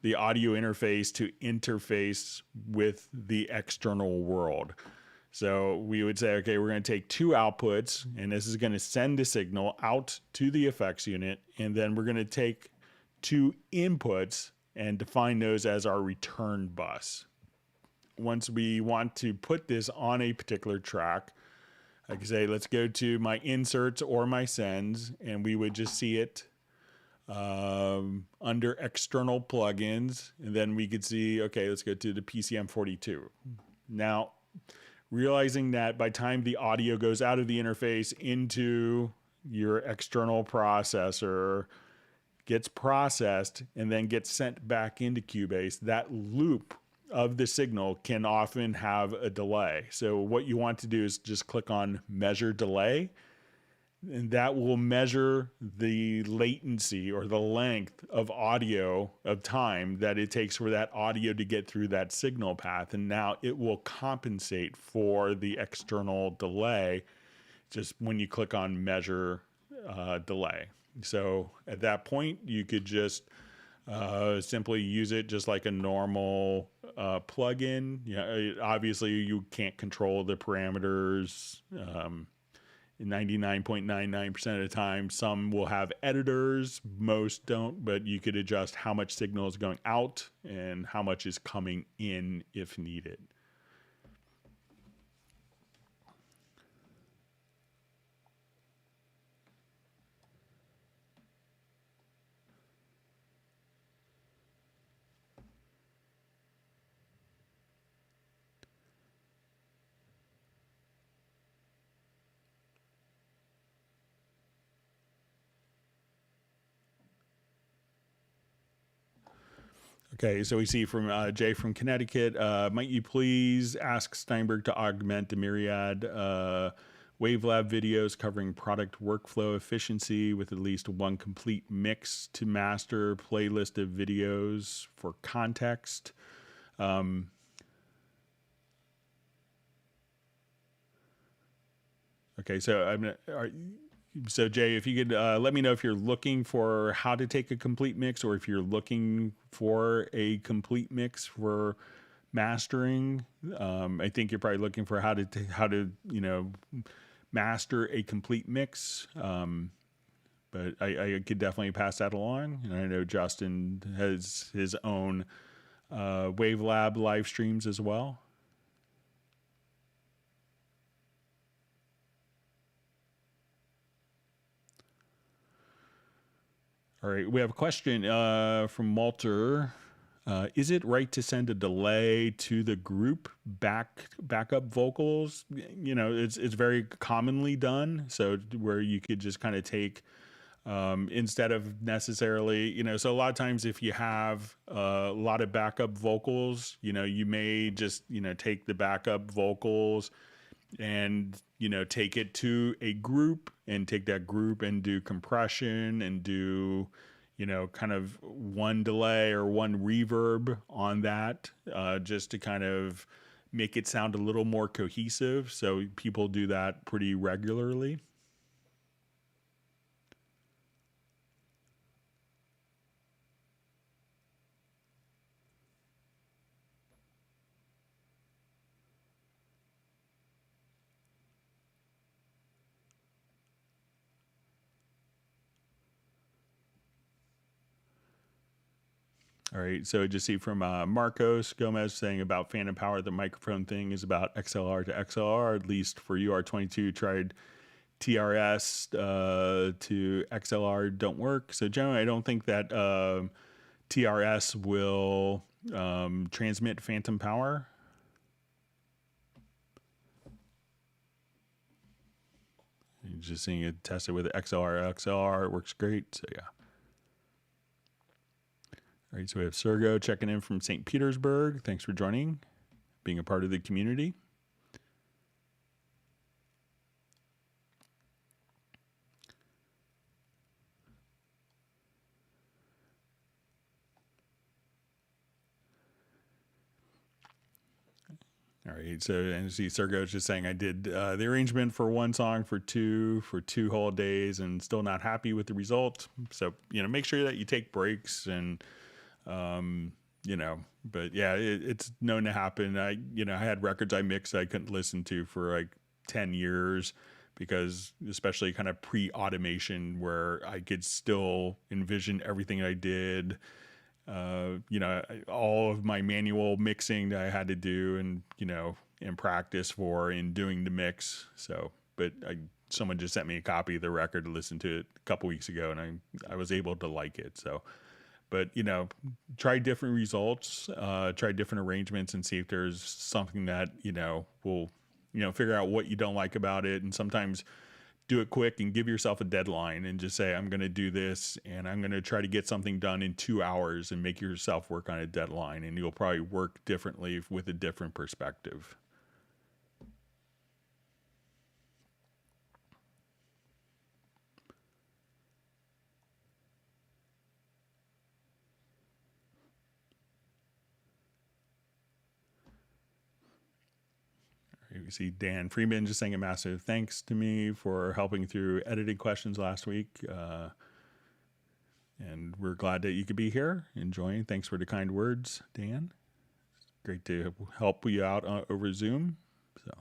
the audio interface to interface with the external world. So we would say, okay, we're going to take two outputs, and this is going to send a signal out to the effects unit, and then we're going to take two inputs and define those as our return bus. Once we want to put this on a particular track, I can say, let's go to my inserts or my sends, and we would just see it under external plugins. And then we could see, okay, let's go to the PCM 42. Now, realizing that by the time the audio goes out of the interface into your external processor, gets processed, and then gets sent back into Cubase, that loop of the signal can often have a delay. So what you want to do is just click on measure delay, and that will measure the latency or the length of audio of time that it takes for that audio to get through that signal path. And now it will compensate for the external delay just when you click on measure delay. So at that point, you could just simply use it just like a normal plugin. Obviously, you can't control the parameters 99.99% of the time. Some will have editors, most don't, but you could adjust how much signal is going out and how much is coming in if needed. Okay, so we see from Jay from Connecticut, might you please ask Steinberg to augment the myriad Wavelab videos covering product workflow efficiency with at least one complete mix to master playlist of videos for context. Okay, so so Jay, if you could let me know if you're looking for how to take a complete mix, or if you're looking for a complete mix for mastering. I think you're probably looking for how to master a complete mix. But I could definitely pass that along. And I know Justin has his own Wavelab live streams as well. All right, we have a question from Malter. Is it right to send a delay to the group backup vocals? It's very commonly done. So where you could just kind of take instead of necessarily, so a lot of times if you have a lot of backup vocals, you may just take the backup vocals and take it to a group and take that group and do compression and do kind of one delay or one reverb on that, just to kind of make it sound a little more cohesive. So people do that pretty regularly. All right, so I just see from Marcos Gomez saying about Phantom Power, the microphone thing is about XLR to XLR, at least for UR22, tried TRS to XLR, don't work. So generally, I don't think that TRS will transmit Phantom Power. You're just seeing it tested with XLR, it works great, so yeah. All right, so we have Sergo checking in from St. Petersburg. Thanks for joining, being a part of the community. All right. So, and see, Sergo's just saying I did the arrangement for one song for two whole days and still not happy with the result. So, make sure that you take breaks and, but yeah, it's known to happen. I had records I mixed I couldn't listen to for like 10 years because especially kind of pre-automation where I could still envision everything I did. All of my manual mixing that I had to do and, in practice for in doing the mix. So, but someone just sent me a copy of the record to listen to it a couple weeks ago and I was able to like it. So, but, try different results, try different arrangements and see if there's something that, will, figure out what you don't like about it. And sometimes do it quick and give yourself a deadline and just say, I'm going to do this and I'm going to try to get something done in 2 hours and make yourself work on a deadline. And you'll probably work differently with a different perspective. We see Dan Freeman just saying a massive thanks to me for helping through editing questions last week. And we're glad that you could be here enjoying. Thanks for the kind words, Dan. It's great to help you out over Zoom. So.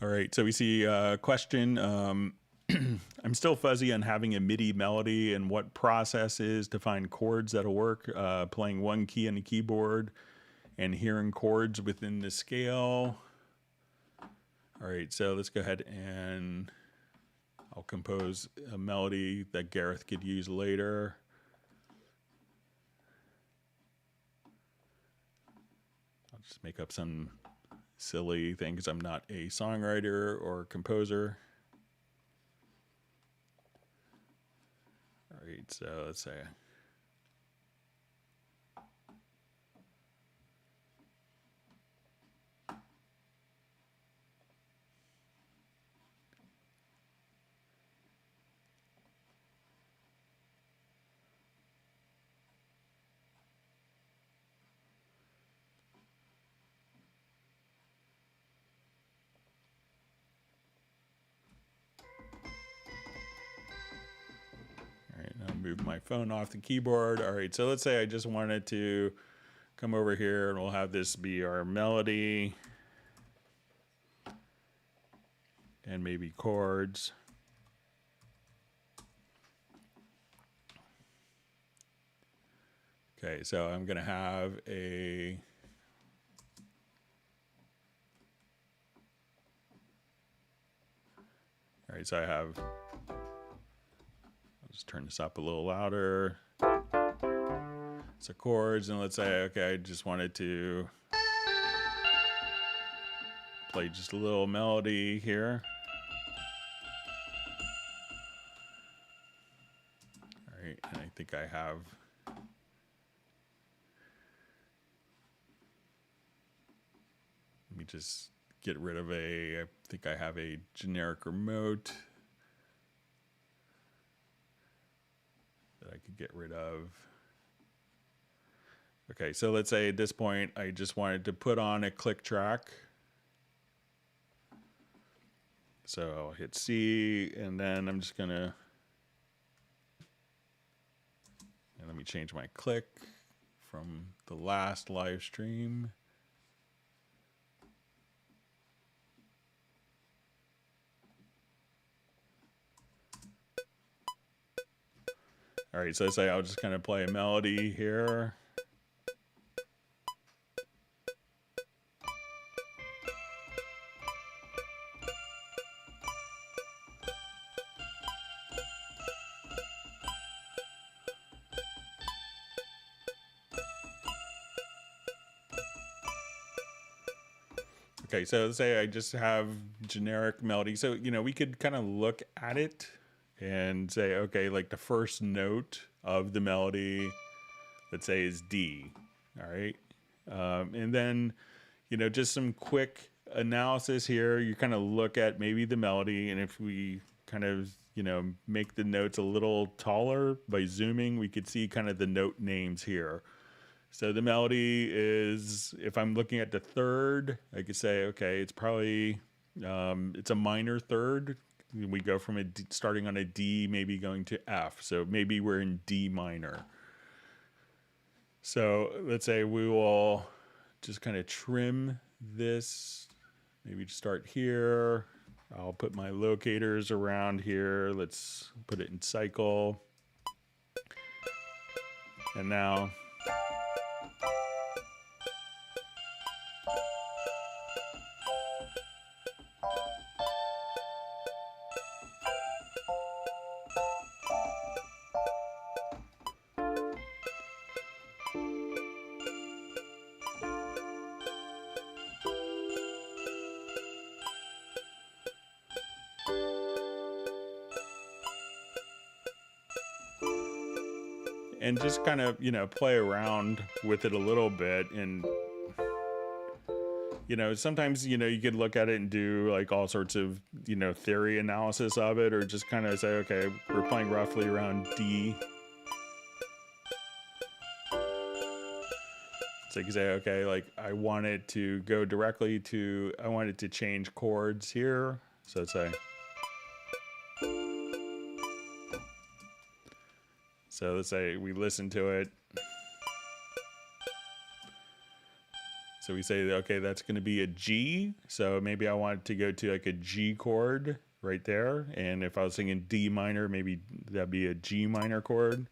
All right, so we see a question. I'm still fuzzy on having a MIDI melody and what process is to find chords that'll work. Playing one key on the keyboard and hearing chords within the scale. All right, so let's go ahead and I'll compose a melody that Gareth could use later. I'll just make up some silly thing because I'm not a songwriter or composer. All right, so let's say. I'll move my phone off the keyboard. All right, so let's say I just wanted to come over here and we'll have this be our melody and maybe chords. Okay, so I'm gonna have a all right, so I have, I'll just turn this up a little louder. So chords, and let's say, okay, I just wanted to play just a little melody here. All right, and I think I have, let me just get rid of I think I have a generic remote that I could get rid of. Okay, so let's say at this point, I just wanted to put on a click track. So I'll hit C, and then I'm just gonna, and let me change my click from the last live stream. All right, so let's say I'll just kind of play a melody here. Okay, so let's say I just have generic melody. So, we could kind of look at it and say, okay, like the first note of the melody, let's say is D. All right. And then, just some quick analysis here. You kind of look at maybe the melody, and if we kind of, make the notes a little taller by zooming, we could see kind of the note names here. So the melody is, if I'm looking at the third, I could say, okay, it's probably, it's a minor third. We go from starting on a D, maybe going to F. So maybe we're in D minor. So let's say we will just kind of trim this, maybe start here. I'll put my locators around here. Let's put it in cycle. And now, and just kind of, play around with it a little bit. And, sometimes, you could look at it and do like all sorts of, theory analysis of it, or just kind of say, okay, we're playing roughly around D. So you can say, okay, like I want it to go directly to, I want it to change chords here. So let's say, we listen to it. So we say, okay, that's going to be a G. So maybe I want it to go to like a G chord right there. And if I was singing D minor, maybe that'd be a G minor chord.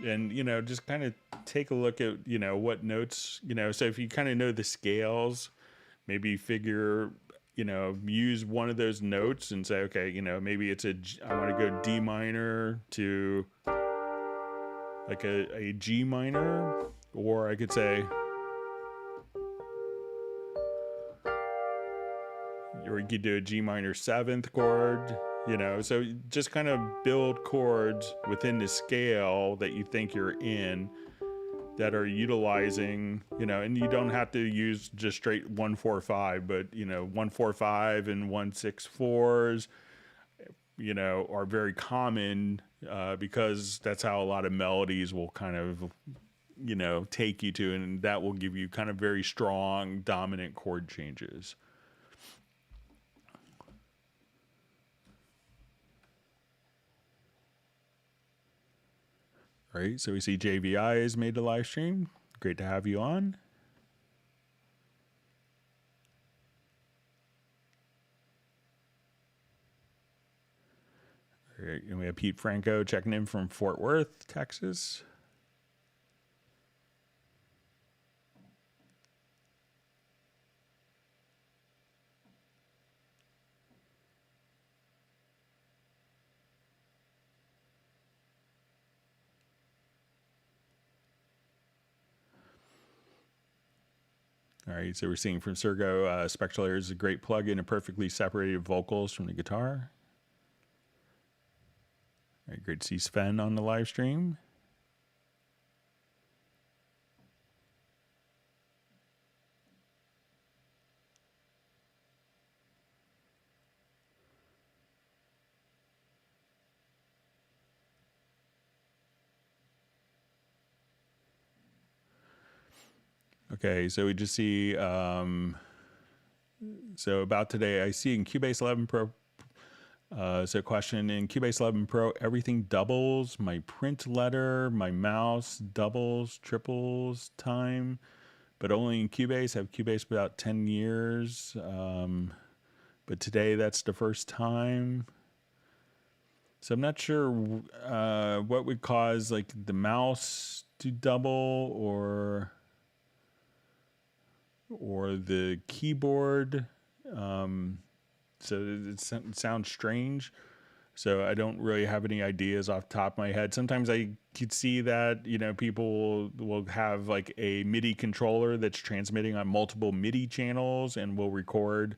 And, just kind of take a look at, what notes, so if you kind of know the scales, maybe figure, use one of those notes and say, okay, maybe it's I want to go D minor to like a G minor, or I could say, or you could do a G minor 7th chord. So just kind of build chords within the scale that you think you're in that are utilizing, and you don't have to use just straight 1-4-5, but 1-4-5 and 1-6-4s, are very common because that's how a lot of melodies will kind of, take you to, and that will give you kind of very strong dominant chord changes. All right, so we see JVI has made a live stream. Great to have you on. All right, and we have Pete Franco checking in from Fort Worth, Texas. All right, so we're seeing from Sergo, Spectral is a great plugin and perfectly separated vocals from the guitar. All right, great to see Sven on the live stream. Okay, so we just see, so about today, I see in Cubase 11 Pro, so question, in Cubase 11 Pro, everything doubles, my print letter, my mouse doubles, triples time, but only in Cubase. I have Cubase about 10 years, but today that's the first time. So I'm not sure what would cause like the mouse to double or the keyboard. so it sounds strange. So I don't really have any ideas off the top of my head. Sometimes I could see that, people will have like a MIDI controller that's transmitting on multiple MIDI channels and will record,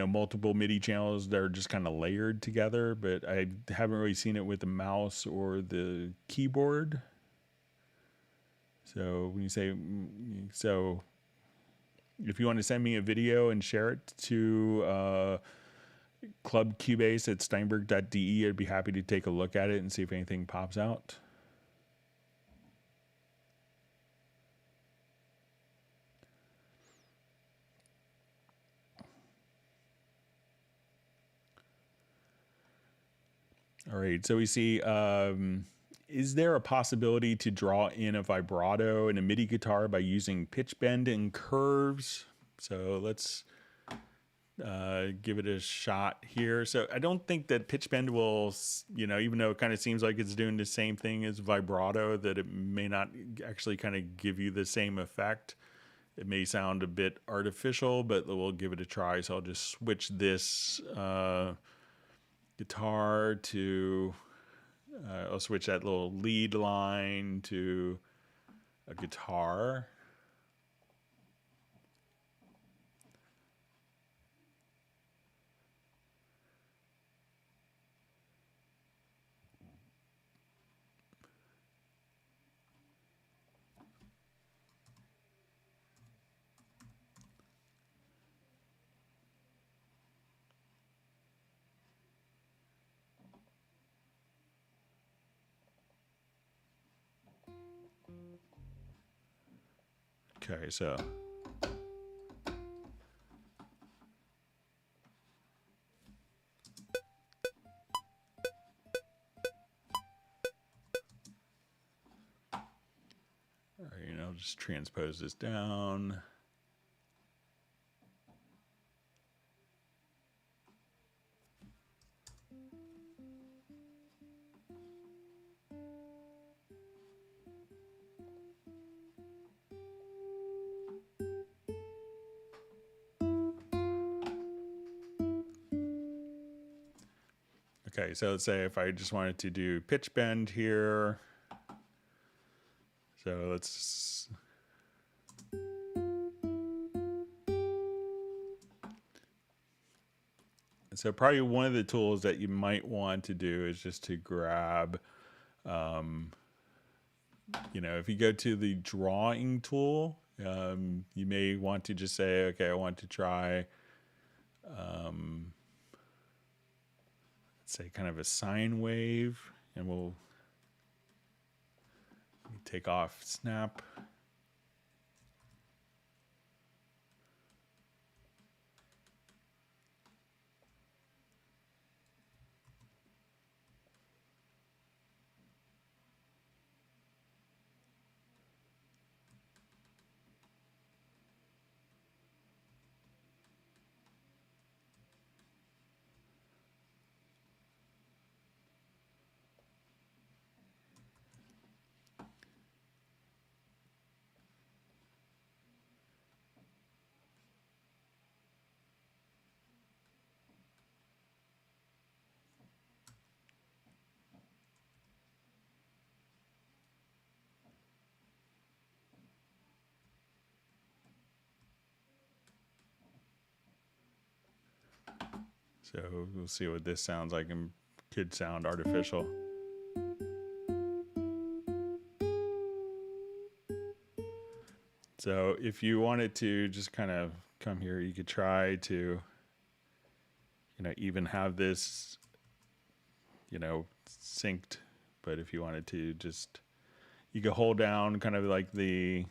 multiple MIDI channels that are just kind of layered together. But I haven't really seen it with the mouse or the keyboard. So when you say, so if you want to send me a video and share it to Club Cubase at steinberg.de, I'd be happy to take a look at it and see if anything pops out. All right, so we see, is there a possibility to draw in a vibrato in a MIDI guitar by using pitch bend and curves? So let's give it a shot here. So I don't think that pitch bend will, even though it kind of seems like it's doing the same thing as vibrato, that it may not actually kind of give you the same effect. It may sound a bit artificial, but we'll give it a try. So I'll just switch this guitar to, I'll switch that little lead line to a guitar. Okay, so all right, I'll just transpose this down. Okay, so let's say if I just wanted to do pitch bend here. So let's, so probably one of the tools that you might want to do is just to grab, if you go to the drawing tool, you may want to just say, okay, I want to try, let's say kind of a sine wave, and we'll take off snap. So we'll see what this sounds like, and could sound artificial. So if you wanted to just kind of come here, you could try to, even have this, synced. But if you wanted to just, you could hold down kind of like the,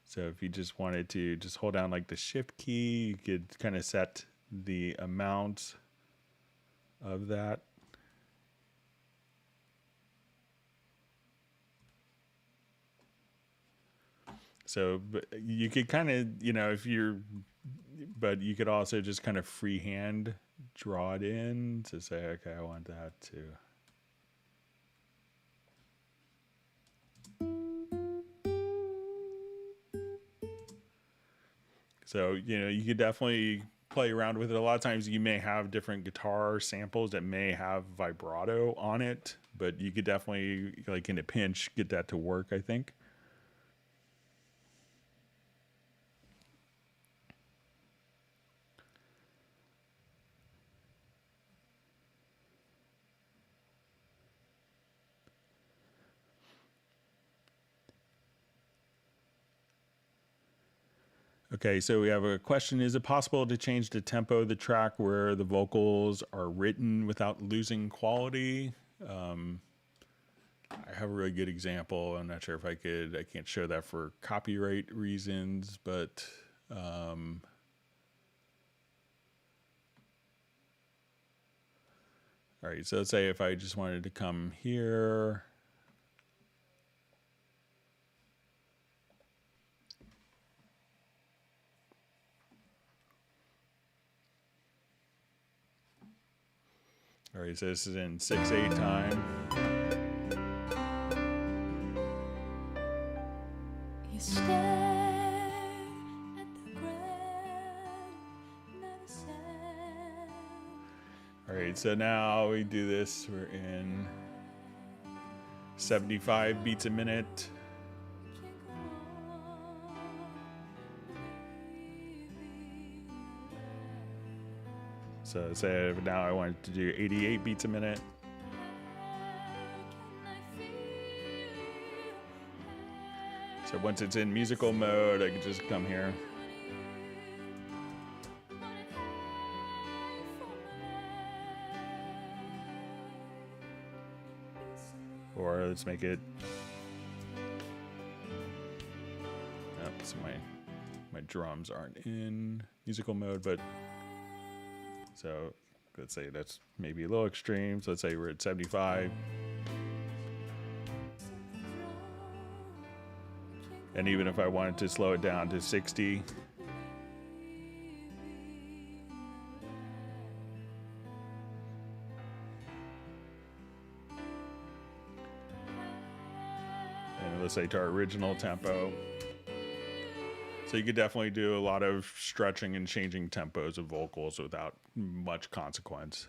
so if you just wanted to just hold down like the shift key, you could kind of set the amount of that. So but you could kind of, if you're, but you could also just kind of freehand draw it in to say, okay, I want that to. So, you could definitely play around with it. A lot of times you may have different guitar samples that may have vibrato on it, but you could definitely, like in a pinch, get that to work, I think. Okay, so we have a question. Is it possible to change the tempo of the track where the vocals are written without losing quality? I have a really good example. I'm not sure if I could. I can't show that for copyright reasons, but all right, so let's say if I just wanted to come here. All right, so this is in 6/8 time. You stare at the ground, not a sound. All right, so now we do this. We're in 75 beats a minute. So say now I wanted to do 88 beats a minute. So once it's in musical mode, I can just come here. Or let's make it. Oh, so my drums aren't in musical mode, but so let's say that's maybe a little extreme. So let's say we're at 75. And even if I wanted to slow it down to 60. And let's say to our original tempo. So you could definitely do a lot of stretching and changing tempos of vocals without much consequence.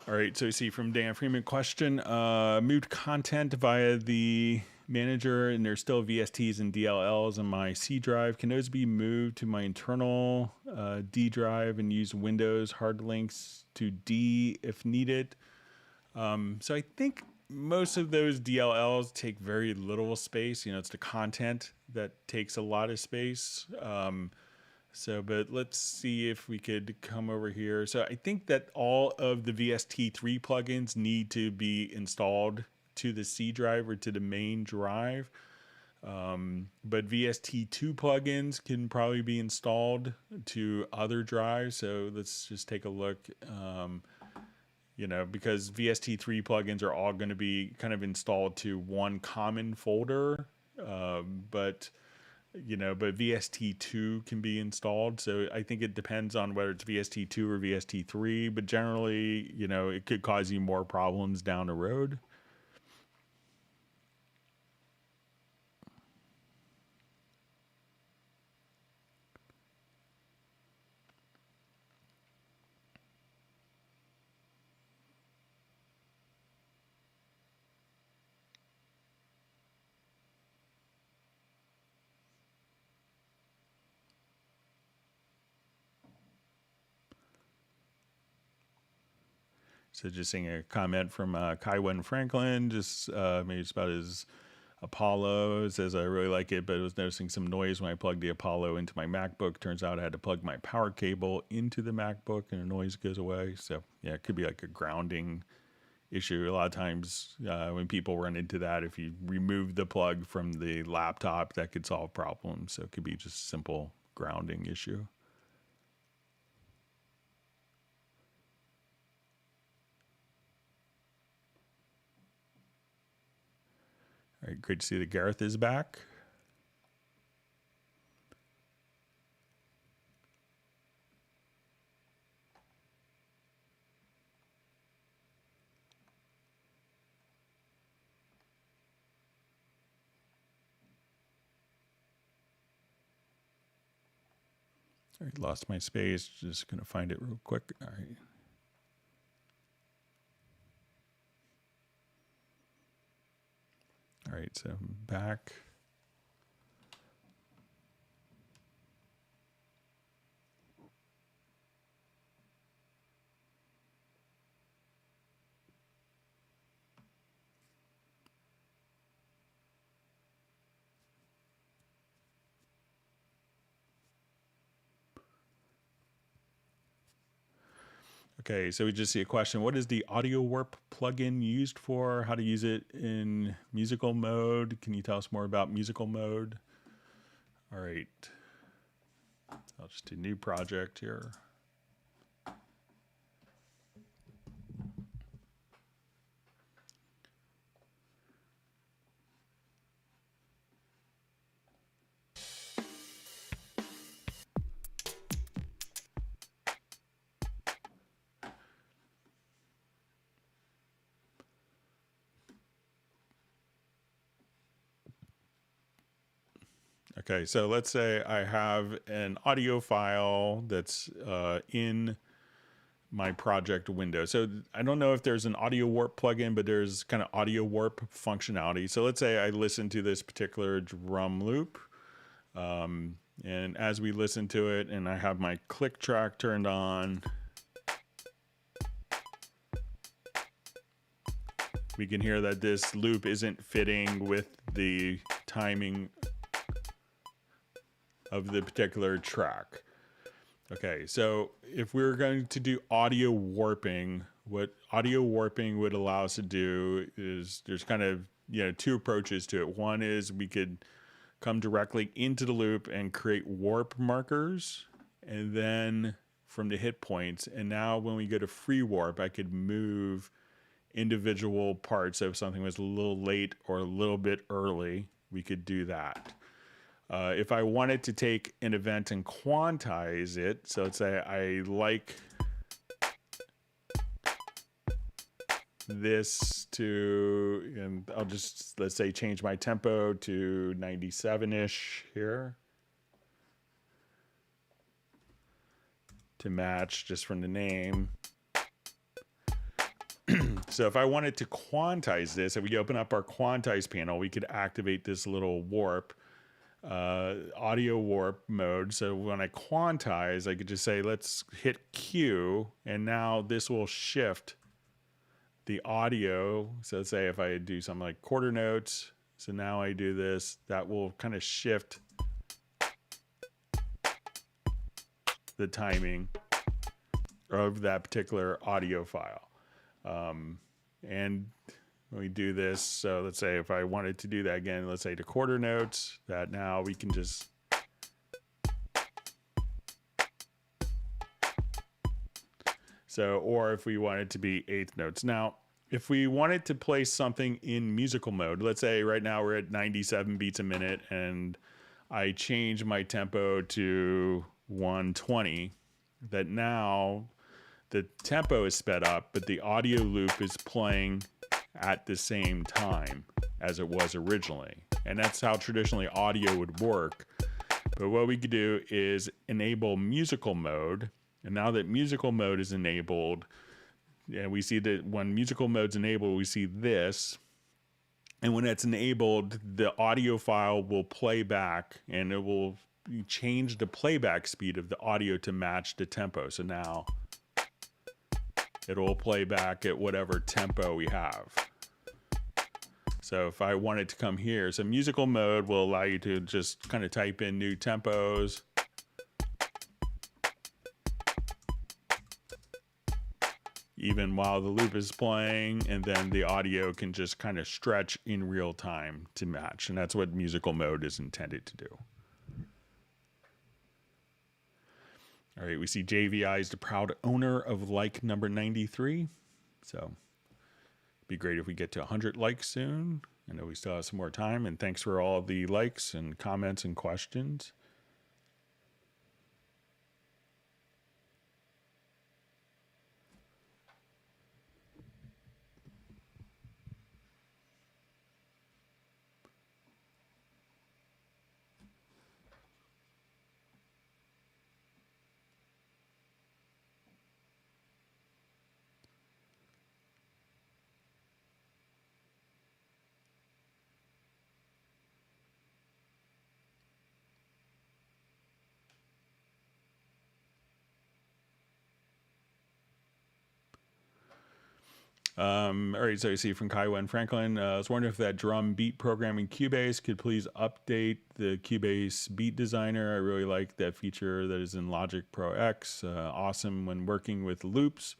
All right, so you see from Dan Freeman question, moved content via the manager and there's still VSTs and DLLs in my C drive. Can those be moved to my internal D drive and use Windows hard links to D if needed? So I think most of those DLLs take very little space. It's the content that takes a lot of space. But let's see if we could come over here. So I think that all of the VST3 plugins need to be installed to the C drive or to the main drive. But VST2 plugins can probably be installed to other drives. So let's just take a look, because VST3 plugins are all going to be kind of installed to one common folder. But VST2 can be installed. So I think it depends on whether it's VST2 or VST3, but generally, it could cause you more problems down the road. So just seeing a comment from Kaiwen Franklin, just maybe it's about his Apollo. It says, I really like it, but I was noticing some noise when I plugged the Apollo into my MacBook. Turns out I had to plug my power cable into the MacBook and the noise goes away. So yeah, it could be like a grounding issue. A lot of times when people run into that, if you remove the plug from the laptop, that could solve problems. So it could be just a simple grounding issue. All right, great to see that Gareth is back. All right, lost my space. Just going to find it real quick. All right. All right, so I'm back. Okay, so we just see a question. What is the Audio Warp plugin used for? How to use it in musical mode? Can you tell us more about musical mode? All right. I'll just do new project here. Okay, so let's say I have an audio file that's in my project window. So I don't know if there's an Audio Warp plugin, but there's kind of Audio Warp functionality. So let's say I listen to this particular drum loop. And as we listen to it, and I have my click track turned on, we can hear that this loop isn't fitting with the timing of the particular track. Okay, so if we're going to do audio warping, what audio warping would allow us to do is there's kind of, two approaches to it. One is we could come directly into the loop and create warp markers, and then from the hit points. And now when we go to free warp, I could move individual parts. So if something was a little late or a little bit early, we could do that. If I wanted to take an event and quantize it, so let's say I like this to, and I'll just, let's say, change my tempo to 97-ish here to match just from the name. So if I wanted to quantize this, if we open up our quantize panel, we could activate this little warp, audio warp mode. So when I quantize, I could just say, let's hit Q, and now this will shift the audio. So let's say if I do something like quarter notes, so now I do this, that will kind of shift the timing of that particular audio file. And when we do this, so let's say if I wanted to do that again, let's say to quarter notes, that now we can just or if we wanted to be eighth notes. Now, if we wanted to play something in musical mode, let's say right now we're at 97 beats a minute and I change my tempo to 120, that now the tempo is sped up, but the audio loop is playing at the same time as it was originally. And that's how traditionally audio would work. But what we could do is enable musical mode. And now that musical mode is enabled, and we see that when musical mode's enabled, we see this. And when it's enabled, the audio file will play back, and it will change the playback speed of the audio to match the tempo. So now it'll play back at whatever tempo we have. So if I wanted to come here, so musical mode will allow you to just kind of type in new tempos. even while the loop is playing, and then the audio can just kind of stretch in real time to match. And that's what musical mode is intended to do. All right, we see JVI is the proud owner of like number 93. So it'd be great if we get to 100 likes soon. I know we still have some more time, and thanks for all the likes and comments and questions. All right, so you see from Kaiwa and Franklin, I was wondering if that drum beat program in Cubase could please update the Cubase beat designer. I really like that feature that is in Logic Pro X. Awesome when working with loops.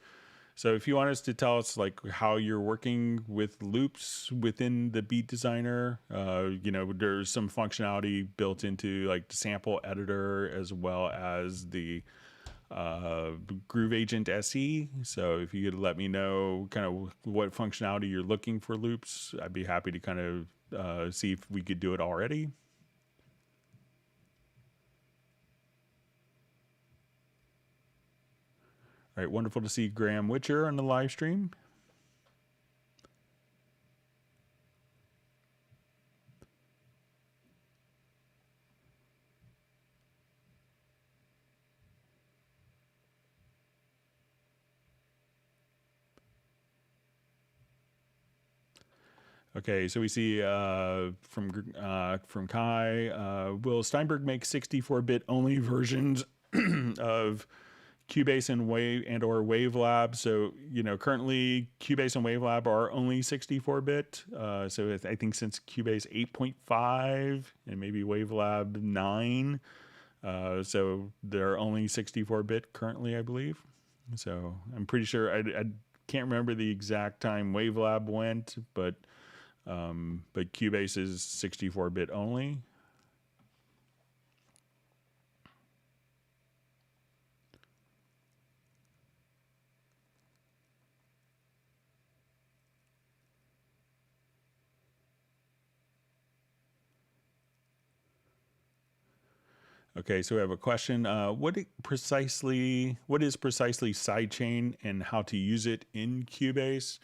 So if you want us to tell us like how you're working with loops within the beat designer, there's some functionality built into like the sample editor as well as the Groove Agent SE. So if you could let me know kind of what functionality you're looking for loops, I'd be happy to kind of see if we could do it already. All right, wonderful to see Graham Witcher on the live stream. Okay, so we see from Kai, will Steinberg make 64-bit only versions of Cubase and or Wavelab? So currently Cubase and Wavelab are only 64-bit. So I think since Cubase 8.5 and maybe Wavelab 9, so they're only 64-bit currently, I believe. So I'm pretty sure I can't remember the exact time Wavelab went, but Cubase is 64-bit only. Okay, so we have a question. What is precisely sidechain and how to use it in Cubase?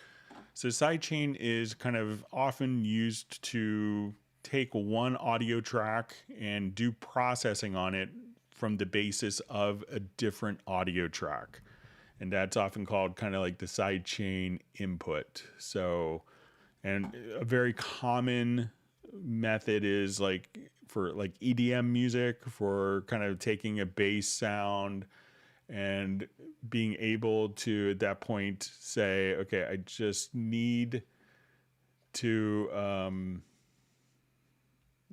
So sidechain is kind of often used to take one audio track and do processing on it from the basis of a different audio track. And that's often called kind of like the sidechain input. So, and a very common method is like for like EDM music, for kind of taking a bass sound and being able to at that point say, okay, I just need to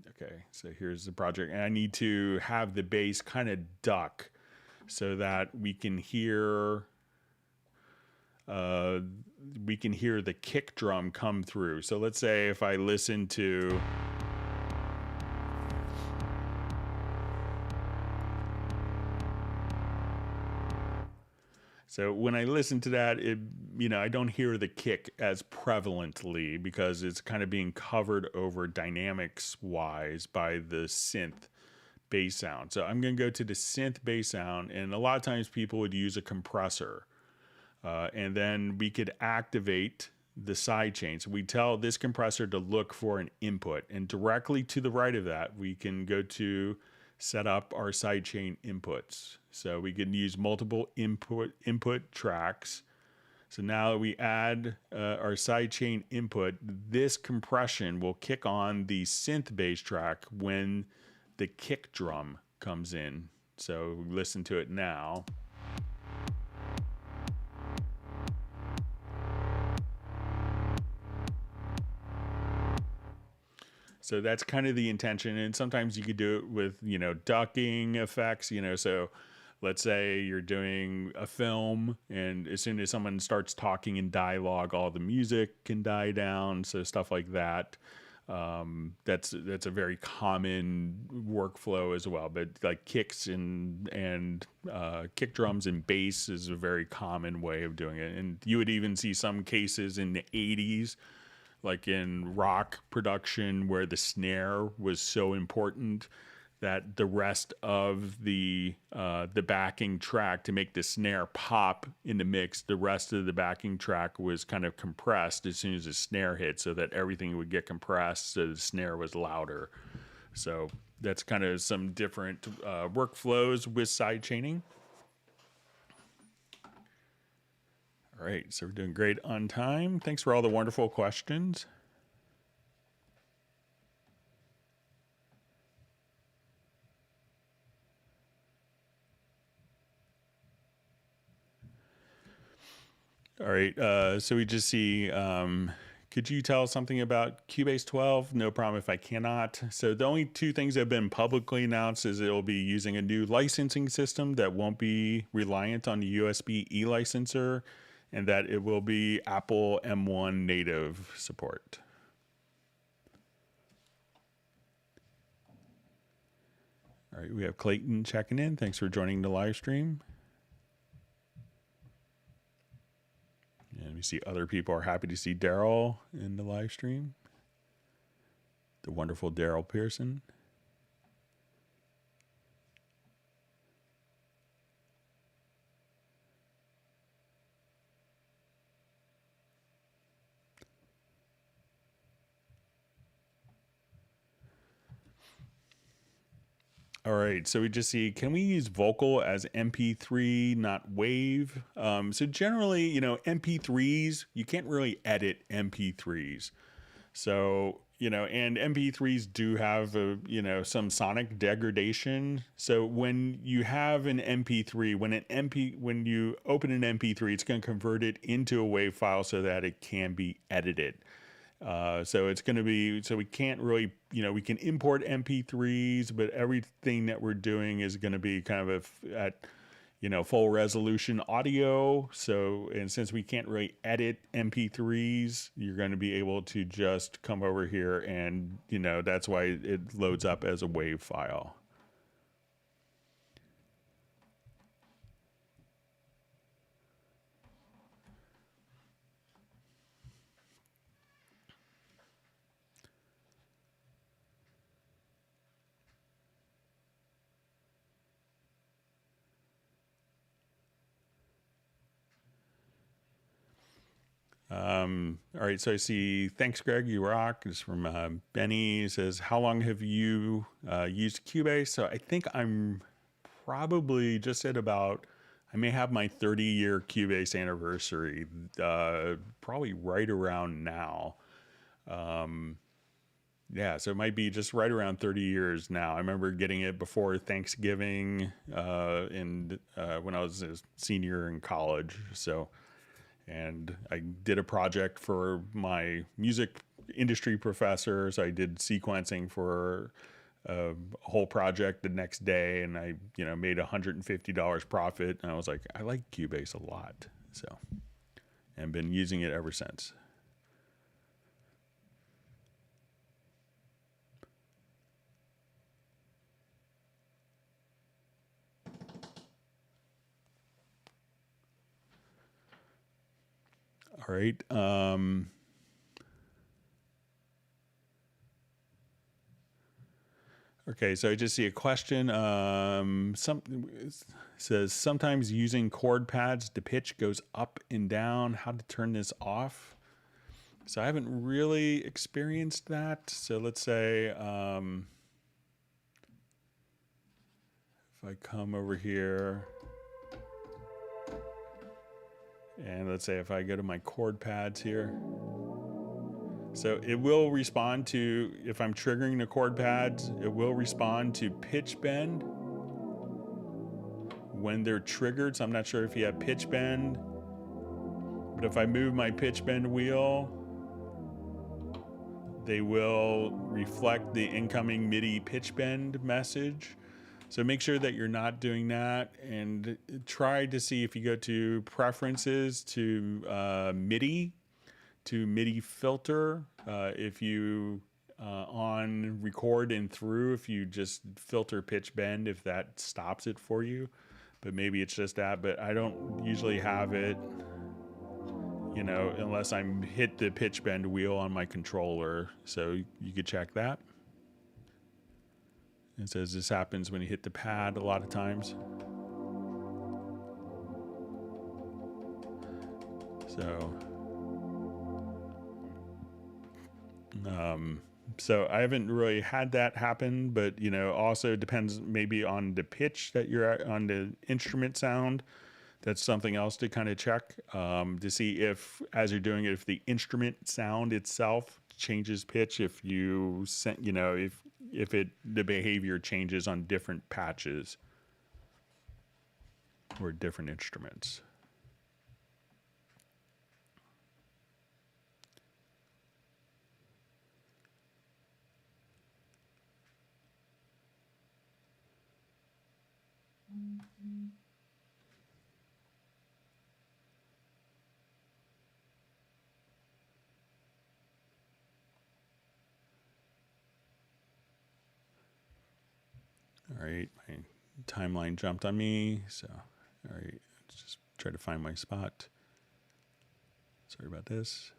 okay, so here's the project, and I need to have the bass kind of duck so that we can hear the kick drum come through. So let's say if I listen to So when I listen to that, I don't hear the kick as prevalently because it's kind of being covered over dynamics-wise by the synth bass sound. So I'm going to go to the synth bass sound, and a lot of times people would use a compressor. And then we could activate the sidechain. So we tell this compressor to look for an input, and directly to the right of that, we can go to set up our sidechain inputs. So we can use multiple input tracks. So now that we add our sidechain input, this compression will kick on the synth bass track when the kick drum comes in. So we listen to it now. So that's kind of the intention. And sometimes you could do it with, ducking effects, so let's say you're doing a film, and as soon as someone starts talking in dialogue, all the music can die down. So stuff like that. That's a very common workflow as well. But like kicks and kick drums and bass is a very common way of doing it. And you would even see some cases in the 80s, like in rock production, where the snare was so important that the rest of the backing track, to make the snare pop in the mix, the rest of the backing track was kind of compressed as soon as the snare hit, so that everything would get compressed so the snare was louder. So that's kind of some different workflows with sidechaining. All right, so we're doing great on time. Thanks for all the wonderful questions. All right, so we just see, could you tell us something about Cubase 12? No problem if I cannot. So the only two things that have been publicly announced is it'll be using a new licensing system that won't be reliant on the USB e-licenser, and that it will be Apple M1 native support. All right, we have Clayton checking in. Thanks for joining the live stream. And we see other people are happy to see Daryl in the live stream. The wonderful Daryl Pearson. All right, so we just see, can we use vocal as MP3, not wave? So generally, you know, MP3s, you can't really edit MP3s. So, you know, and MP3s do have, you know, some sonic degradation. So when you have an MP3, when you open an MP3, it's going to convert it into a wave file so that it can be edited. So it's going to be, so we can't really, you know, we can import MP3s, but everything that we're doing is going to be kind of at, you know, full resolution audio. So, and since we can't really edit MP3s, you're going to be able to just come over here and, you know, that's why it loads up as a wave file. All right, so I see, thanks, Greg, you rock. This is from Benny. He says, how long have you used Cubase? So I think I'm probably just at about, I may have my 30-year Cubase anniversary, probably right around now. Yeah, so it might be just right around 30 years now. I remember getting it before Thanksgiving when I was a senior in college. So, and I did a project for my music industry professor. So I did sequencing for a whole project the next day, and I, you know, made $150 profit. And I was like, I like Cubase a lot. So, and been using it ever since. All right. Okay, so I just see a question. Says sometimes using chord pads, the pitch goes up and down. How to turn this off? So I haven't really experienced that. So let's say if I come over here, and let's say if I go to my chord pads here, so it will respond to, if I'm triggering the chord pads, it will respond to pitch bend when they're triggered. So I'm not sure if you have pitch bend, but if I move my pitch bend wheel, they will reflect the incoming MIDI pitch bend message. So make sure that you're not doing that, and try to see if you go to preferences to MIDI filter. If you on record and through, if you just filter pitch bend, if that stops it for you. But maybe it's just that, but I don't usually have it, unless I'm hit the pitch bend wheel on my controller. So you could check that. It says this happens when you hit the pad a lot of times. So I haven't really had that happen, but also depends maybe on the pitch that you're at, on the instrument sound. That's something else to kind of check, to see if, as you're doing it, if the instrument sound itself changes pitch, if you sent, if the behavior changes on different patches or different instruments. All right, my timeline jumped on me, so all right, let's just try to find my spot. Sorry about this.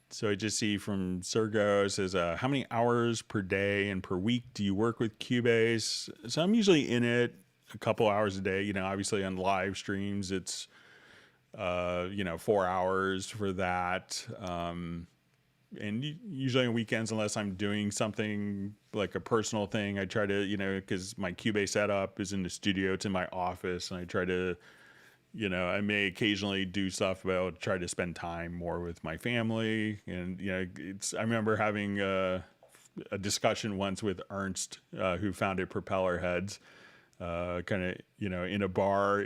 So I just see from Sergo, it says, how many hours per day and per week do you work with Cubase? So I'm usually in it a couple hours a day. Obviously on live streams, it's, 4 hours for that. And usually on weekends, unless I'm doing something like a personal thing, I try to, because my Cubase setup is in the studio, it's in my office, and I try to, I may occasionally do stuff, but I'll try to spend time more with my family. And, I remember having a discussion once with Ernst, who founded Propeller Heads, kind of, in a bar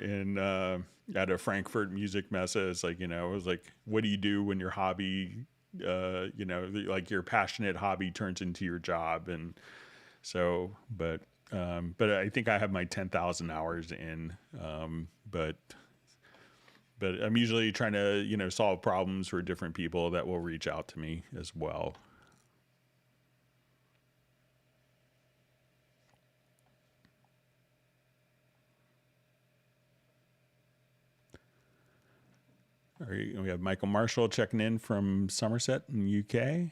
at a Frankfurt music messe. It's like, it was like, what do you do when your hobby, like your passionate hobby turns into your job? And so, but I think I have my 10,000 hours in, but I'm usually trying to, solve problems for different people that will reach out to me as well. All right, we have Michael Marshall checking in from Somerset in the UK.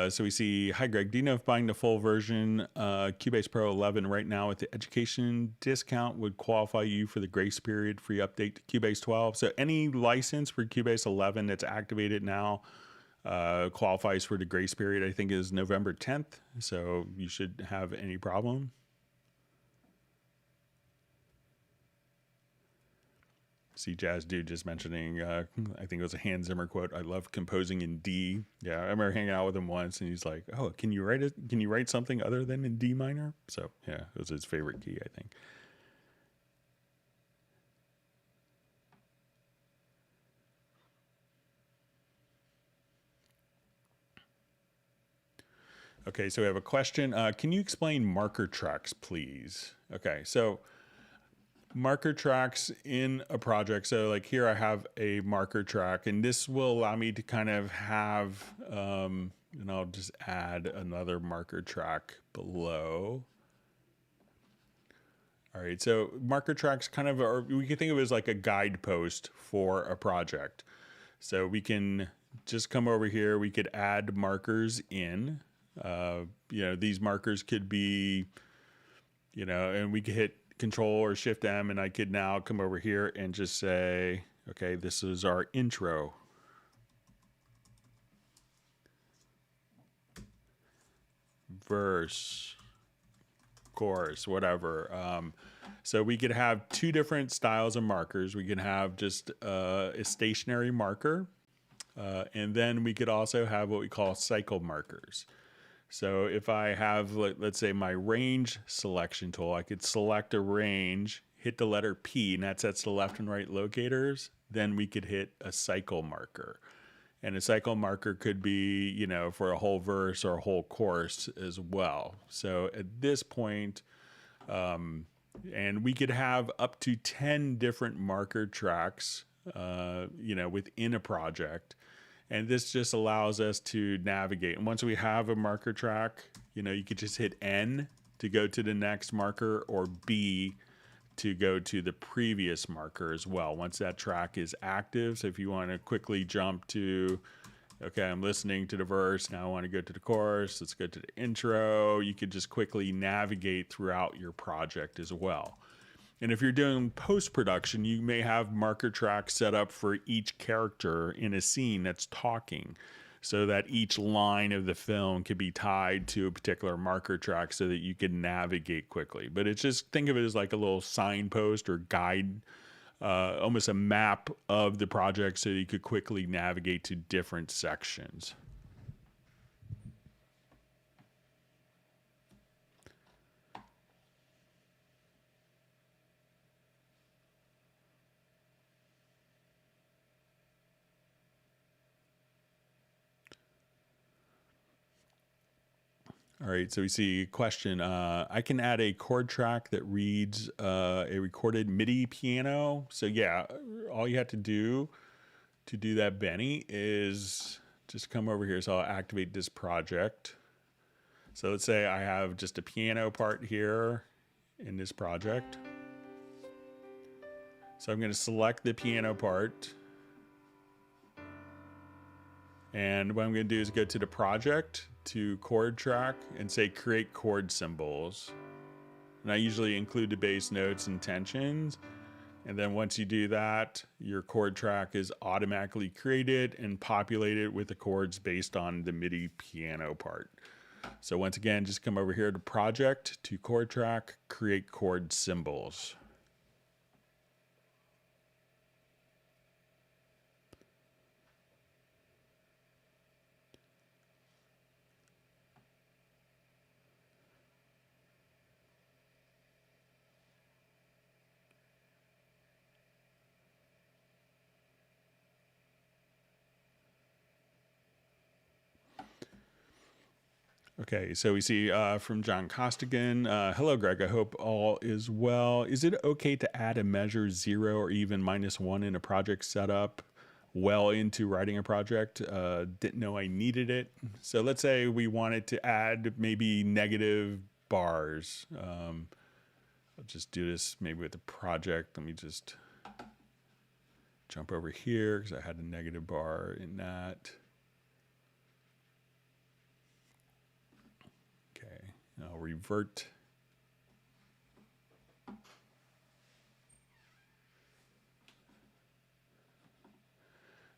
So we see, hi Greg, do you know if buying the full version Cubase Pro 11 right now with the education discount would qualify you for the grace period free update to Cubase 12? So any license for Cubase 11 that's activated now qualifies for the grace period. I think is November 10th, so you should have any problem. See Jazz Dude just mentioning, I think it was a Hans Zimmer quote, I love composing in D. Yeah, I remember hanging out with him once and he's like, oh, can you write something other than in D minor? So yeah, it was his favorite key, I think. Okay, so we have a question. Can you explain marker tracks, please? Okay, so marker tracks in a project. So like here I have a marker track, and this will allow me to kind of have, and I'll just add another marker track below. All right, so marker tracks kind of are, we can think of it as like a guidepost for a project. So we can just come over here, we could add markers in. These markers could be, and we could hit Control or Shift M, and I could now come over here and just say, okay, this is our intro. Verse, chorus, whatever. So we could have two different styles of markers. We can have just a stationary marker, and then we could also have what we call cycle markers. So if I have, let's say, my range selection tool, I could select a range, hit the letter P, and that sets the left and right locators. Then we could hit a cycle marker. And a cycle marker could be, you know, for a whole verse or a whole chorus as well. So at this point, and we could have up to 10 different marker tracks, you know, within a project. And this just allows us to navigate. And once we have a marker track, you know, you could just hit N to go to the next marker, or B to go to the previous marker as well, once that track is active. So if you want to quickly jump to, okay, I'm listening to the verse, now I want to go to the chorus, let's go to the intro, you could just quickly navigate throughout your project as well. And if you're doing post-production, you may have marker tracks set up for each character in a scene that's talking, so that each line of the film could be tied to a particular marker track so that you can navigate quickly. But it's just, think of it as like a little signpost or guide, almost a map of the project so that you could quickly navigate to different sections. All right, so we see a question. I can add a chord track that reads a recorded MIDI piano. So yeah, all you have to do that, Benny, is just come over here. So I'll activate this project. So let's say I have just a piano part here in this project. So I'm going to select the piano part. And what I'm going to do is go to the project, to chord track, and say create chord symbols. And I usually include the bass notes and tensions. And then once you do that, your chord track is automatically created and populated with the chords based on the MIDI piano part. So once again, just come over here to project, to chord track, create chord symbols. Okay, so we see from John Costigan, hello Greg, I hope all is well. Is it okay to add a measure 0 or even -1 in a project setup well into writing a project? Didn't know I needed it. So let's say we wanted to add maybe negative bars. I'll just do this maybe with the project. Let me just jump over here because I had a negative bar in that. I'll revert.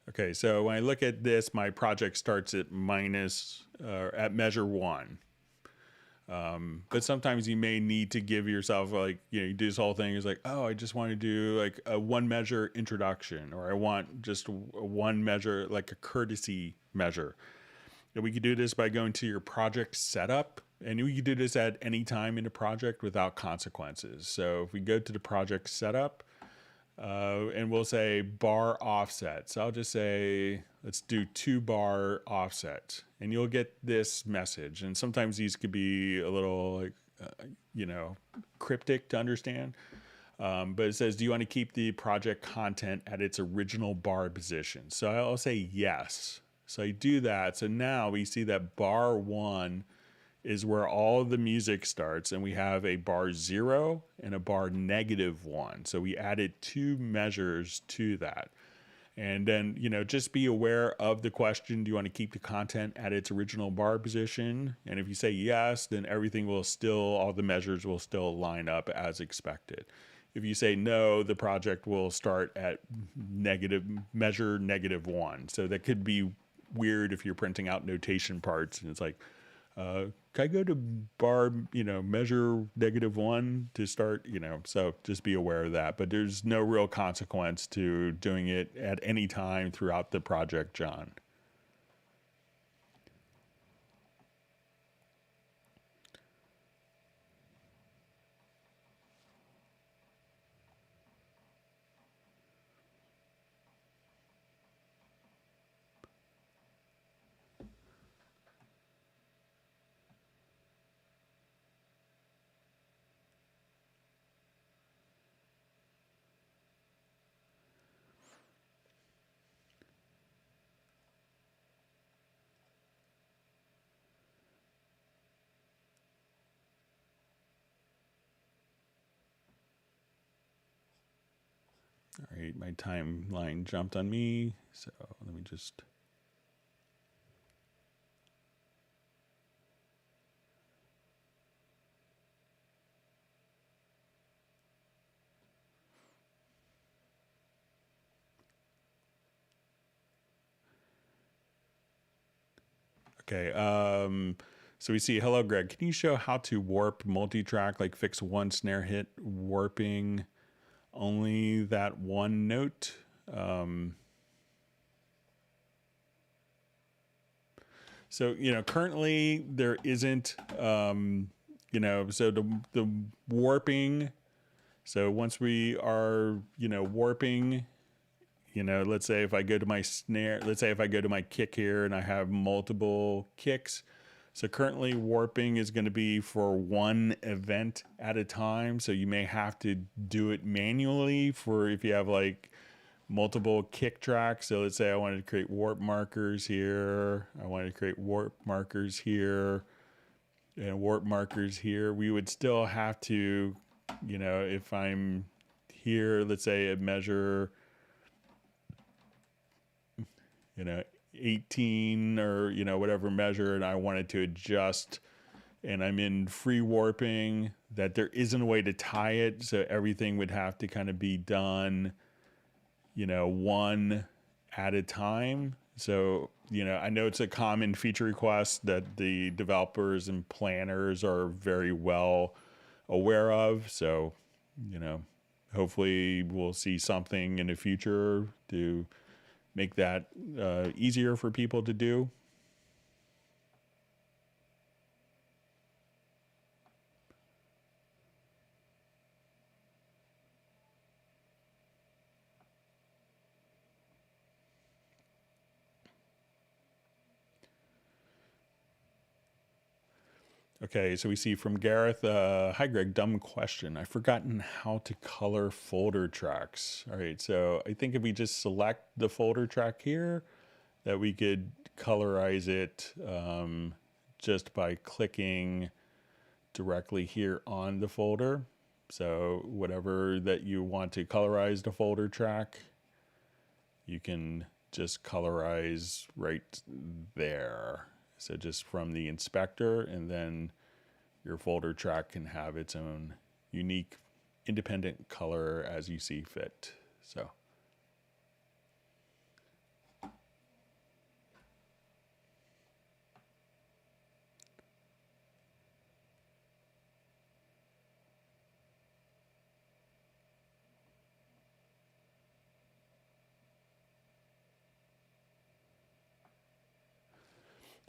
Okay, so when I look at this, my project starts at at measure 1. But sometimes you may need to give yourself, like, you know, you do this whole thing is like, oh, I just want to do like a 1 measure introduction, or I want just a 1 measure, like a courtesy measure. And we could do this by going to your project setup, and we could do this at any time in the project without consequences. So if we go to the project setup, and we'll say bar offset. So I'll just say, let's do 2 bar offset, and you'll get this message. And sometimes these could be a little like, you know, cryptic to understand. But it says, do you want to keep the project content at its original bar position? So I'll say yes. So I do that. So now we see that bar 1 is where all of the music starts, and we have a bar 0 and a bar -1. So we added 2 measures to that. And then, just be aware of the question. Do you want to keep the content at its original bar position? And if you say yes, then everything will still, all the measures will still line up as expected. If you say no, the project will start at measure -1. So that could be weird if you're printing out notation parts and it's like, can I go to bar, measure -1 to start, so just be aware of that. But there's no real consequence to doing it at any time throughout the project, John. All right, my timeline jumped on me, so let me just... Okay, so we see, hello, Greg. Can you show how to warp multi-track, like fix one snare hit, warping only that one note? So, currently there isn't, so the warping, so once we are, warping, let's say if I go to my snare, let's say if I go to my kick here and I have multiple kicks. So currently warping is going to be for one event at a time. So you may have to do it manually for if you have like multiple kick tracks. So let's say I wanted to create warp markers here. I wanted to create warp markers here and warp markers here. We would still have to, if I'm here, let's say a measure, 18 or, whatever measure, and I wanted to adjust and I'm in free warping, that there isn't a way to tie it. So everything would have to kind of be done, one at a time. So, I know it's a common feature request that the developers and planners are very well aware of. So, hopefully we'll see something in the future to make that easier for people to do. Okay, so we see from Gareth, hi Greg, dumb question. I've forgotten how to color folder tracks. All right, so I think if we just select the folder track here, that we could colorize it just by clicking directly here on the folder. So whatever that you want to colorize the folder track, you can just colorize right there. So just from the inspector, and then your folder track can have its own unique independent color as you see fit. So.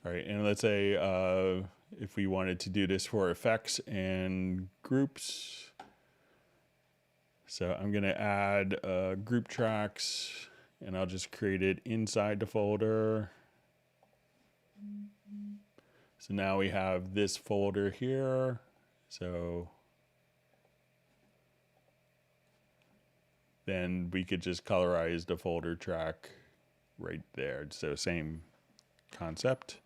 All right, and let's say if we wanted to do this for effects and groups. So I'm going to add group tracks, and I'll just create it inside the folder. So now we have this folder here. So then we could just colorize the folder track right there. So same concept.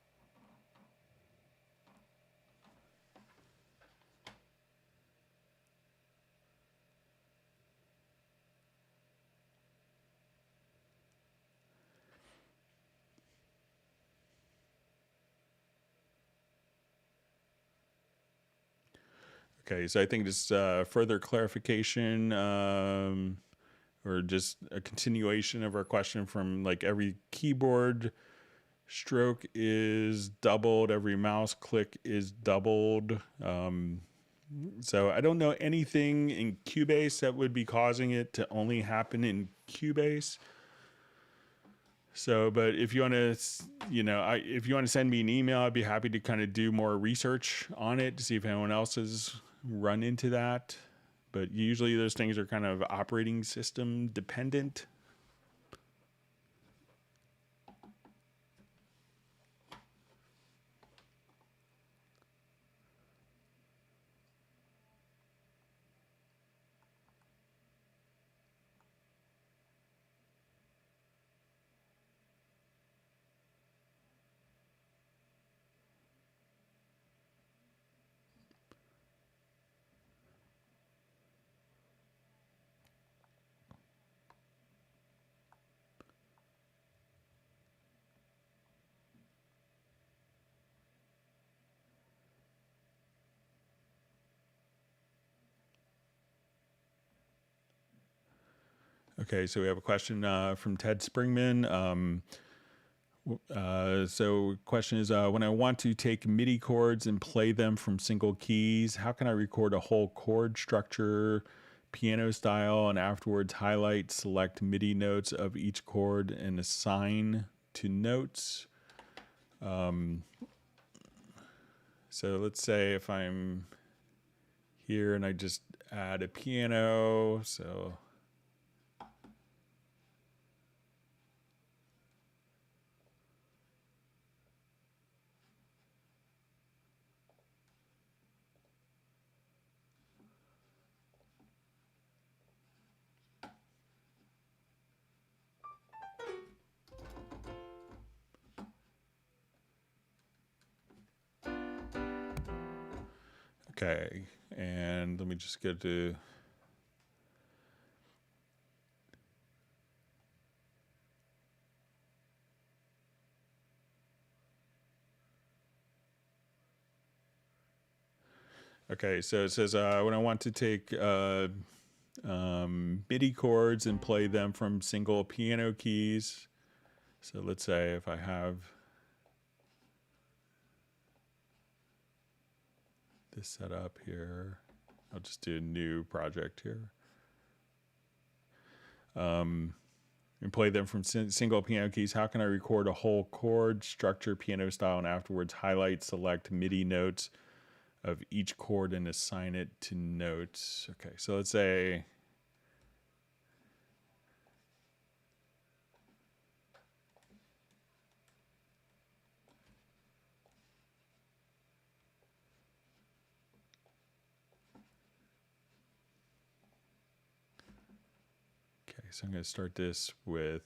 Okay, so I think just further clarification or just a continuation of our question from like every keyboard stroke is doubled, every mouse click is doubled. So I don't know anything in Cubase that would be causing it to only happen in Cubase. So, but if you want to, if you want to send me an email, I'd be happy to kind of do more research on it to see if anyone else has run into that. But usually those things are kind of operating system dependent. Okay, so we have a question from Ted Springman. So question is, when I want to take MIDI chords and play them from single keys, how can I record a whole chord structure, piano style, and afterwards highlight, select MIDI notes of each chord and assign to notes? So let's say if I'm here and I just add a piano, so okay, and let me just go to okay, so it says when I want to take MIDI chords and play them from single piano keys. So let's say if I have this set up here, I'll just do a new project here. And play them from single piano keys. How can I record a whole chord structure, piano style, and afterwards highlight, select MIDI notes of each chord and assign it to notes? Okay, so let's say so I'm going to start this with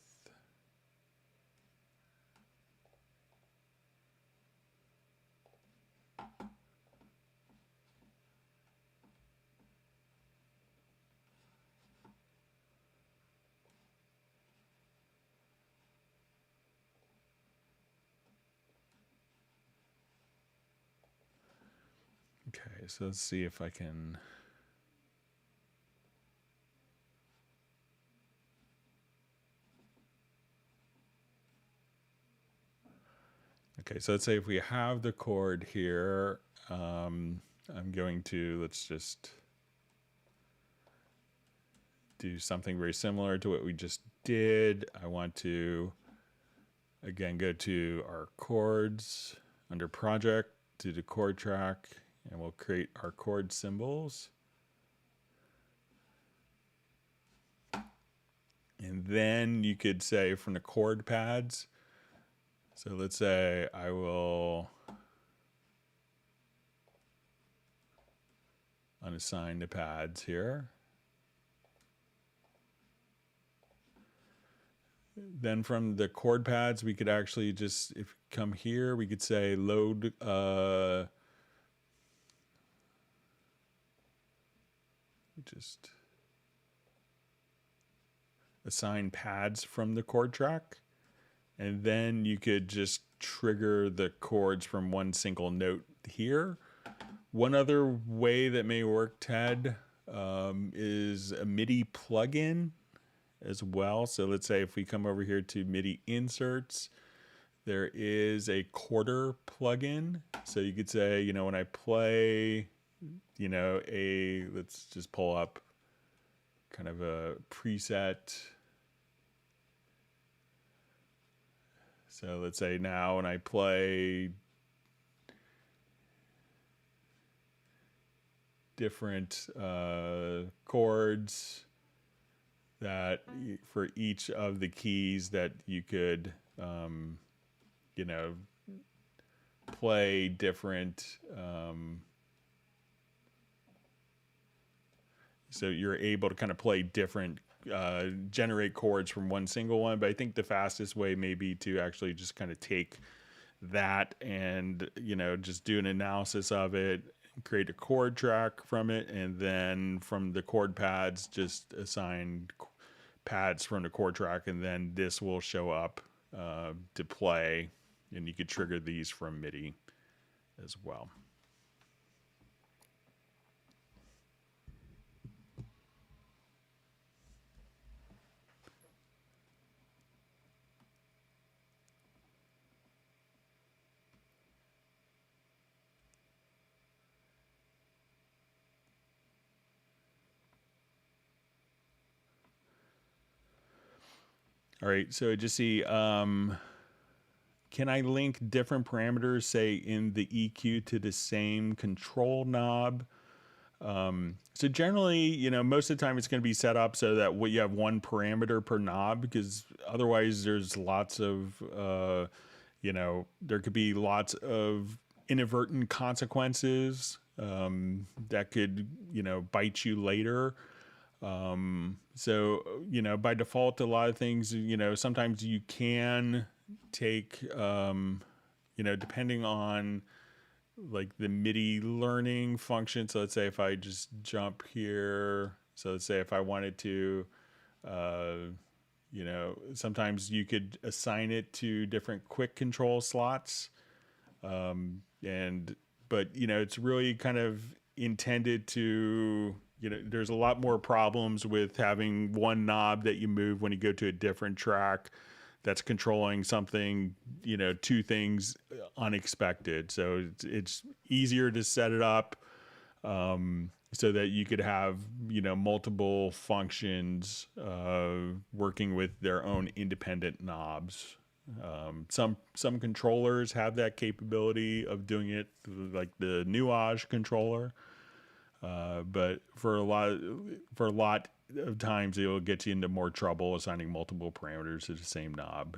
okay, so let's see if I can okay, so let's say if we have the chord here, I'm going to, let's just do something very similar to what we just did. I want to, again, go to our chords under project, to the chord track, and we'll create our chord symbols. And then you could say from the chord pads, so let's say I will unassign the pads here. Then from the chord pads, we could actually just, if we come here, we could say load, just assign pads from the chord track. And then you could just trigger the chords from one single note here. One other way that may work, Ted, is a MIDI plugin as well. So let's say if we come over here to MIDI inserts, there is a quarter plugin. So you could say, when I play, let's just pull up kind of a preset. So let's say now when I play different chords that for each of the keys that you could, play different. So you're able to kind of play different, generate chords from one single one. But I think the fastest way may be to actually just kind of take that and, just do an analysis of it, create a chord track from it, and then from the chord pads, just assign pads from the chord track, and then this will show up to play, and you could trigger these from MIDI as well. All right, so just see, can I link different parameters, say in the EQ, to the same control knob? So generally, most of the time it's going to be set up so that you have one parameter per knob, because otherwise there's lots of, there could be lots of inadvertent consequences that could, bite you later. So, by default, a lot of things, sometimes you can take, depending on like the MIDI learning function. So let's say if I just jump here, so let's say if I wanted to, sometimes you could assign it to different quick control slots. But it's really kind of intended to, there's a lot more problems with having one knob that you move when you go to a different track that's controlling something, two things unexpected. So it's easier to set it up so that you could have, multiple functions working with their own independent knobs. Some controllers have that capability of doing it, like the Unused controller. But for a lot of times, it will get you into more trouble assigning multiple parameters to the same knob.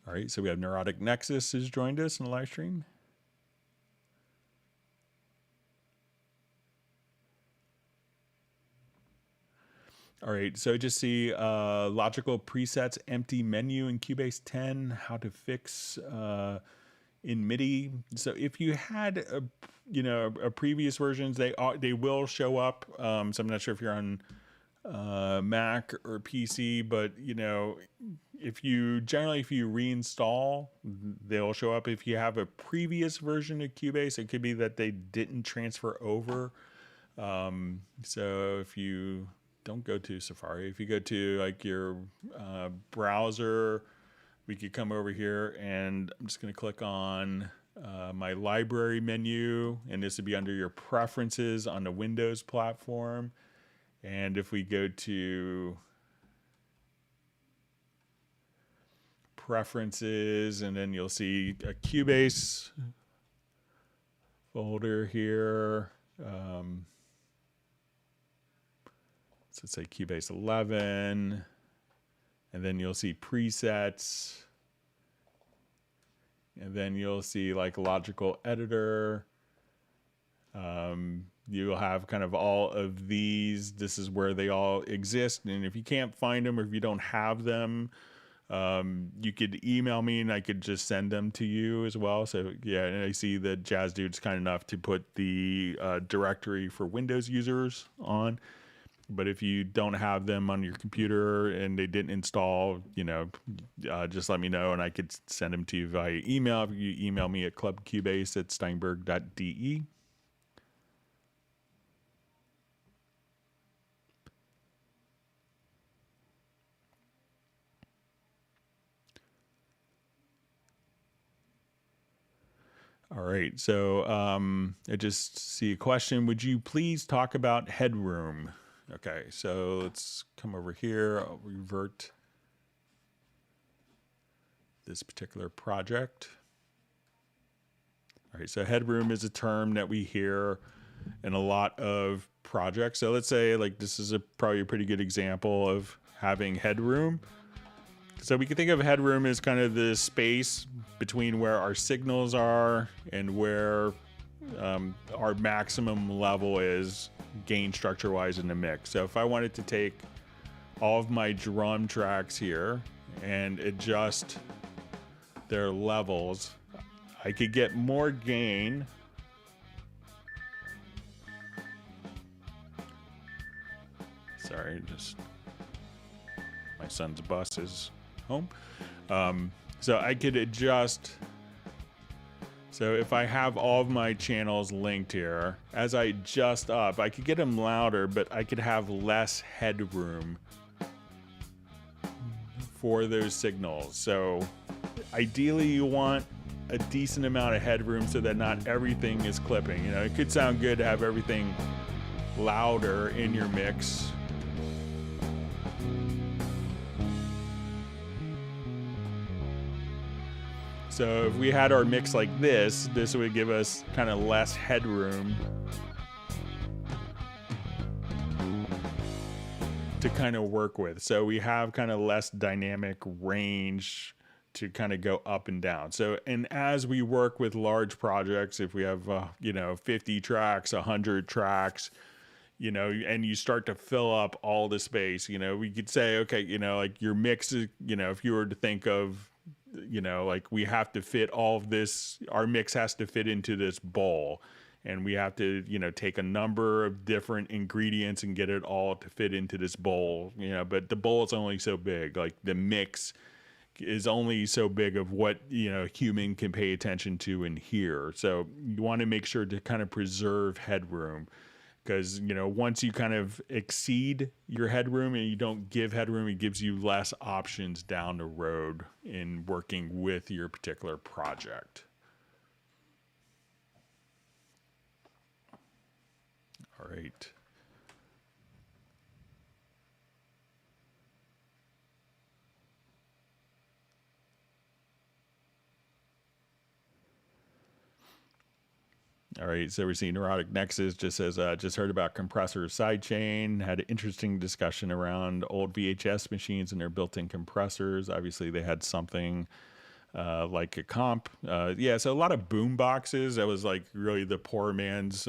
All right, so we have Neurotic Nexus has joined us in the live stream. All right, so just see logical presets, empty menu in Cubase 10, how to fix in MIDI. So if you had a previous versions, they will show up. So I'm not sure if you're on Mac or PC, but if you reinstall, they'll show up. If you have a previous version of Cubase, it could be that they didn't transfer over. So if you don't go to Safari, if you go to like your browser, we could come over here, and I'm just going to click on my library menu, and this would be under your preferences on the Windows platform. And if we go to preferences, and then you'll see a Cubase folder here. So let's say Cubase 11, and then you'll see presets, and then you'll see like logical editor. You'll have kind of all of these. This is where they all exist. And if you can't find them, or if you don't have them, you could email me and I could just send them to you as well. So yeah, and I see that Jazz Dude's kind enough to put the directory for Windows users on. But if you don't have them on your computer and they didn't install, just let me know and I could send them to you via email. If you email me at clubcubase@steinberg.de. All right, so I just see a question. Would you please talk about headroom? Okay, so let's come over here. I'll revert this particular project. All right, so headroom is a term that we hear in a lot of projects. So let's say like this is probably a pretty good example of having headroom. So we can think of headroom as kind of the space between where our signals are and where our maximum level is gain structure wise in the mix. So if I wanted to take all of my drum tracks here and adjust their levels, I could get more gain. Sorry, just my son's bus is home. So I could adjust. So if I have all of my channels linked here, as I adjust up, I could get them louder, but I could have less headroom for those signals. So ideally you want a decent amount of headroom so that not everything is clipping. It could sound good to have everything louder in your mix. So if we had our mix like this would give us kind of less headroom to kind of work with. So we have kind of less dynamic range to kind of go up and down. So, and as we work with large projects, if we have, 50 tracks, 100 tracks, and you start to fill up all the space, we could say, okay, like your mix is, if you were to think of, like we have to fit all of this, our mix has to fit into this bowl, and we have to, take a number of different ingredients and get it all to fit into this bowl, but the bowl is only so big, like the mix is only so big of what, human can pay attention to and hear. So you want to make sure to kind of preserve headroom. Because, once you kind of exceed your headroom and you don't give headroom, it gives you less options down the road in working with your particular project. All right. All right, so we're seeing Neurotic Nexus just says, just heard about compressor sidechain, had an interesting discussion around old VHS machines and their built-in compressors. Obviously, they had something like a comp. Yeah, so a lot of boom boxes. That was like really the poor man's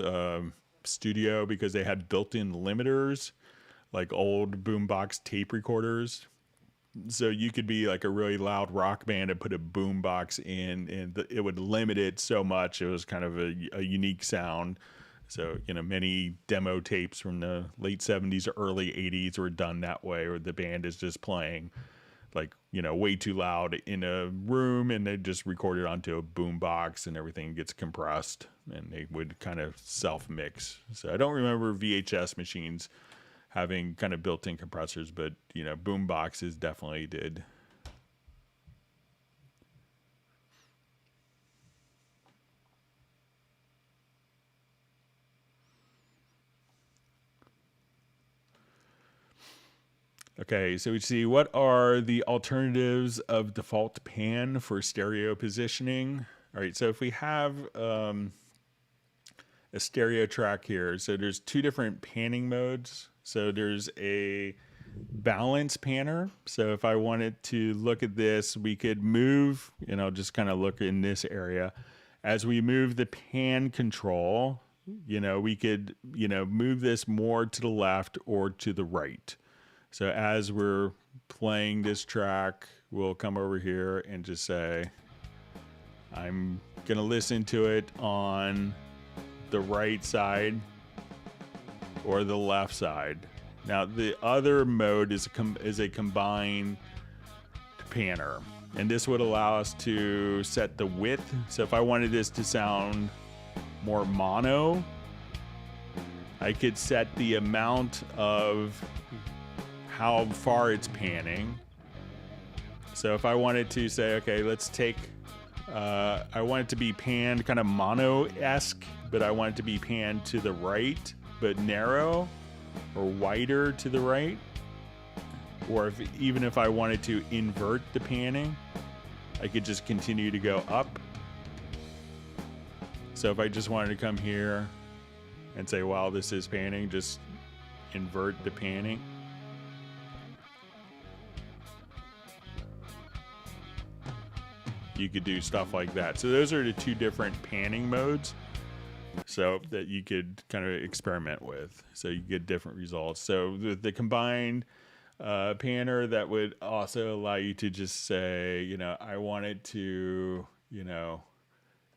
studio because they had built-in limiters, like old boombox tape recorders. So you could be like a really loud rock band and put a boom box in, and it would limit it so much. It was kind of a unique sound. So, many demo tapes from the late 70s or early 80s were done that way, or the band is just playing like, way too loud in a room, and they just record it onto a boom box and everything gets compressed, and they would kind of self-mix. So I don't remember VHS machines having kind of built-in compressors, but boom boxes definitely did. Okay, so we see what are the alternatives of default pan for stereo positioning. All right, so if we have a stereo track here, so there's two different panning modes. So there's a balance panner. So if I wanted to look at this, we could move, just kind of look in this area. As we move the pan control, we could, move this more to the left or to the right. So as we're playing this track, we'll come over here and just say, I'm going to listen to it on the right side or the left side. Now the other mode is a combine panner, and this would allow us to set the width. So if I wanted this to sound more mono, I could set the amount of how far it's panning. So if I wanted to say, okay, let's take, I want it to be panned kind of mono-esque, but I want it to be panned to the right, but narrow or wider to the right. Or even if I wanted to invert the panning, I could just continue to go up. So if I just wanted to come here and say, wow, this is panning, just invert the panning. You could do stuff like that. So those are the two different panning modes, so that you could kind of experiment with. So you get different results. So the combined panner, that would also allow you to just say, you know, I want it to, you know,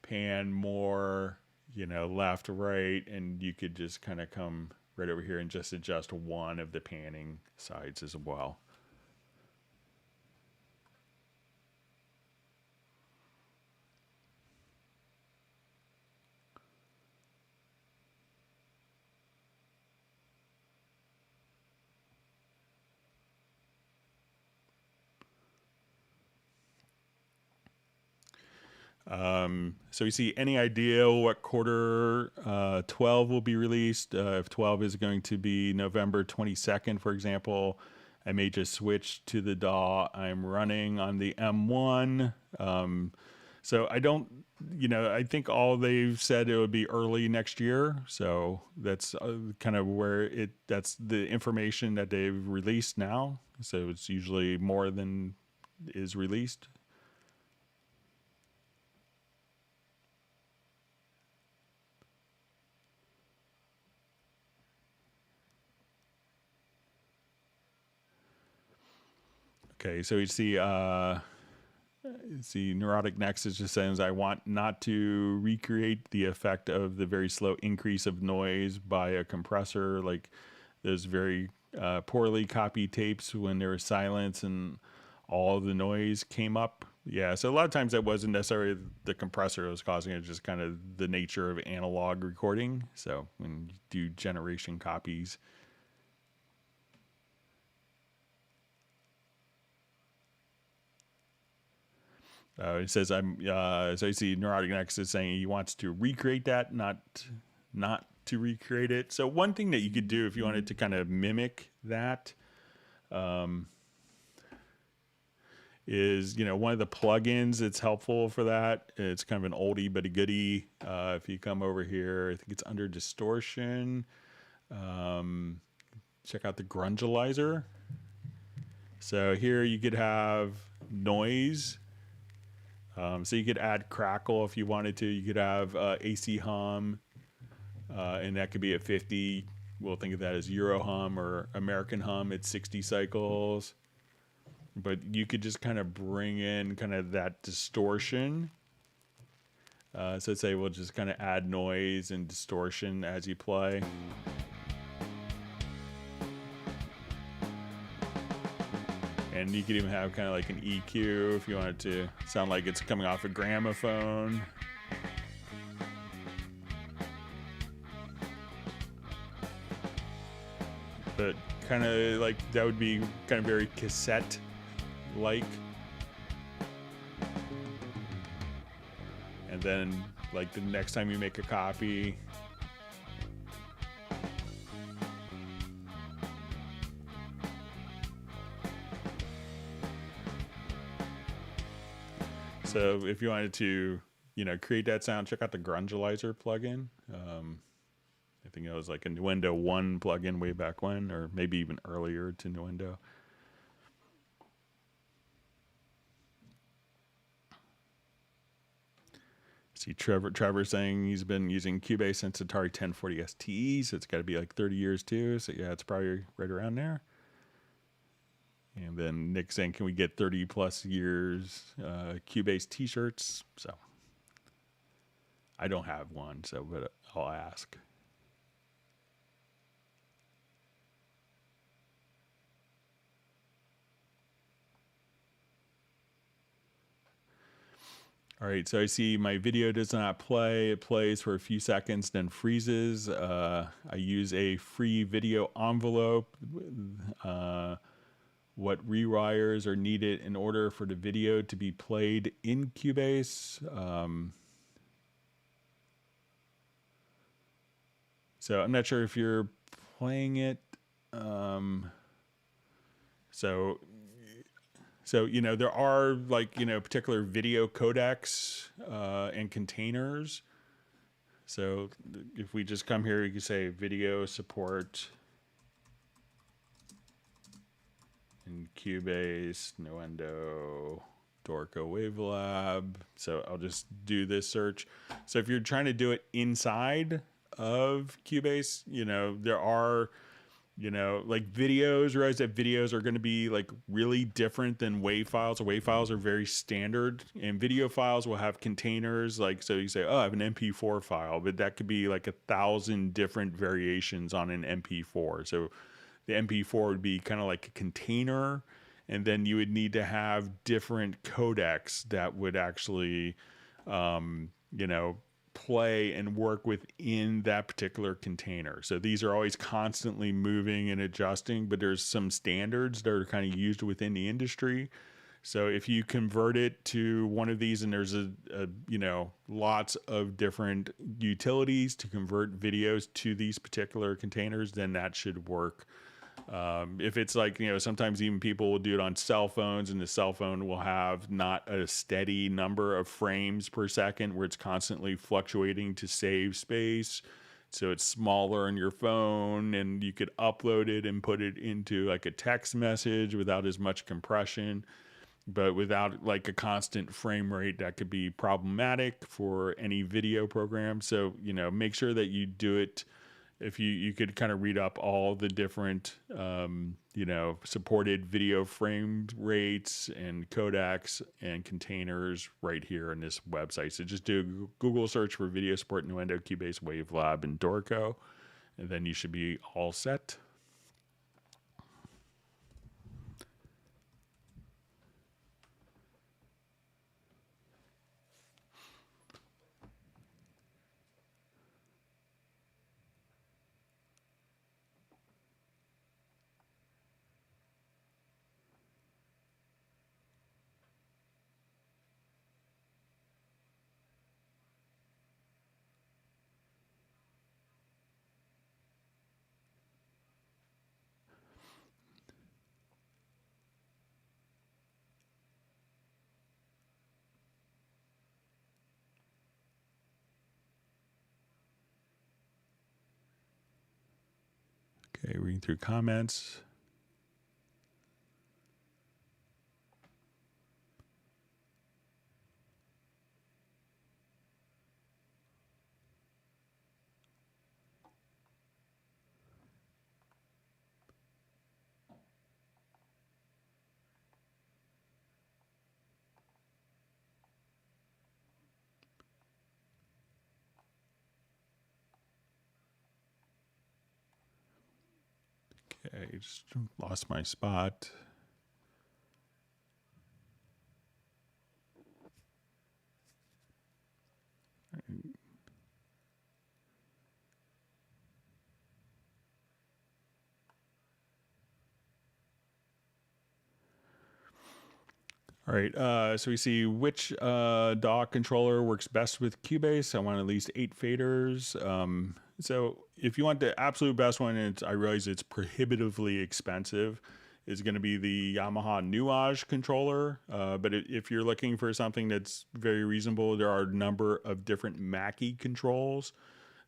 pan more, you know, left, right, and you could just kind of come right over here and just adjust one of the panning sides as well. So we see any idea what quarter 12 will be released. If 12 is going to be November 22nd, for example, I may just switch to the DAW I'm running on the M1. So I don't, you know, I think all they've said it would be early next year. So that's kind of where that's the information that they've released now. So it's usually more than is released. Okay, so you see, Neurotic Nexus just says, I want not to recreate the effect of the very slow increase of noise by a compressor, like those very poorly copied tapes when there was silence and all the noise came up. Yeah, so a lot of times that wasn't necessarily the compressor that was causing it, just kind of the nature of analog recording. So when you do generation copies, it says so you see Neurotic Nexus saying he wants to recreate that, not to recreate it. So one thing that you could do if you wanted to kind of mimic that is, you know, one of the plugins that's helpful for that. It's kind of an oldie but a goodie. If you come over here, I think it's under distortion. Check out the Grungelizer. So here you could have noise. So you could add crackle if you wanted to. You could have AC hum, and that could be at 50. We'll think of that as Euro hum, or American hum at 60 cycles. But you could just kind of bring in kind of that distortion. So say we'll just kind of add noise and distortion as you play. And you could even have kind of like an EQ if you want it to sound like it's coming off a gramophone. But kind of like that would be kind of very cassette-like. And then like the next time you make a copy, so if you wanted to, you know, create that sound, check out the Grungelizer plugin. I think it was like a Nuendo 1 plugin way back when, or maybe even earlier to Nuendo. See Trevor saying he's been using Cubase since Atari 1040 ST, so it's got to be like 30 years too. So yeah, it's probably right around there. And then Nick saying, can we get 30 plus years Cubase t-shirts? So I don't have one, so but I'll ask. All right, so I see my video does not play. It plays for a few seconds, then freezes. I use a free video envelope. What rewires are needed in order for the video to be played in Cubase. So I'm not sure if you're playing it. So there are particular video codecs and containers. So if we just come here, you can say video support in Cubase, Nuendo, Dorco Wavelab. So I'll just do this search. So if you're trying to do it inside of Cubase, there are videos, realize that videos are going to be really different than WAV files. WAV files are very standard, and video files will have containers. So you say, oh, I have an MP4 file, but that could be 1,000 different variations on an MP4. So the MP4 would be kind of like a container, and then you would need to have different codecs that would actually, play and work within that particular container. So these are always constantly moving and adjusting, but there's some standards that are kind of used within the industry. So if you convert it to one of these, and there's lots of different utilities to convert videos to these particular containers, then that should work. If it's sometimes even people will do it on cell phones, and the cell phone will have not a steady number of frames per second where it's constantly fluctuating to save space. So it's smaller on your phone, and you could upload it and put it into a text message without as much compression. But without a constant frame rate, that could be problematic for any video program. So, make sure that you do it. If you could kind of read up all the different, supported video frame rates and codecs and containers right here on this website. So just do a Google search for video support, Nuendo, Cubase, Wavelab, and Dorco, and then you should be all set. Okay, reading through comments. Okay, just lost my spot. All right, so we see which dock controller works best with Cubase. I want at least 8 faders. So if you want the absolute best one, and I realize it's prohibitively expensive, is going to be the Yamaha Nuage controller. But if you're looking for something that's very reasonable, there are a number of different Mackie controls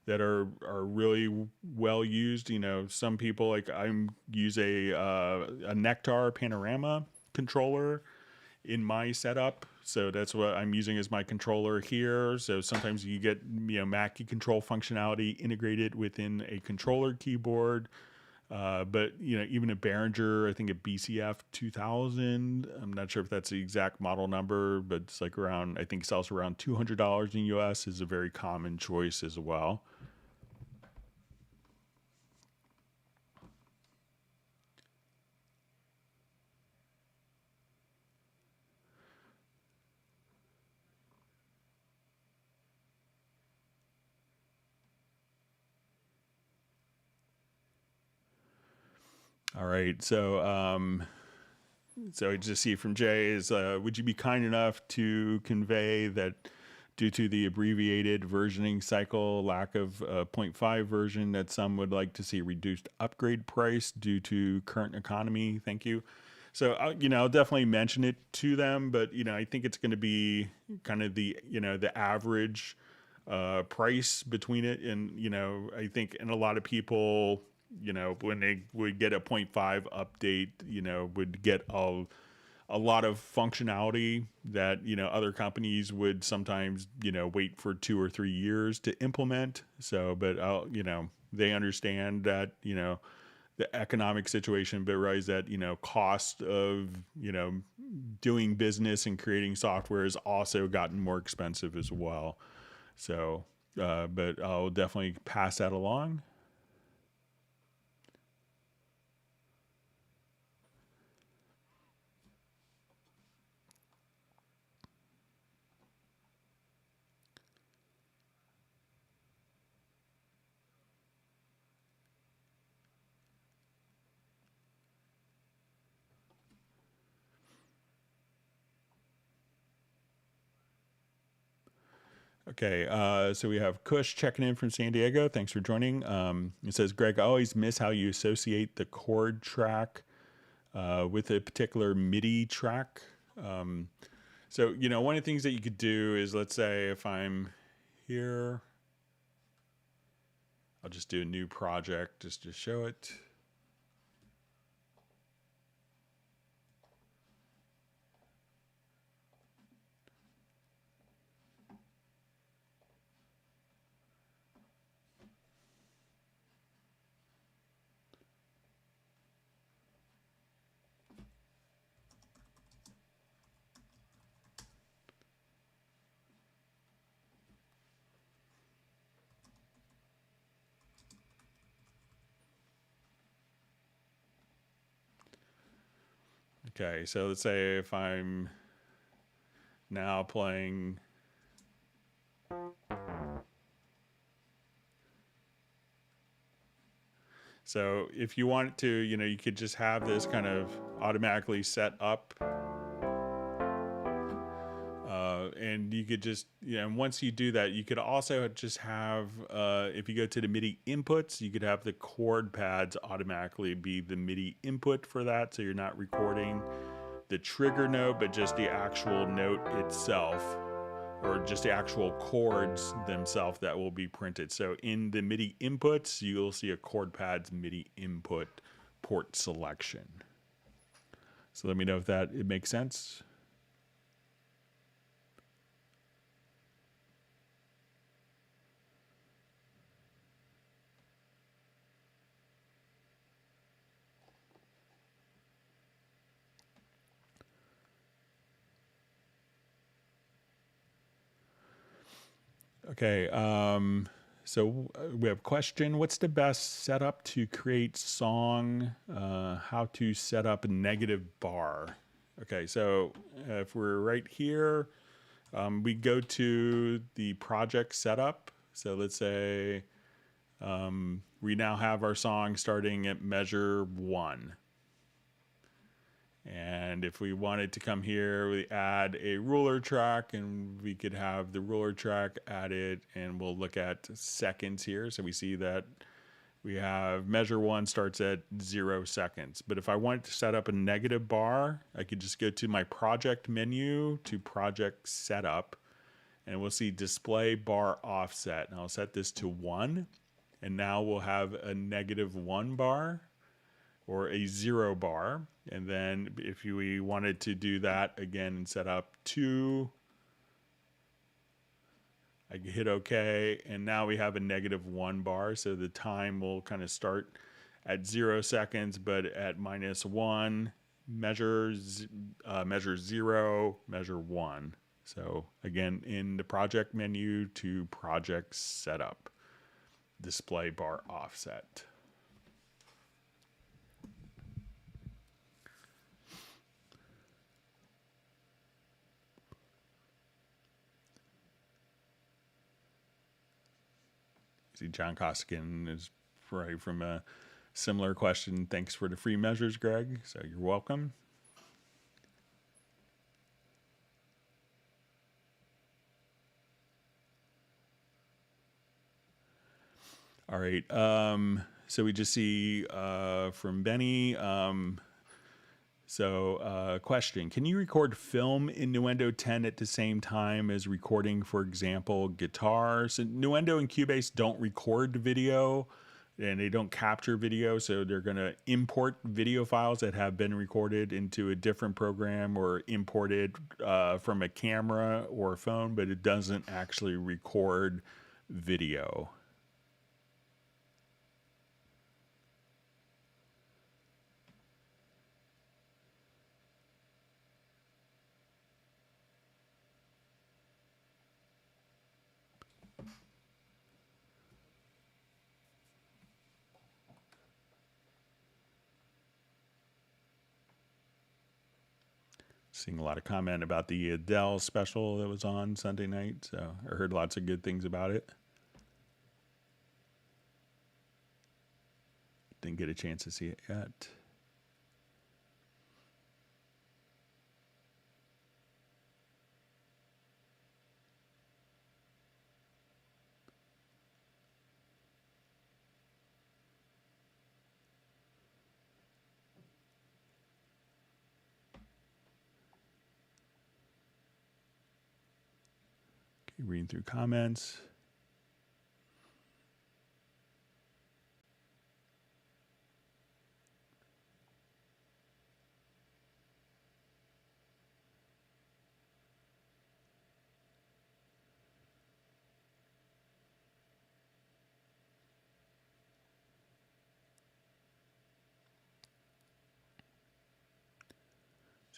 that are really well used. Some people I use a Nectar Panorama controller in my setup, so that's what I'm using as my controller here. So sometimes you get Mackie control functionality integrated within a controller keyboard, but even a Behringer, I think a BCF 2000, I'm not sure if that's the exact model number, but it's around, I think sells around $200 in US, is a very common choice as well. All right. So I just see from Jay is, would you be kind enough to convey that due to the abbreviated versioning cycle, lack of point 0.5 version, that some would like to see reduced upgrade price due to current economy? Thank you. So, I'll definitely mention it to them, but, I think it's going to be kind of the average price between it. And, I think, and a lot of people, when they would get a point 0.5 update, would get a lot of functionality that, other companies would sometimes, wait for 2 or 3 years to implement. So, but they understand that, the economic situation, but realize that, cost of, doing business and creating software has also gotten more expensive as well. So, but I'll definitely pass that along. Okay, so we have Kush checking in from San Diego. Thanks for joining. It says, Greg, I always miss how you associate the chord track with a particular MIDI track. So, one of the things that you could do is, let's say if I'm here, I'll just do a new project just to show it. Okay, so let's say if I'm now playing. So if you want to, you could just have this kind of automatically set up. And you could just, and once you do that, you could also just have, if you go to the MIDI inputs, you could have the chord pads automatically be the MIDI input for that. So you're not recording the trigger note, but just the actual note itself, or just the actual chords themselves that will be printed. So in the MIDI inputs, you'll see a chord pads MIDI input port selection. So let me know if it makes sense. Okay, so we have a question. What's the best setup to create song? How to set up a negative bar? Okay, so if we're right here, we go to the project setup. So let's say we now have our song starting at measure 1. And if we wanted to come here, we add a ruler track, and we could have the ruler track added, and we'll look at seconds here. So we see that we have measure 1 starts at 0 seconds. But if I wanted to set up a negative bar, I could just go to my project menu to project setup, and we'll see display bar offset. And I'll set this to 1. And now we'll have a -1 bar or a 0 bar. And then if we wanted to do that again and set up 2, I can hit OK. And now we have a -1 bar. So the time will kind of start at 0 seconds, but at -1, measure 0, measure 1. So again, in the project menu to project setup, display bar offset. See, John Koskian is right from Similar question. Thanks for the free measures, Greg. So you're welcome. All right. So we just see from Benny. Question. Can you record film in Nuendo 10 at the same time as recording, for example, guitar? So Nuendo and Cubase don't record video and they don't capture video. So they're going to import video files that have been recorded into a different program or imported from a camera or a phone, but it doesn't actually record video. Seeing a lot of comment about the Adele special that was on Sunday night. So I heard lots of good things about it. Didn't get a chance to see it yet. Okay, reading through comments.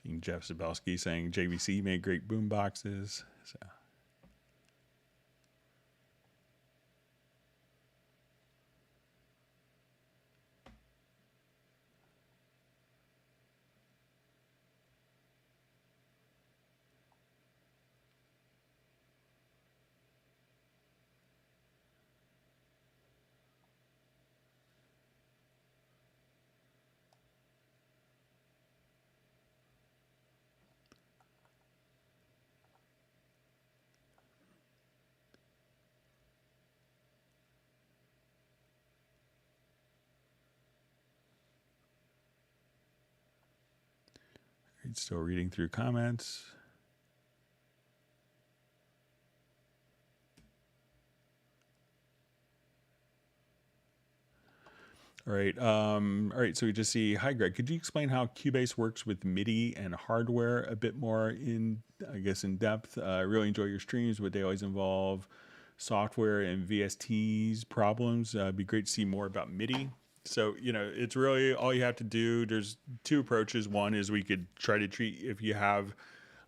Seeing Jeff Zabelski saying JVC made great boom boxes. So. Still reading through comments. All right. All right. So we just see, hi, Greg. Could you explain how Cubase works with MIDI and hardware a bit more in depth? I really enjoy your streams, but they always involve software and VSTs problems. It'd be great to see more about MIDI. So, it's really all you have to do. There's two approaches. One is we could try to treat, if you have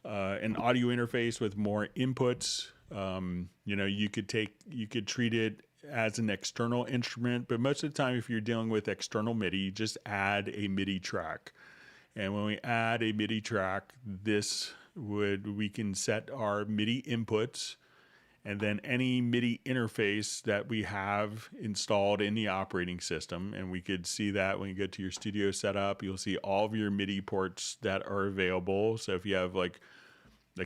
an audio interface with more inputs, you could treat it as an external instrument. But most of the time, if you're dealing with external MIDI, just add a MIDI track. And when we add a MIDI track, we can set our MIDI inputs, and then any MIDI interface that we have installed in the operating system. And we could see that when you go to your studio setup, you'll see all of your MIDI ports that are available. So if you have like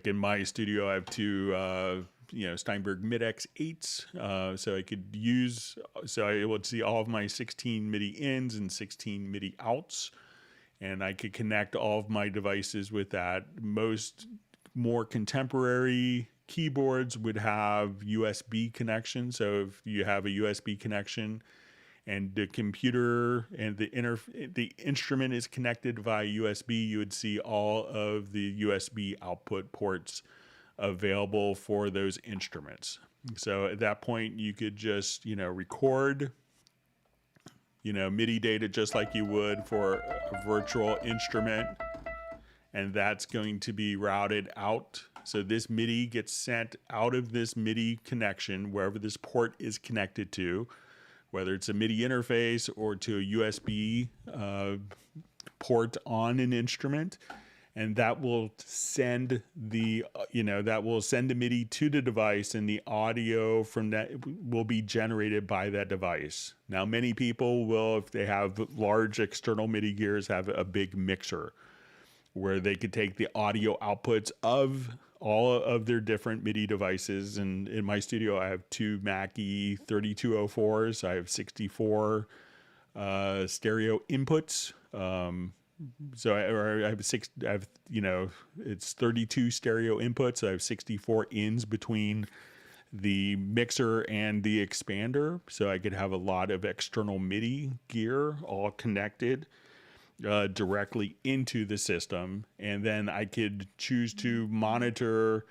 in my studio, I have two, Steinberg Mid-X 8s. So I would see all of my 16 MIDI ins and 16 MIDI outs. And I could connect all of my devices with that. Most more contemporary keyboards would have USB connections. So if you have a USB connection and the computer and the instrument is connected via USB, you would see all of the USB output ports available for those instruments. So at that point, you could just, record, MIDI data just like you would for a virtual instrument. And that's going to be routed out. So this MIDI gets sent out of this MIDI connection, wherever this port is connected to, whether it's a MIDI interface or to a USB port on an instrument. and that will send the MIDI to the device, and the audio from that will be generated by that device. Now, many people will, if they have large external MIDI gears, have a big mixer where they could take the audio outputs of all of their different MIDI devices. And in my studio, I have two Mackie 3204s. I have 64 stereo inputs. It's 32 stereo inputs. I have 64 ins between the mixer and the expander. So I could have a lot of external MIDI gear all connected directly into the system. And then I could choose to monitor,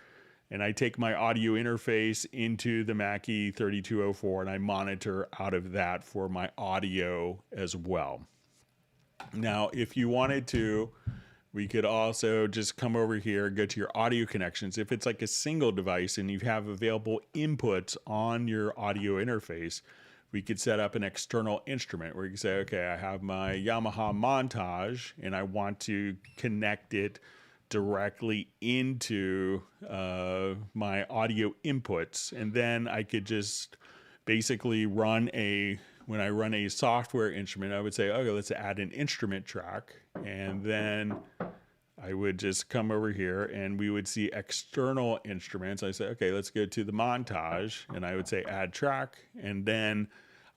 and I take my audio interface into the Mackie 3204 and I monitor out of that for my audio as well. Now, if you wanted to, we could also just come over here, go to your audio connections. If it's like a single device and you have available inputs on your audio interface, we could set up an external instrument where you can say, okay, I have my Yamaha Montage and I want to connect it directly into my audio inputs. And then I could just basically when I run a software instrument, I would say, okay, let's add an instrument track. And then I would just come over here and we would see external instruments. I say, okay, let's go to the Montage, and I would say add track. And then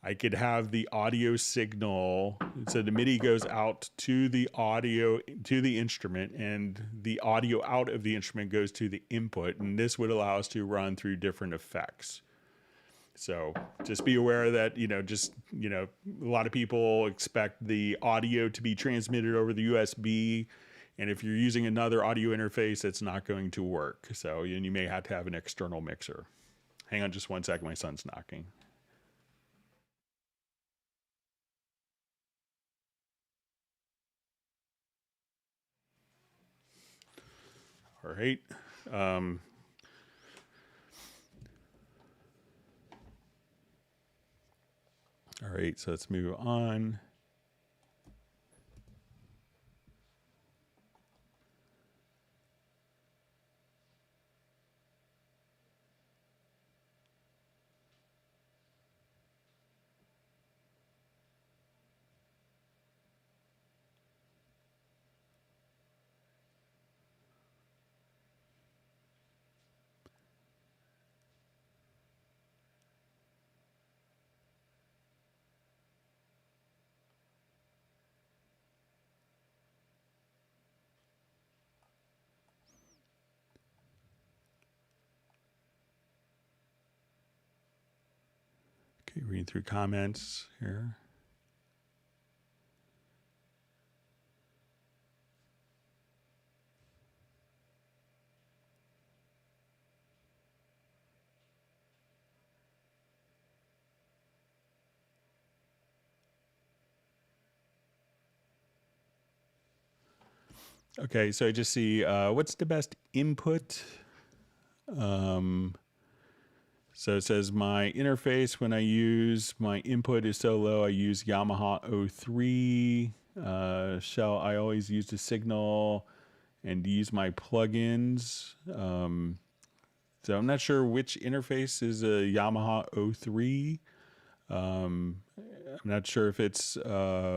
I could have the audio signal. So the MIDI goes out to the audio, to the instrument, and the audio out of the instrument goes to the input. And this would allow us to run through different effects. So just be aware that, a lot of people expect the audio to be transmitted over the USB. And if you're using another audio interface, it's not going to work. So you may have to have an external mixer. Hang on just one second. My son's knocking. All right. All right, so let's move on. Okay, reading through comments here. Okay, so I just see what's the best input. So it says my interface, when I use my input is so low, I use Yamaha 03. Shall I always use the signal and use my plugins? So I'm not sure which interface is a Yamaha 03. I'm not sure if it's like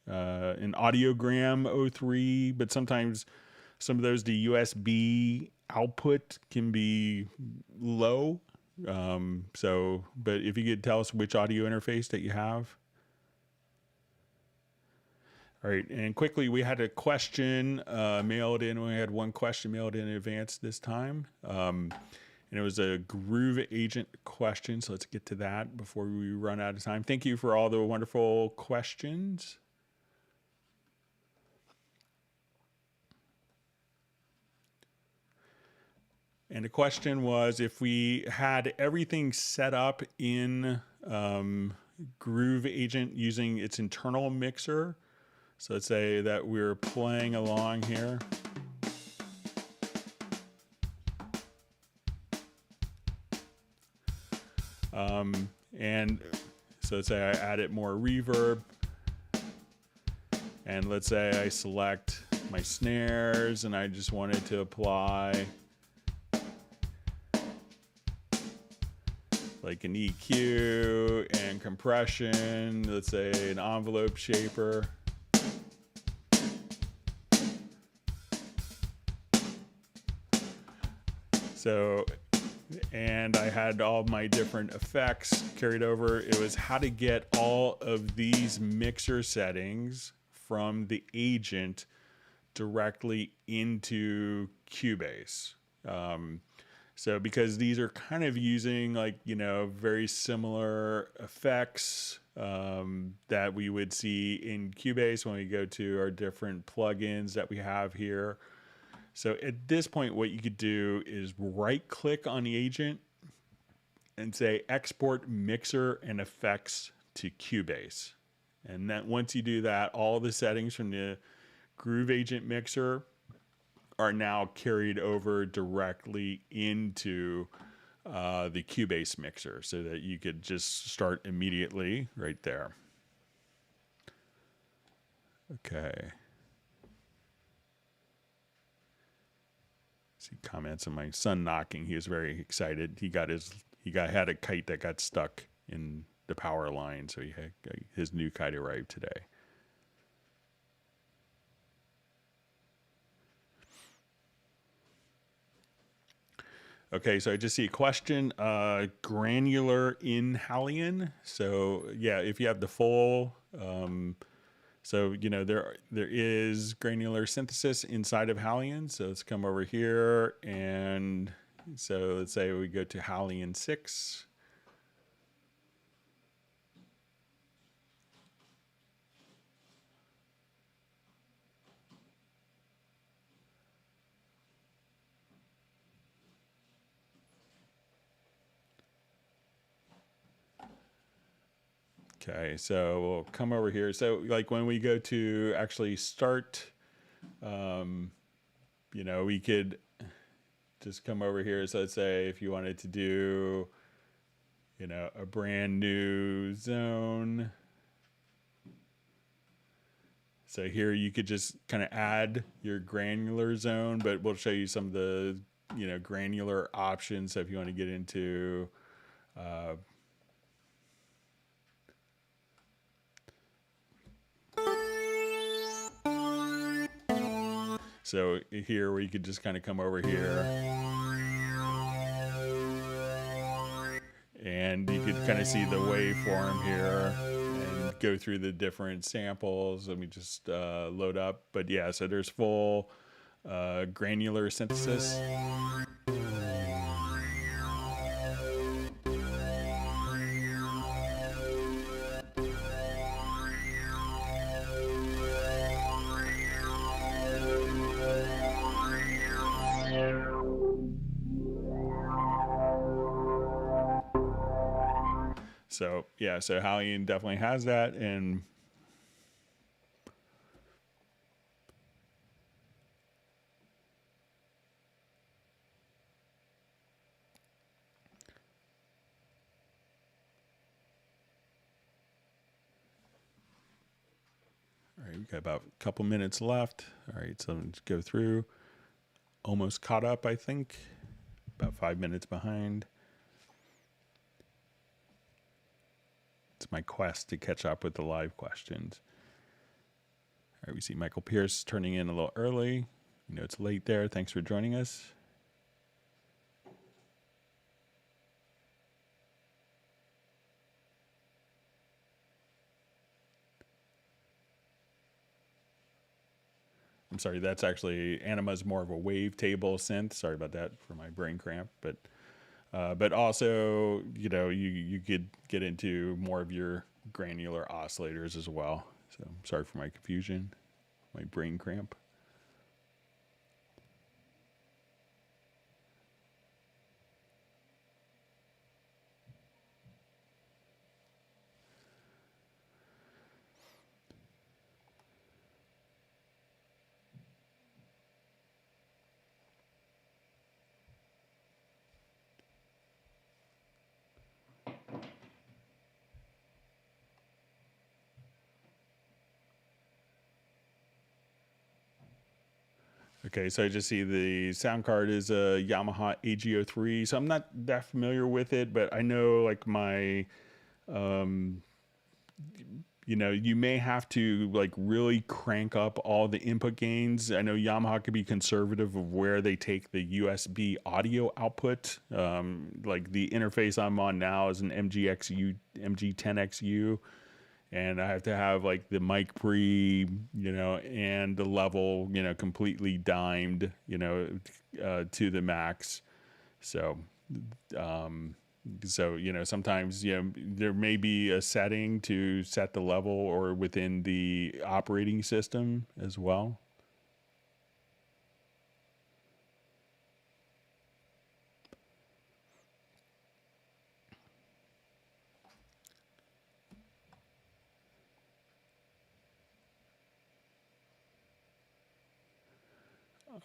an audiogram 03, but sometimes some of those, the USB output can be low. But if you could tell us which audio interface that you have. All right, and quickly, we had a question mailed in. We had one question mailed in advance this time. And it was a Groove Agent question, so let's get to that before we run out of time. Thank you for all the wonderful questions. And the question was, if we had everything set up in Groove Agent using its internal mixer, so let's say that we're playing along here. And so let's say I added more reverb. And let's say I select my snares and I just wanted to apply like an EQ and compression, let's say an envelope shaper. So, and I had all my different effects carried over. It was how to get all of these mixer settings from the agent directly into Cubase. So because these are kind of using like, you know, very similar effects that we would see in Cubase when we go to our different plugins that we have here. So at this point, what you could do is right click on the agent and say export mixer and effects to Cubase. And then once you do that, all the settings from the Groove Agent mixer are now carried over directly into the Cubase mixer so that you could just start immediately right there. Okay. See comments on my son knocking. He was very excited. He had a kite that got stuck in the power line, so he had his new kite arrived today. Okay, so I just see a question. Granular in Hallian. So yeah, if you have the full, so you know there is granular synthesis inside of Hallian. So let's come over here, and so let's say we go to Hallian 6. Okay, so we'll come over here. So like when we go to actually start, you know, we could just come over here. So let's say if you wanted to do, you know, a brand new zone. So here you could just kind of add your granular zone, but we'll show you some of the, you know, granular options. So if you want to get into, so here we could just kind of come over here and you could kind of see the waveform here and go through the different samples. Let me just load up. But yeah, so there's full granular synthesis. So yeah, so Hallian definitely has that, and all right, we've got about a couple minutes left. All right, so let's go through. Almost caught up, I think. About 5 minutes behind. It's my quest to catch up with the live questions. All right, we see Michael Pierce turning in a little early. You know it's late there. Thanks for joining us. I'm sorry, that's actually, Anima's more of a wavetable synth. Sorry about that for my brain cramp. But also, you know, you could get into more of your granular oscillators as well. So I'm sorry for my confusion, my brain cramp. Okay, so I just see the sound card is a Yamaha AG03. So I'm not that familiar with it, but I know like my you may have to like really crank up all the input gains. I know Yamaha could be conservative of where they take the USB audio output. Like the interface I'm on now is an MGXU, MG10XU, and I have to have like the mic pre, and the level, completely dimed, to the max. So, um, sometimes, there may be a setting to set the level or within the operating system as well.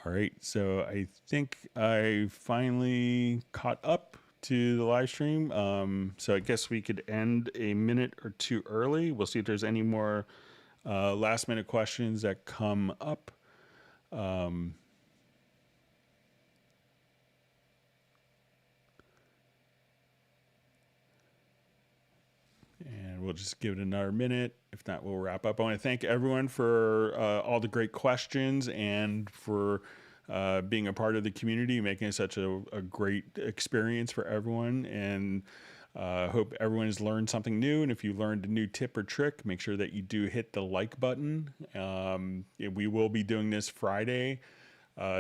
All right, so I think I finally caught up to the live stream. So I guess we could end a minute or two early. We'll see if there's any more last minute questions that come up. And we'll just give it another minute. If not, we'll wrap up. I want to thank everyone for all the great questions and for being a part of the community, making it such a great experience for everyone. And hope everyone has learned something new. And if you learned a new tip or trick, make sure that you do hit the like button. We will be doing this Friday.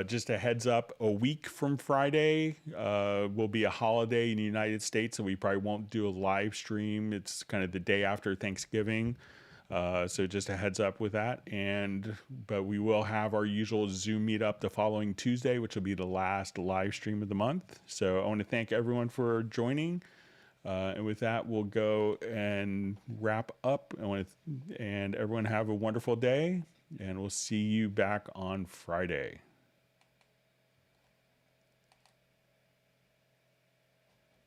Just a heads up, a week from Friday will be a holiday in the United States, so we probably won't do a live stream. It's kind of the day after Thanksgiving. So just a heads up with that. But we will have our usual Zoom meetup the following Tuesday, which will be the last live stream of the month. So I want to thank everyone for joining. And with that, we'll go and wrap up. And everyone have a wonderful day, and we'll see you back on Friday.